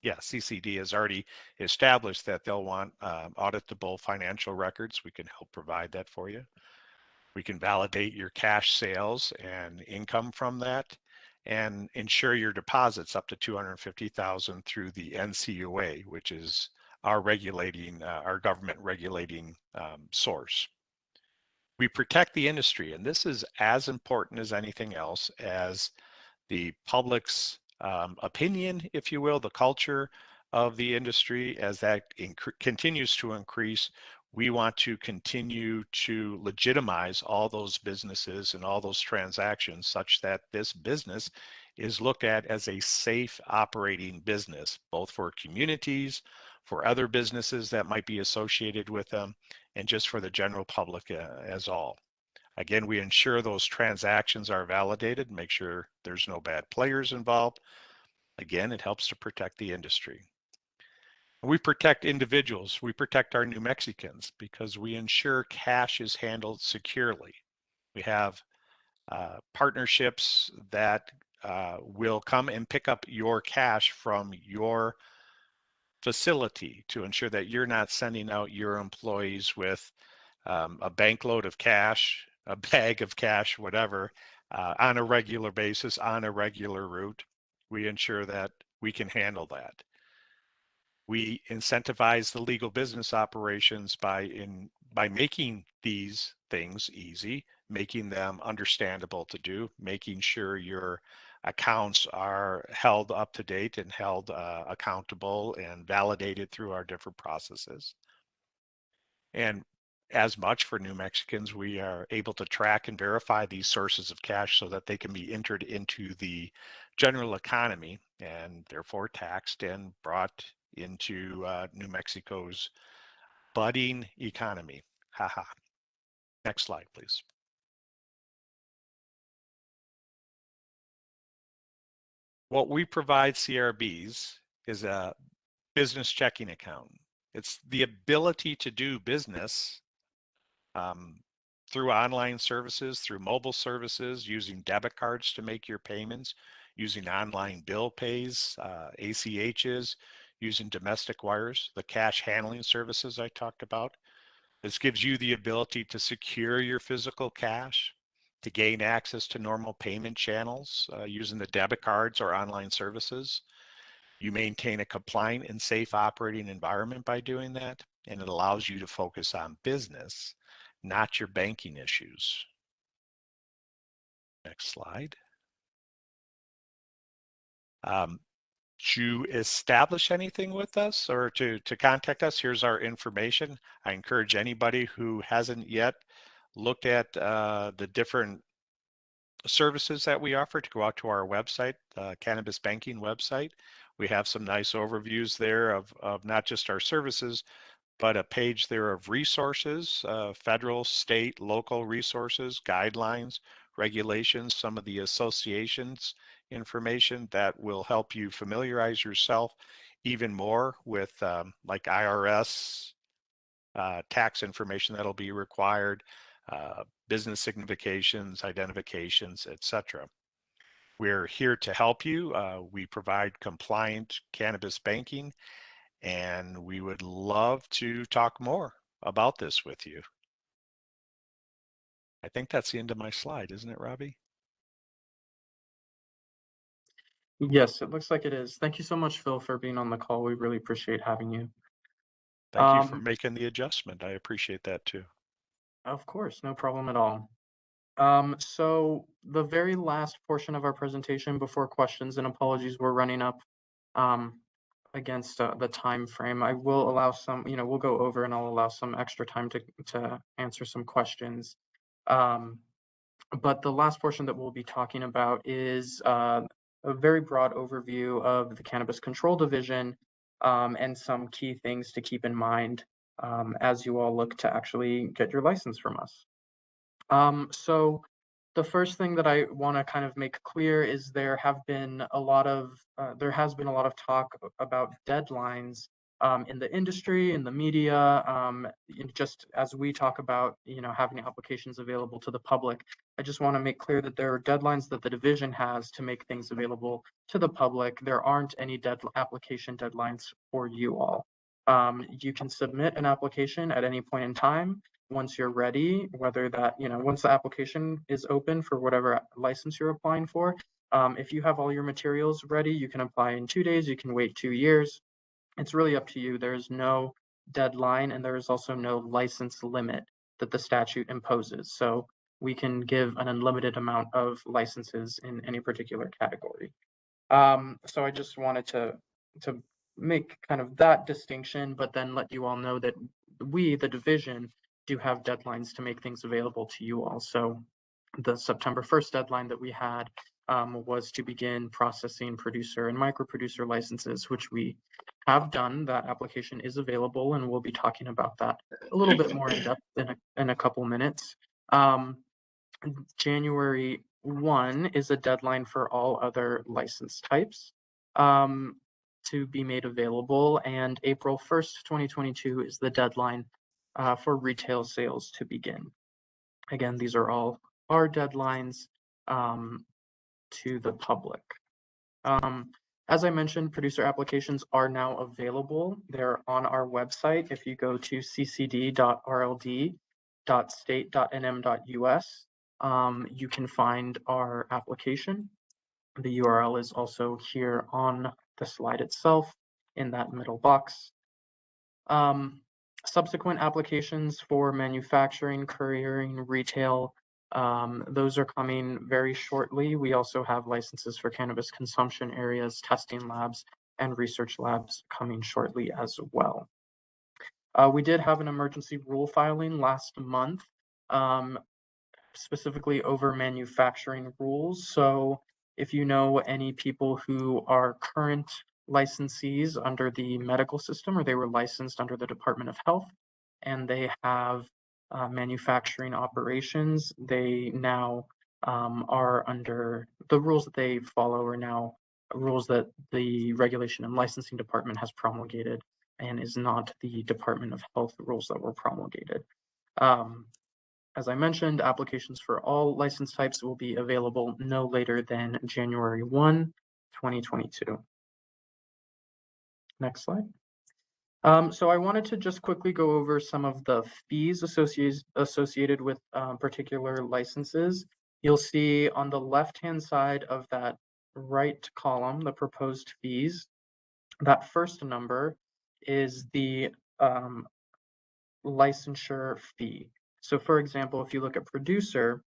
CCD has already established that they'll want auditable financial records. We can help provide that for you. We can validate your cash sales and income from that and ensure your deposits up to $250,000 through the NCUA, which is our government regulating source. We protect the industry, and this is as important as anything else, as the public's opinion, if you will, the culture of the industry. As that continues to increase, we want to continue to legitimize all those businesses and all those transactions such that this business is looked at as a safe operating business, both for communities, for other businesses that might be associated with them, and just for the general public as all. Again, we ensure those transactions are validated, make sure there's no bad players involved. Again, it helps to protect the industry. We protect individuals. We protect our New Mexicans because we ensure cash is handled securely. We have partnerships that will come and pick up your cash from your facility to ensure that you're not sending out your employees with a bank load of cash, a bag of cash, whatever, on a regular basis, on a regular route. We ensure that we can handle that. We incentivize the legal business operations by making these things easy, making them understandable to do, making sure your accounts are held up to date and held accountable and validated through our different processes. And as much for New Mexicans, we are able to track and verify these sources of cash so that they can be entered into the general economy and therefore taxed and brought into New Mexico's budding economy. Haha. Next slide, please. What we provide CRBs is a business checking account. It's the ability to do business through online services, through mobile services, using debit cards to make your payments, using online bill pays, ACHs, using domestic wires, the cash handling services I talked about. This gives you the ability to secure your physical cash, to gain access to normal payment channels using the debit cards or online services. You maintain a compliant and safe operating environment by doing that, and it allows you to focus on business, not your banking issues. Next slide. To establish anything with us or to contact us, here's our information. I encourage anybody who hasn't yet looked at the different services that we offer to go out to our website, Cannabis Banking website. We have some nice overviews there of not just our services, but a page there of resources, federal, state, local resources, guidelines, regulations, some of the associations information that will help you familiarize yourself even more with like IRS tax information that'll be required, business significations, identifications, etc. We're here to help you. We provide compliant cannabis banking, and we would love to talk more about this with you. I think that's the end of my slide, isn't it, Robbie? Yes, it looks like it is. Thank you so much, Phil, for being on the call. We really appreciate having you. Thank you for making the adjustment. I appreciate that too. Of course, no problem at all. So the very last portion of our presentation before questions, and apologies, we're running up against the time frame. I will allow some, we'll go over and I'll allow some extra time to answer some questions. But the last portion that we'll be talking about is a very broad overview of the Cannabis Control Division and some key things to keep in mind as you all look to actually get your license from us. So The first thing that I want to kind of make clear is there has been a lot of talk about deadlines in the industry, in the media, just as we talk about, having applications available to the public. I just want to make clear that there are deadlines that the division has to make things available to the public. There aren't any application deadlines for you all. You can submit an application at any point in time. Once you're ready, whether that, once the application is open for whatever license you're applying for, if you have all your materials ready, you can apply in 2 days, you can wait 2 years. It's really up to you. There's no deadline, and there is also no license limit that the statute imposes. So we can give an unlimited amount of licenses in any particular category. So I just wanted to make kind of that distinction, but then let you all know that we, the division, do have deadlines to make things available to you all. So the September 1st deadline that we had was to begin processing producer and micro producer licenses, which we have done. That application is available, and we'll be talking about that a little bit more in depth in a couple minutes. January 1 is a deadline for all other license types to be made available, and April 1st, 2022 is the deadline for retail sales to begin. Again, these are all our deadlines to the public. As I mentioned, producer applications are now available. They're on our website. If you go to ccd.rld.state.nm.us, you can find our application. The URL is also here on the slide itself in that middle box. Subsequent applications for manufacturing, couriering, retail, those are coming very shortly. We also have licenses for cannabis consumption areas, testing labs, and research labs coming shortly as well. We did have an emergency rule filing last month, specifically over manufacturing rules. So if you know any people who are current licensees under the medical system, or they were licensed under the Department of Health, and they have manufacturing operations, they now are under the rules that they follow are now rules that the Regulation and Licensing Department has promulgated, and is not the Department of Health rules that were promulgated. As I mentioned, applications for all license types will be available no later than January 1, 2022. Next slide. So I wanted to just quickly go over some of the fees associated with particular licenses. You'll see on the left-hand side of that right column, the proposed fees. That first number is the licensure fee. So for example, if you look at producer,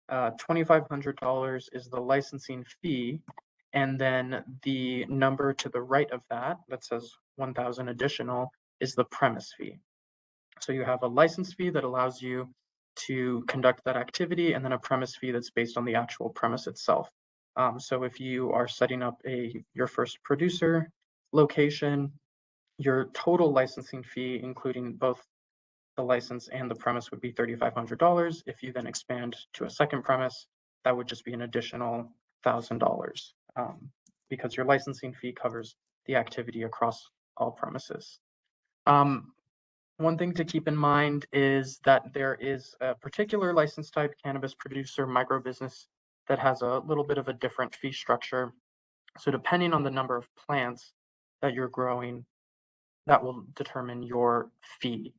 $2,500 is the licensing fee, and then the number to the right of that says 1,000 additional is the premise fee. So you have a license fee that allows you to conduct that activity, and then a premise fee that's based on the actual premise itself. So if you are setting up your first producer location, your total licensing fee, including both the license and the premise, would be $3,500. If you then expand to a second premise, that would just be an additional $1,000 because your licensing fee covers the activity across all premises. One thing to keep in mind is that there is a particular license type, cannabis producer micro business, that has a little bit of a different fee structure. So depending on the number of plants that you're growing, that will determine your fee.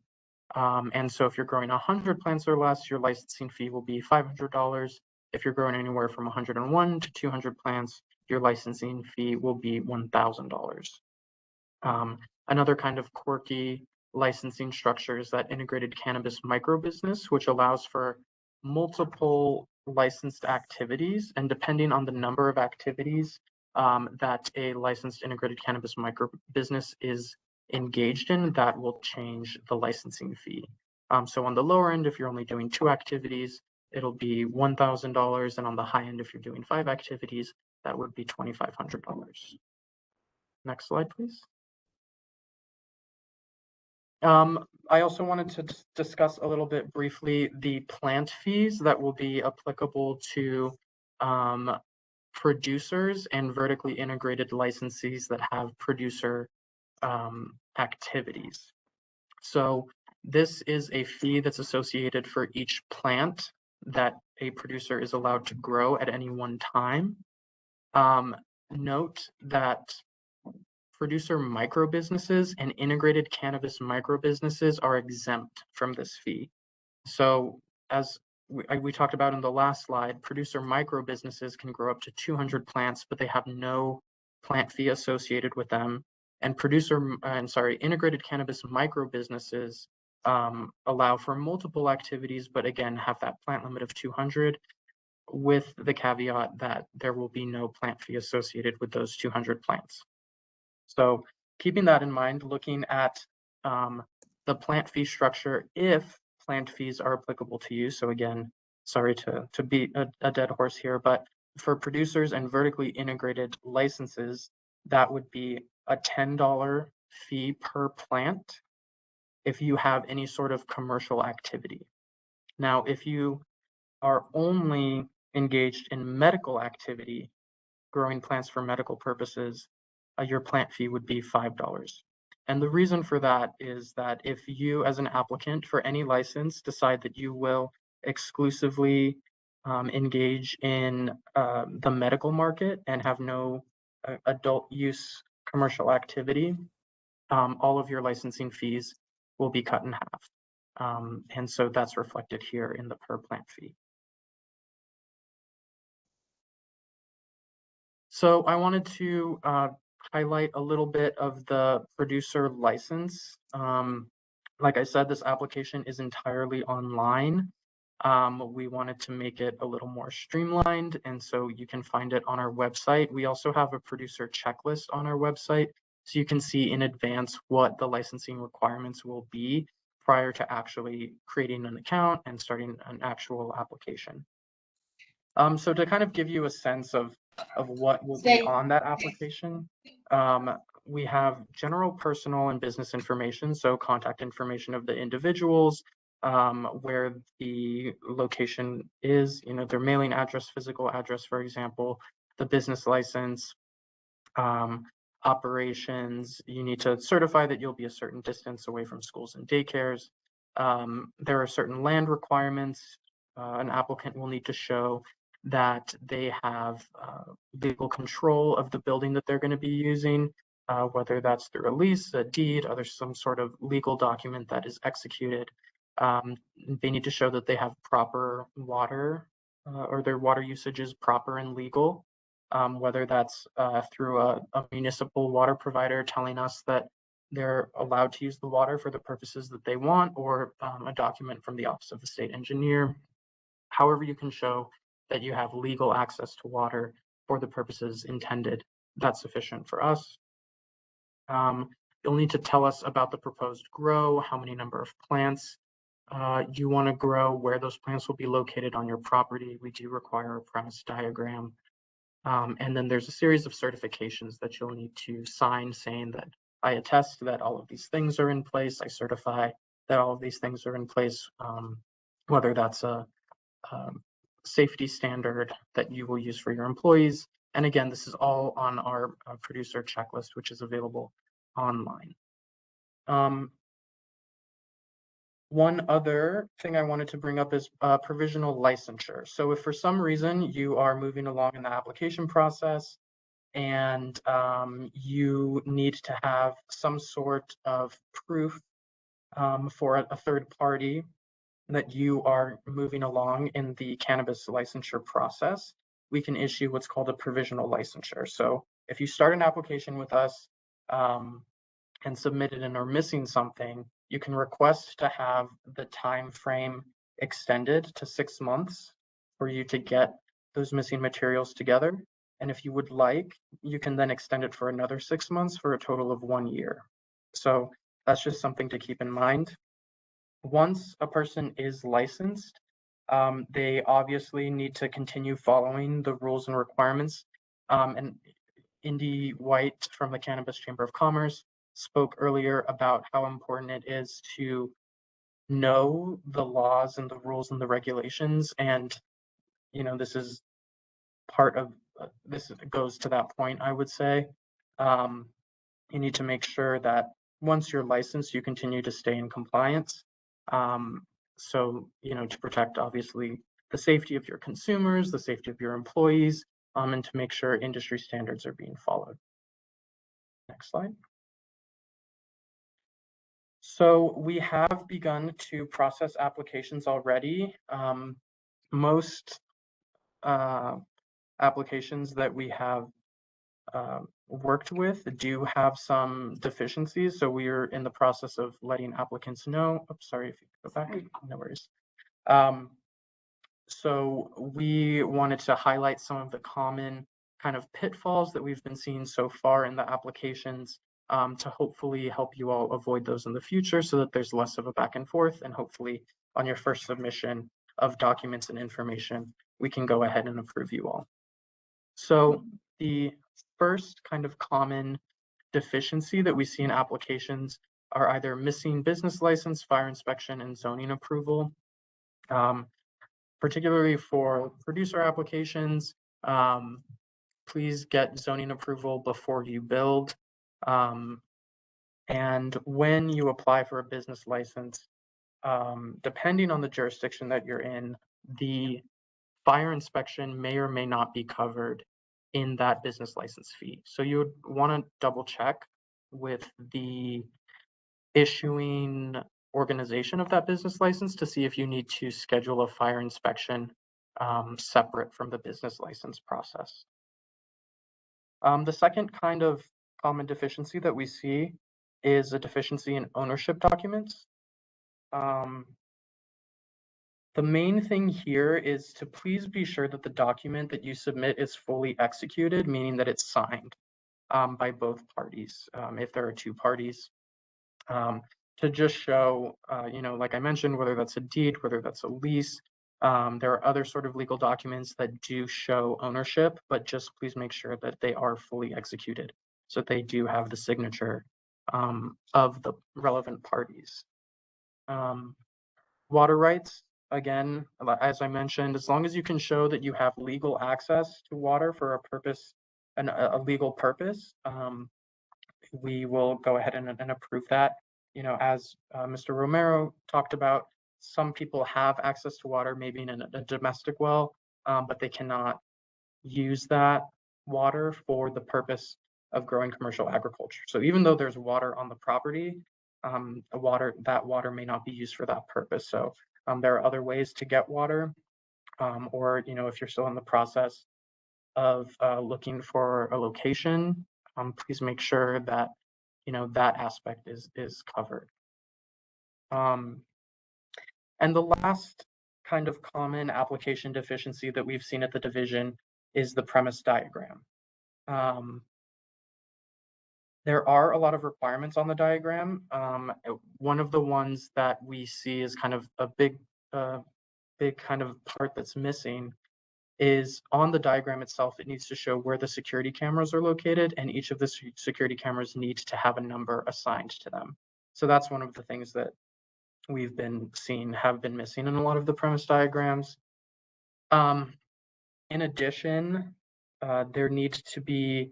And so if you're growing 100 plants or less, your licensing fee will be $500. If you're growing anywhere from 101 to 200 plants, your licensing fee will be $1,000. Another kind of quirky licensing structure is that integrated cannabis micro business, which allows for multiple licensed activities, and depending on the number of activities that a licensed integrated cannabis micro business is engaged in, that will change the licensing fee. So on the lower end, if you're only doing 2 activities, it'll be $1,000, and on the high end, if you're doing 5 activities, that would be $2,500. Next slide, please. I also wanted to discuss a little bit briefly the plant fees that will be applicable to producers and vertically integrated licensees that have producer activities. So this is a fee that's associated for each plant that a producer is allowed to grow at any one time. Note that producer micro businesses and integrated cannabis micro businesses are exempt from this fee. So as we talked about in the last slide, producer micro businesses can grow up to 200 plants, but they have no plant fee associated with them. And integrated cannabis micro businesses allow for multiple activities, but again, have that plant limit of 200 with the caveat that there will be no plant fee associated with those 200 plants. So keeping that in mind, looking at the plant fee structure, if plant fees are applicable to you. So again, sorry to beat a dead horse here, but for producers and vertically integrated licenses, that would be a $10 fee per plant if you have any sort of commercial activity. Now, if you are only engaged in medical activity, growing plants for medical purposes, your plant fee would be $5. And the reason for that is that if you, as an applicant for any license, decide that you will exclusively engage in the medical market and have no adult use commercial activity, all of your licensing fees will be cut in half. And so that's reflected here in the per plant fee. So I wanted to highlight a little bit of the producer license. Like I said, this application is entirely online. We wanted to make it a little more streamlined, and so you can find it on our website. We also have a producer checklist on our website, so you can see in advance what the licensing requirements will be prior to actually creating an account and starting an actual application. So to kind of give you a sense of what will be on that application, we have general personal and business information, so contact information of the individuals, where the location is, their mailing address, physical address, for example, the business license, operations. You need to certify that you'll be a certain distance away from schools and daycares. There are certain land requirements. An applicant will need to show that they have legal control of the building that they're going to be using, whether that's through a lease, a deed, or some sort of legal document that is executed. They need to show that they have proper water or their water usage is proper and legal, whether that's through a municipal water provider telling us that they're allowed to use the water for the purposes that they want, or a document from the Office of the State Engineer. However, you can show that you have legal access to water for the purposes intended, that's sufficient for us. You'll need to tell us about the proposed grow, how many number of plants you want to grow, where those plants will be located on your property. We do require a premise diagram. And then there's a series of certifications that you'll need to sign saying that I attest that all of these things are in place. I certify that all of these things are in place, whether that's a safety standard that you will use for your employees. And again, this is all on our producer checklist, which is available online. One other thing I wanted to bring up is provisional licensure. So if for some reason you are moving along in the application process and you need to have some sort of proof for a third party that you are moving along in the cannabis licensure process, we can issue what's called a provisional licensure. So if you start an application with us and submit it and are missing something, you can request to have the time frame extended to 6 months for you to get those missing materials together. And if you would like, you can then extend it for another 6 months for a total of 1 year. So that's just something to keep in mind. Once a person is licensed, they obviously need to continue following the rules and requirements. And Indy White from the Cannabis Chamber of Commerce spoke earlier about how important it is to know the laws and the rules and the regulations. And, this is part of this goes to that point, I would say. You need to make sure that once you're licensed, you continue to stay in compliance. So, to protect obviously the safety of your consumers, the safety of your employees, and to make sure industry standards are being followed. Next slide. So we have begun to process applications already. Most applications that we have worked with do have some deficiencies. So we are in the process of letting applicants know. Oops, sorry, if you go back, no worries. So we wanted to highlight some of the common kind of pitfalls that we've been seeing so far in the applications, to hopefully help you all avoid those in the future so that there's less of a back and forth, and hopefully on your first submission of documents and information, we can go ahead and approve you all. So the first kind of common deficiency that we see in applications are either missing business license, fire inspection, and zoning approval. Particularly for producer applications, please get zoning approval before you build. And when you apply for a business license, depending on the jurisdiction that you're in, the fire inspection may or may not be covered in that business license fee. So you would want to double check with the issuing organization of that business license to see if you need to schedule a fire inspection separate from the business license process. The second kind of common deficiency that we see is a deficiency in ownership documents. The main thing here is to please be sure that the document that you submit is fully executed, meaning that it's signed by both parties, if there are two parties, to just show, like I mentioned, whether that's a deed, whether that's a lease. There are other sort of legal documents that do show ownership, but just please make sure that they are fully executed so that they do have the signature of the relevant parties. Water rights, again, as I mentioned, as long as you can show that you have legal access to water for a purpose, a legal purpose, we will go ahead and approve that. As Mr. Romero talked about, some people have access to water, maybe in a domestic well, but they cannot use that water for the purpose of growing commercial agriculture. So even though there's water on the property, that water may not be used for that purpose. So there are other ways to get water, or if you're still in the process of looking for a location, please make sure that that aspect is covered. And the last kind of common application deficiency that we've seen at the division is the premise diagram. There are a lot of requirements on the diagram. One of the ones that we see is kind of a big kind of part that's missing is on the diagram itself. It needs to show where the security cameras are located, and each of the security cameras needs to have a number assigned to them. So that's one of the things that we've been seeing have been missing in a lot of the premise diagrams. In addition, there needs to be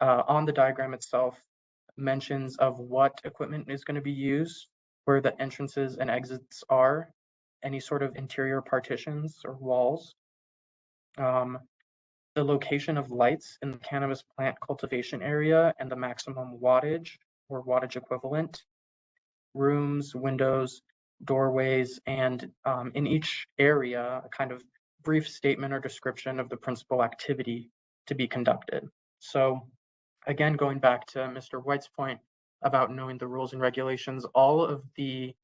on the diagram itself mentions of what equipment is going to be used, where the entrances and exits are, any sort of interior partitions or walls, the location of lights in the cannabis plant cultivation area and the maximum wattage or wattage equivalent, rooms, windows, doorways, and in each area, a kind of brief statement or description of the principal activity to be conducted. So again, going back to Mr. White's point about knowing the rules and regulations, all of the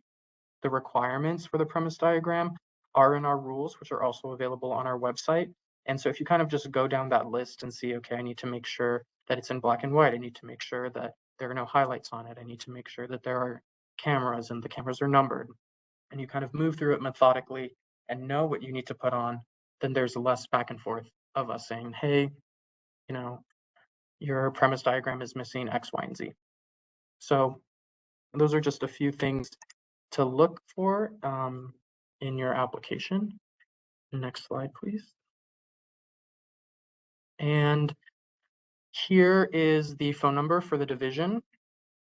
requirements for the premise diagram are in our rules, which are also available on our website. And so if you kind of just go down that list and see, okay, I need to make sure that it's in black and white. I need to make sure that there are no highlights on it. I need to make sure that there are cameras and the cameras are numbered. And you kind of move through it methodically and know what you need to put on, then there's less back and forth of us saying, hey, your premise diagram is missing X, Y, and Z. So those are just a few things to look for in your application. Next slide, please. And here is the phone number for the division.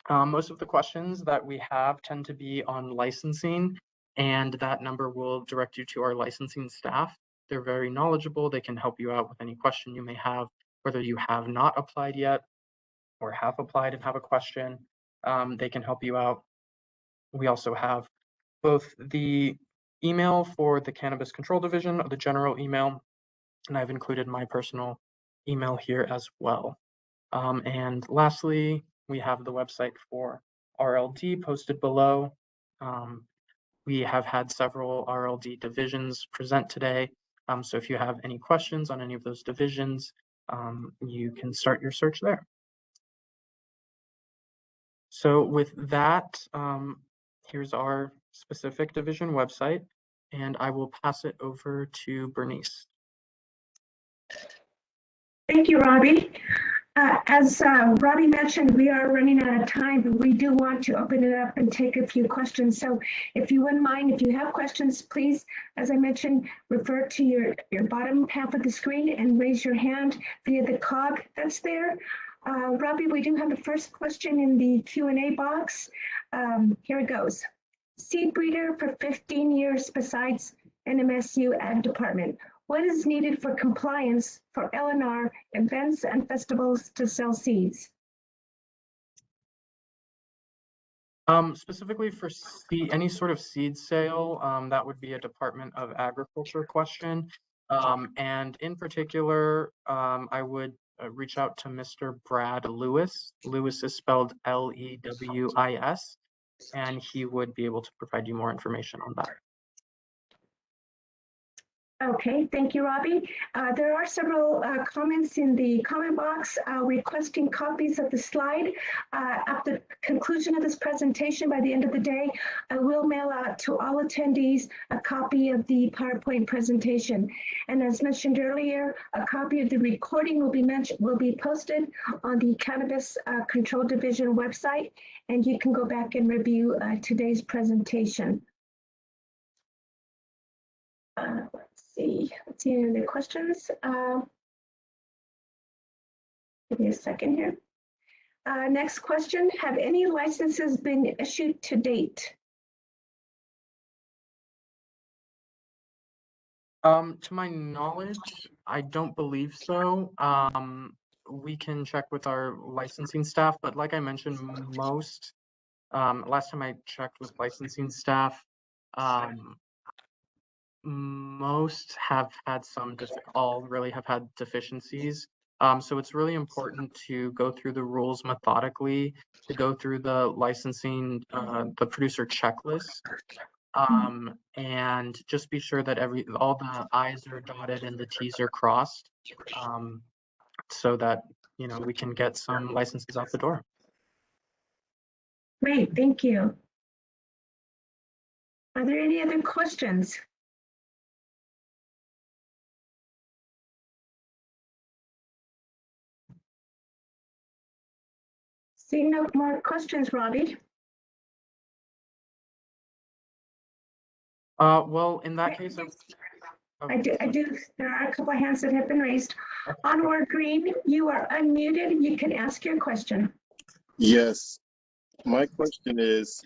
Most of the questions that we have tend to be on licensing, and that number will direct you to our licensing staff. They're very knowledgeable. They can help you out with any question you may have, whether you have not applied yet or have applied and have a question. They can help you out. We also have both the email for the Cannabis Control Division, the general email, and I've included my personal email here as well. And lastly, we have the website for RLD posted below. We have had several RLD divisions present today. So if you have any questions on any of those divisions, you can start your search there. So with that, here's our specific division website, and I will pass it over to Bernice. Thank you, Robbie. As Robbie mentioned, we are running out of time, but we do want to open it up and take a few questions. So if you wouldn't mind, if you have questions, please, as I mentioned, refer to your bottom half of the screen and raise your hand via the cog that's there. Robbie, we do have the first question in the Q&A box. Here it goes. Seed breeder for 15 years besides NMSU Ag Department. What is needed for compliance for LNR events and festivals to sell seeds? Specifically for any sort of seed sale, that would be a Department of Agriculture question. And in particular, I would reach out to Mr. Brad Lewis. Lewis is spelled Lewis, and he would be able to provide you more information on that. Okay, thank you, Robbie. There are several comments in the comment box requesting copies of the slide. At the conclusion of this presentation, by the end of the day, I will mail out to all attendees a copy of the PowerPoint presentation. And as mentioned earlier, a copy of the recording will be posted on the Cannabis Control Division website, and you can go back and review today's presentation. Let's see any other questions. Give me a second here. Next question, have any licenses been issued to date? To my knowledge, I don't believe so. We can check with our licensing staff, but like I mentioned, most, last time I checked with licensing staff, most have had all really have had deficiencies. So it's really important to go through the rules methodically, to go through the licensing, the producer checklist, and just be sure that all the I's are dotted and the T's are crossed, so that, you know, we can get some licenses out the door. Great, thank you. Are there any other questions? Seeing no more questions, Robbie. Well, in that case, I do. There are a couple of hands that have been raised. Onward Green, you are unmuted. You can ask your question. Yes, my question is,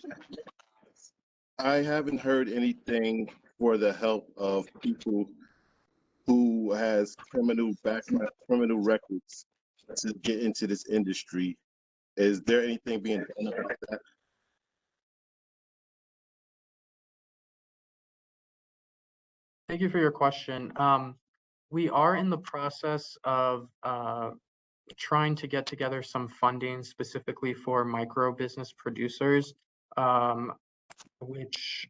I haven't heard anything for the help of people who has criminal records to get into this industry. Is there anything being done about that? Thank you for your question. We are in the process of trying to get together some funding specifically for micro business producers, which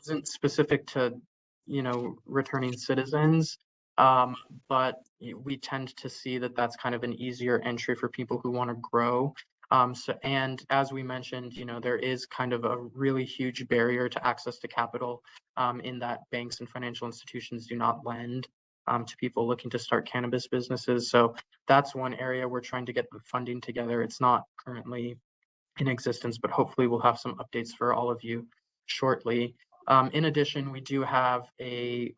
isn't specific to, you know, returning citizens, but we tend to see that that's kind of an easier entry for people who want to grow. And as we mentioned, you know, there is kind of a really huge barrier to access to capital, in that banks and financial institutions do not lend to people looking to start cannabis businesses. So that's one area we're trying to get the funding together. It's not currently in existence, but hopefully we'll have some updates for all of you shortly. In addition, we do have a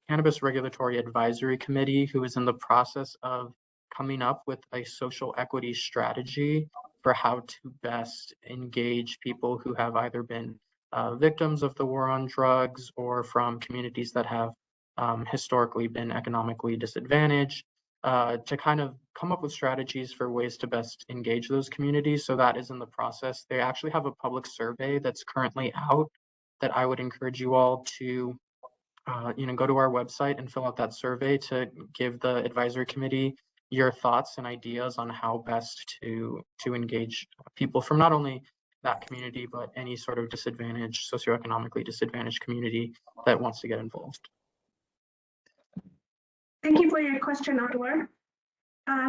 Cannabis Regulatory Advisory Committee who is in the process of coming up with a social equity strategy for how to best engage people who have either been victims of the war on drugs or from communities that have historically been economically disadvantaged, to kind of come up with strategies for ways to best engage those communities. So that is in the process. They actually have a public survey that's currently out that I would encourage you all to go to our website and fill out that survey to give the advisory committee your thoughts and ideas on how best to engage people from not only that community, but any sort of disadvantaged, socioeconomically disadvantaged community that wants to get involved. Thank you for your question, Anwar.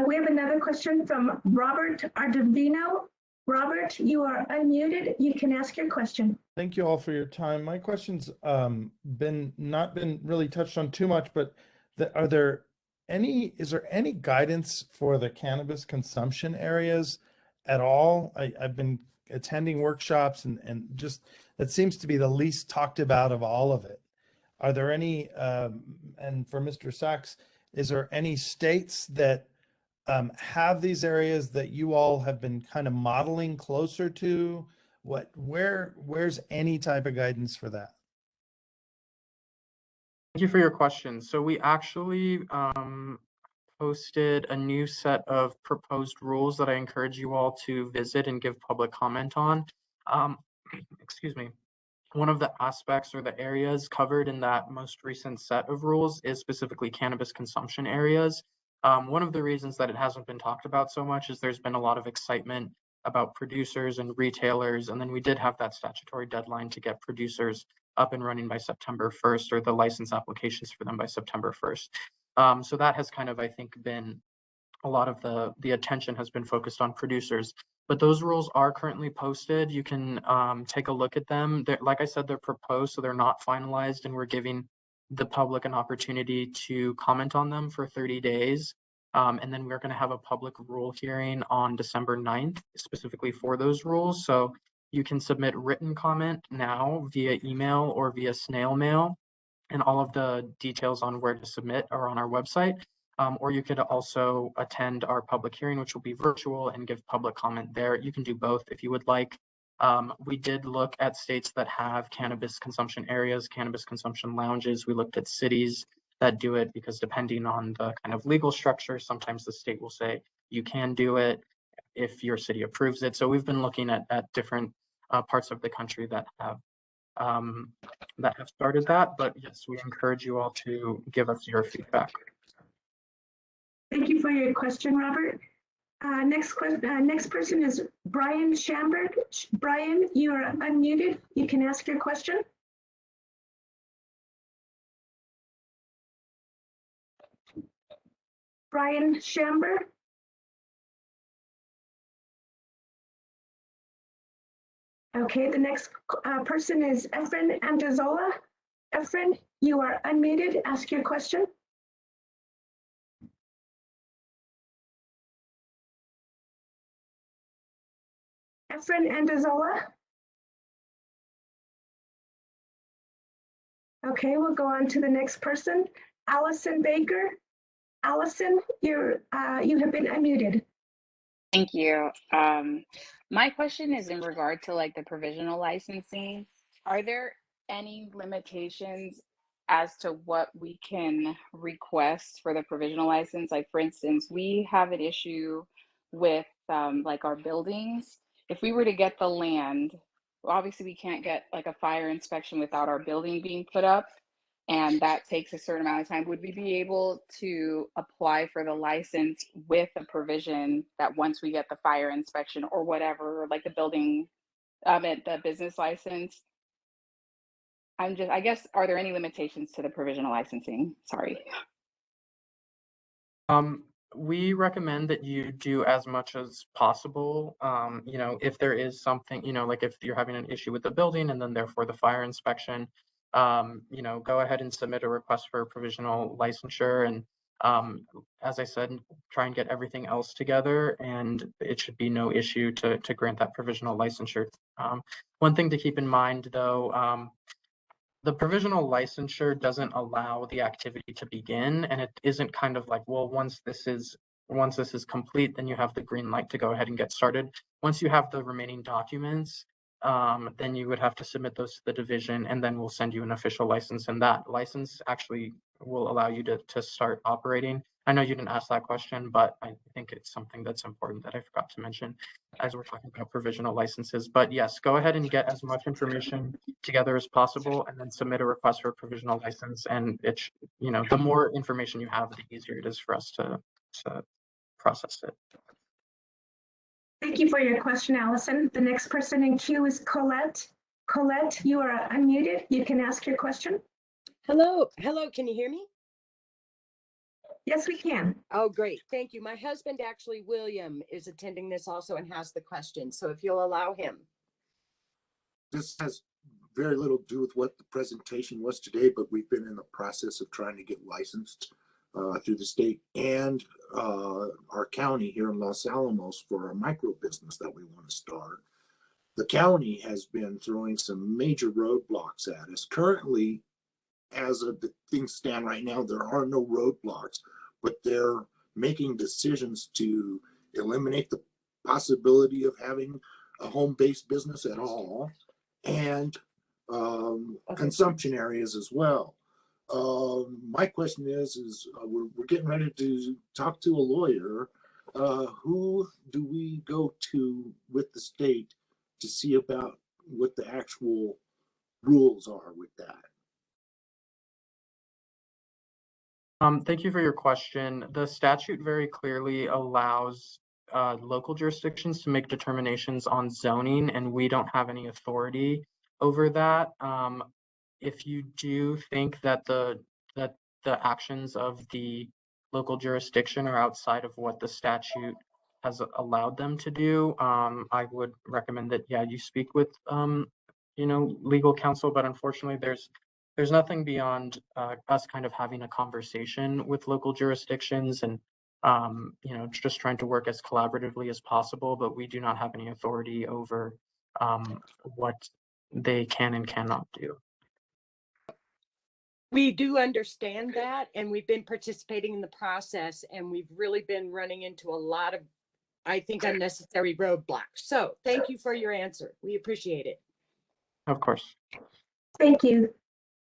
We have another question from Robert Ardavino. Robert, you are unmuted. You can ask your question. Thank you all for your time. My question's not been really touched on too much, but is there any guidance for the cannabis consumption areas at all? I've been attending workshops and just that seems to be the least talked about of all of it. Are there any, and for Mr. Sachs, is there any states that have these areas that you all have been kind of modeling closer to? Where's any type of guidance for that? Thank you for your question. So we actually posted a new set of proposed rules that I encourage you all to visit and give public comment on. Excuse me. One of the aspects or the areas covered in that most recent set of rules is specifically cannabis consumption areas. One of the reasons that it hasn't been talked about so much is there's been a lot of excitement about producers and retailers, and then we did have that statutory deadline to get producers up and running by September 1st, or the license applications for them by September 1st. So that has kind of, I think, been a lot of the attention has been focused on producers. But those rules are currently posted. You can take a look at them. Like I said, they're proposed, so they're not finalized, and we're giving the public an opportunity to comment on them for 30 days. And then we're going to have a public rule hearing on December 9th, specifically for those rules. So you can submit written comment now via email or via snail mail, and all of the details on where to submit are on our website. Or you could also attend our public hearing, which will be virtual, and give public comment there. You can do both if you would like. We did look at states that have cannabis consumption areas, cannabis consumption lounges. We looked at cities that do it because depending on the kind of legal structure, sometimes the state will say you can do it if your city approves it. So we've been looking at different parts of the country that have started that. But yes, we encourage you all to give us your feedback. Thank you for your question, Robert. Next person is Brian Schamberg. Brian, you are unmuted. You can ask your question. Brian Schamberg. Okay, the next person is Efren Andazola. Efren, you are unmuted. Ask your question. Efren Andazola. Okay, we'll go on to the next person. Allison Baker. Allison, you have been unmuted. Thank you. My question is in regard to like the provisional licensing. Are there any limitations as to what we can request for the provisional license? Like for instance, we have an issue with like our buildings. If we were to get the land, obviously we can't get like a fire inspection without our building being put up, and that takes a certain amount of time. Would we be able to apply for the license with a provision that once we get the fire inspection or whatever, like the building, the business license? I guess, are there any limitations to the provisional licensing? Sorry. We recommend that you do as much as possible. If there is something, like if you're having an issue with the building and then therefore the fire inspection, go ahead and submit a request for provisional licensure. And As I said, try and get everything else together, and it should be no issue to grant that provisional licensure. One thing to keep in mind, though, the provisional licensure doesn't allow the activity to begin, and it isn't kind of like, well, once this is complete, then you have the green light to go ahead and get started. Once you have the remaining documents, then you would have to submit those to the division, and then we'll send you an official license, and that license actually will allow you to start operating. I know you didn't ask that question, but I think it's something that's important that I forgot to mention as we're talking about provisional licenses. But yes, go ahead and get as much information together as possible, and then submit a request for a provisional license. And it's, the more information you have, the easier it is for us to process it. Thank you for your question, Allison. The next person in queue is Colette. Colette, you are unmuted. You can ask your question. Hello, can you hear me? Yes, we can. Oh, great. Thank you. My husband, actually, William, is attending this also and has the question. So if you'll allow him. This has very little to do with what the presentation was today, but we've been in the process of trying to get licensed through the state and our county here in Los Alamos for a micro business that we want to start. The county has been throwing some major roadblocks at us. Currently, as of the things stand right now, there are no roadblocks, but they're making decisions to eliminate the possibility of having a home-based business at all, and consumption areas as well. My question is we're getting ready to talk to a lawyer. Who do we go to with the state to see about what the actual rules are with that? Thank you for your question. The statute very clearly allows local jurisdictions to make determinations on zoning, and we don't have any authority over that. If you do think that the actions of the local jurisdiction are outside of what the statute has allowed them to do, I would recommend that you speak with legal counsel. But unfortunately, there's nothing beyond us kind of having a conversation with local jurisdictions and just trying to work as collaboratively as possible. But we do not have any authority over what they can and cannot do. We do understand that, and we've been participating in the process, and we've really been running into a lot of, I think, unnecessary roadblocks. So thank you for your answer. We appreciate it. Of course. Thank you.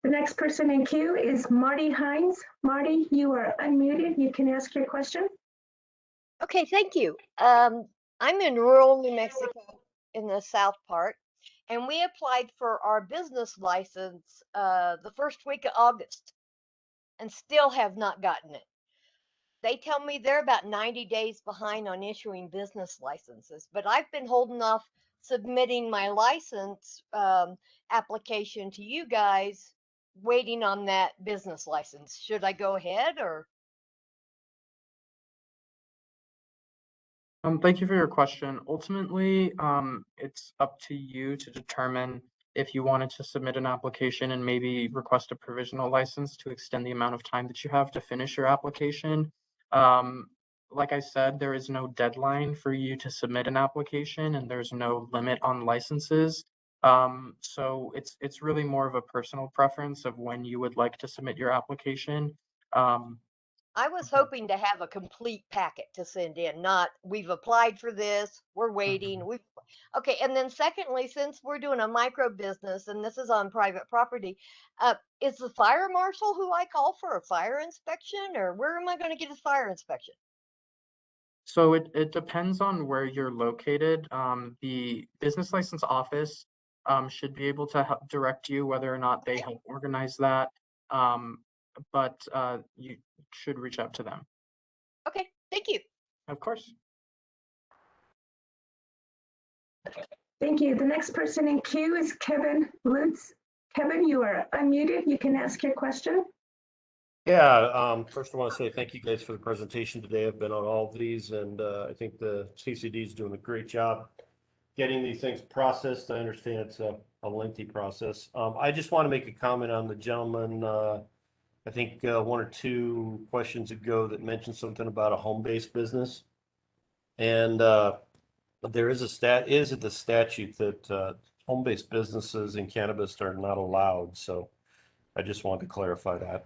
The next person in queue is Marty Hines. Marty, you are unmuted. You can ask your question. Okay, thank you. I'm in rural New Mexico in the south part, and we applied for our business license the first week of August and still have not gotten it. They tell me they're about 90 days behind on issuing business licenses, but I've been holding off submitting my license application to you guys, waiting on that business license. Should I go ahead or? Thank you for your question. Ultimately, it's up to you to determine if you wanted to submit an application and maybe request a provisional license to extend the amount of time that you have to finish your application. Like I said, there is no deadline for you to submit an application, and there's no limit on licenses. So it's really more of a personal preference of when you would like to submit your application. I was hoping to have a complete packet to send in, not we've applied for this, we're waiting. Okay, and then secondly, since we're doing a micro business and this is on private property, is the fire marshal who I call for a fire inspection, or where am I going to get a fire inspection? So it depends on where you're located. The business license office should be able to help direct you whether or not they help organize that. But you should reach out to them. Okay, thank you. Of course. Thank you. The next person in queue is Kevin Lutz. Kevin, you are unmuted. You can ask your question. Yeah, first I want to say thank you guys for the presentation today. I've been on all of these, and I think the CCD is doing a great job getting these things processed. I understand it's a lengthy process. I just want to make a comment on the gentleman I think one or two questions ago that mentioned something about a home-based business. And there is the statute that home-based businesses in cannabis are not allowed. So I just wanted to clarify that.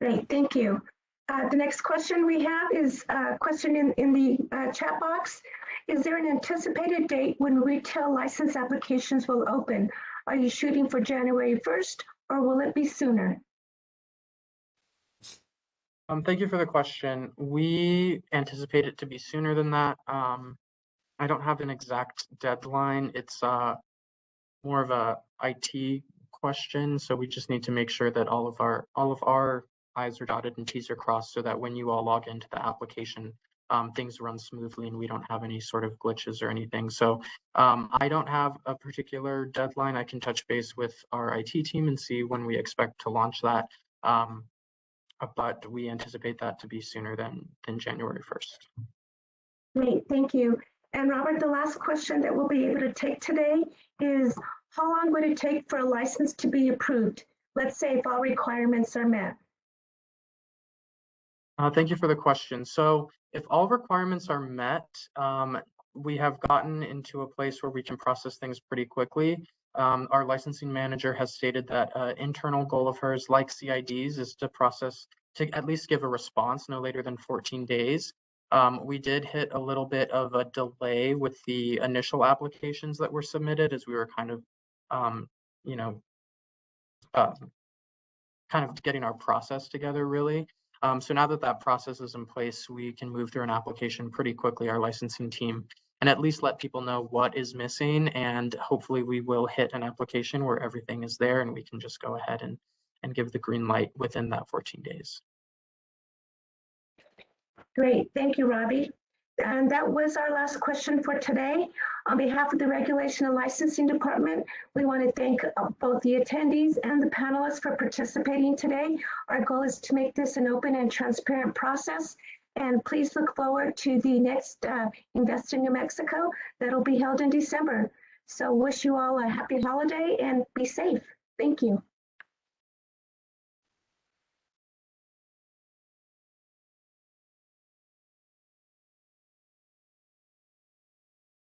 Great, thank you. The next question we have is a question in the chat box. Is there an anticipated date when retail license applications will open? Are you shooting for January 1st or will it be sooner? Thank you for the question. We anticipate it to be sooner than that. I don't have an exact deadline. It's more of a IT question, so we just need to make sure that all of our I's are dotted and T's are crossed, so that when you all log into the application, things run smoothly and we don't have any sort of glitches or anything. So I don't have a particular deadline. I can touch base with our IT team and see when we expect to launch that. But we anticipate that to be sooner than January 1st. Great, thank you. And Robert, the last question that we'll be able to take today is, how long would it take for a license to be approved? Let's say if all requirements are met. Thank you for the question. So if all requirements are met, we have gotten into a place where we can process things pretty quickly. Our licensing manager has stated that internal goal of hers, like CIDs, is to at least give a response no later than 14 days. We did hit a little bit of a delay with the initial applications that were submitted, as we were kind of, kind of getting our process together, really. So now that that process is in place, we can move through an application pretty quickly, our licensing team, and at least let people know what is missing. And hopefully we will hit an application where everything is there and we can just go ahead and give the green light within that 14 days. Great, thank you, Robbie. And that was our last question for today. On behalf of the Regulation and Licensing Department, we want to thank both the attendees and the panelists for participating today. Our goal is to make this an open and transparent process. And please look forward to the next Invest in New Mexico that'll be held in December. So wish you all a happy holiday and be safe. Thank you.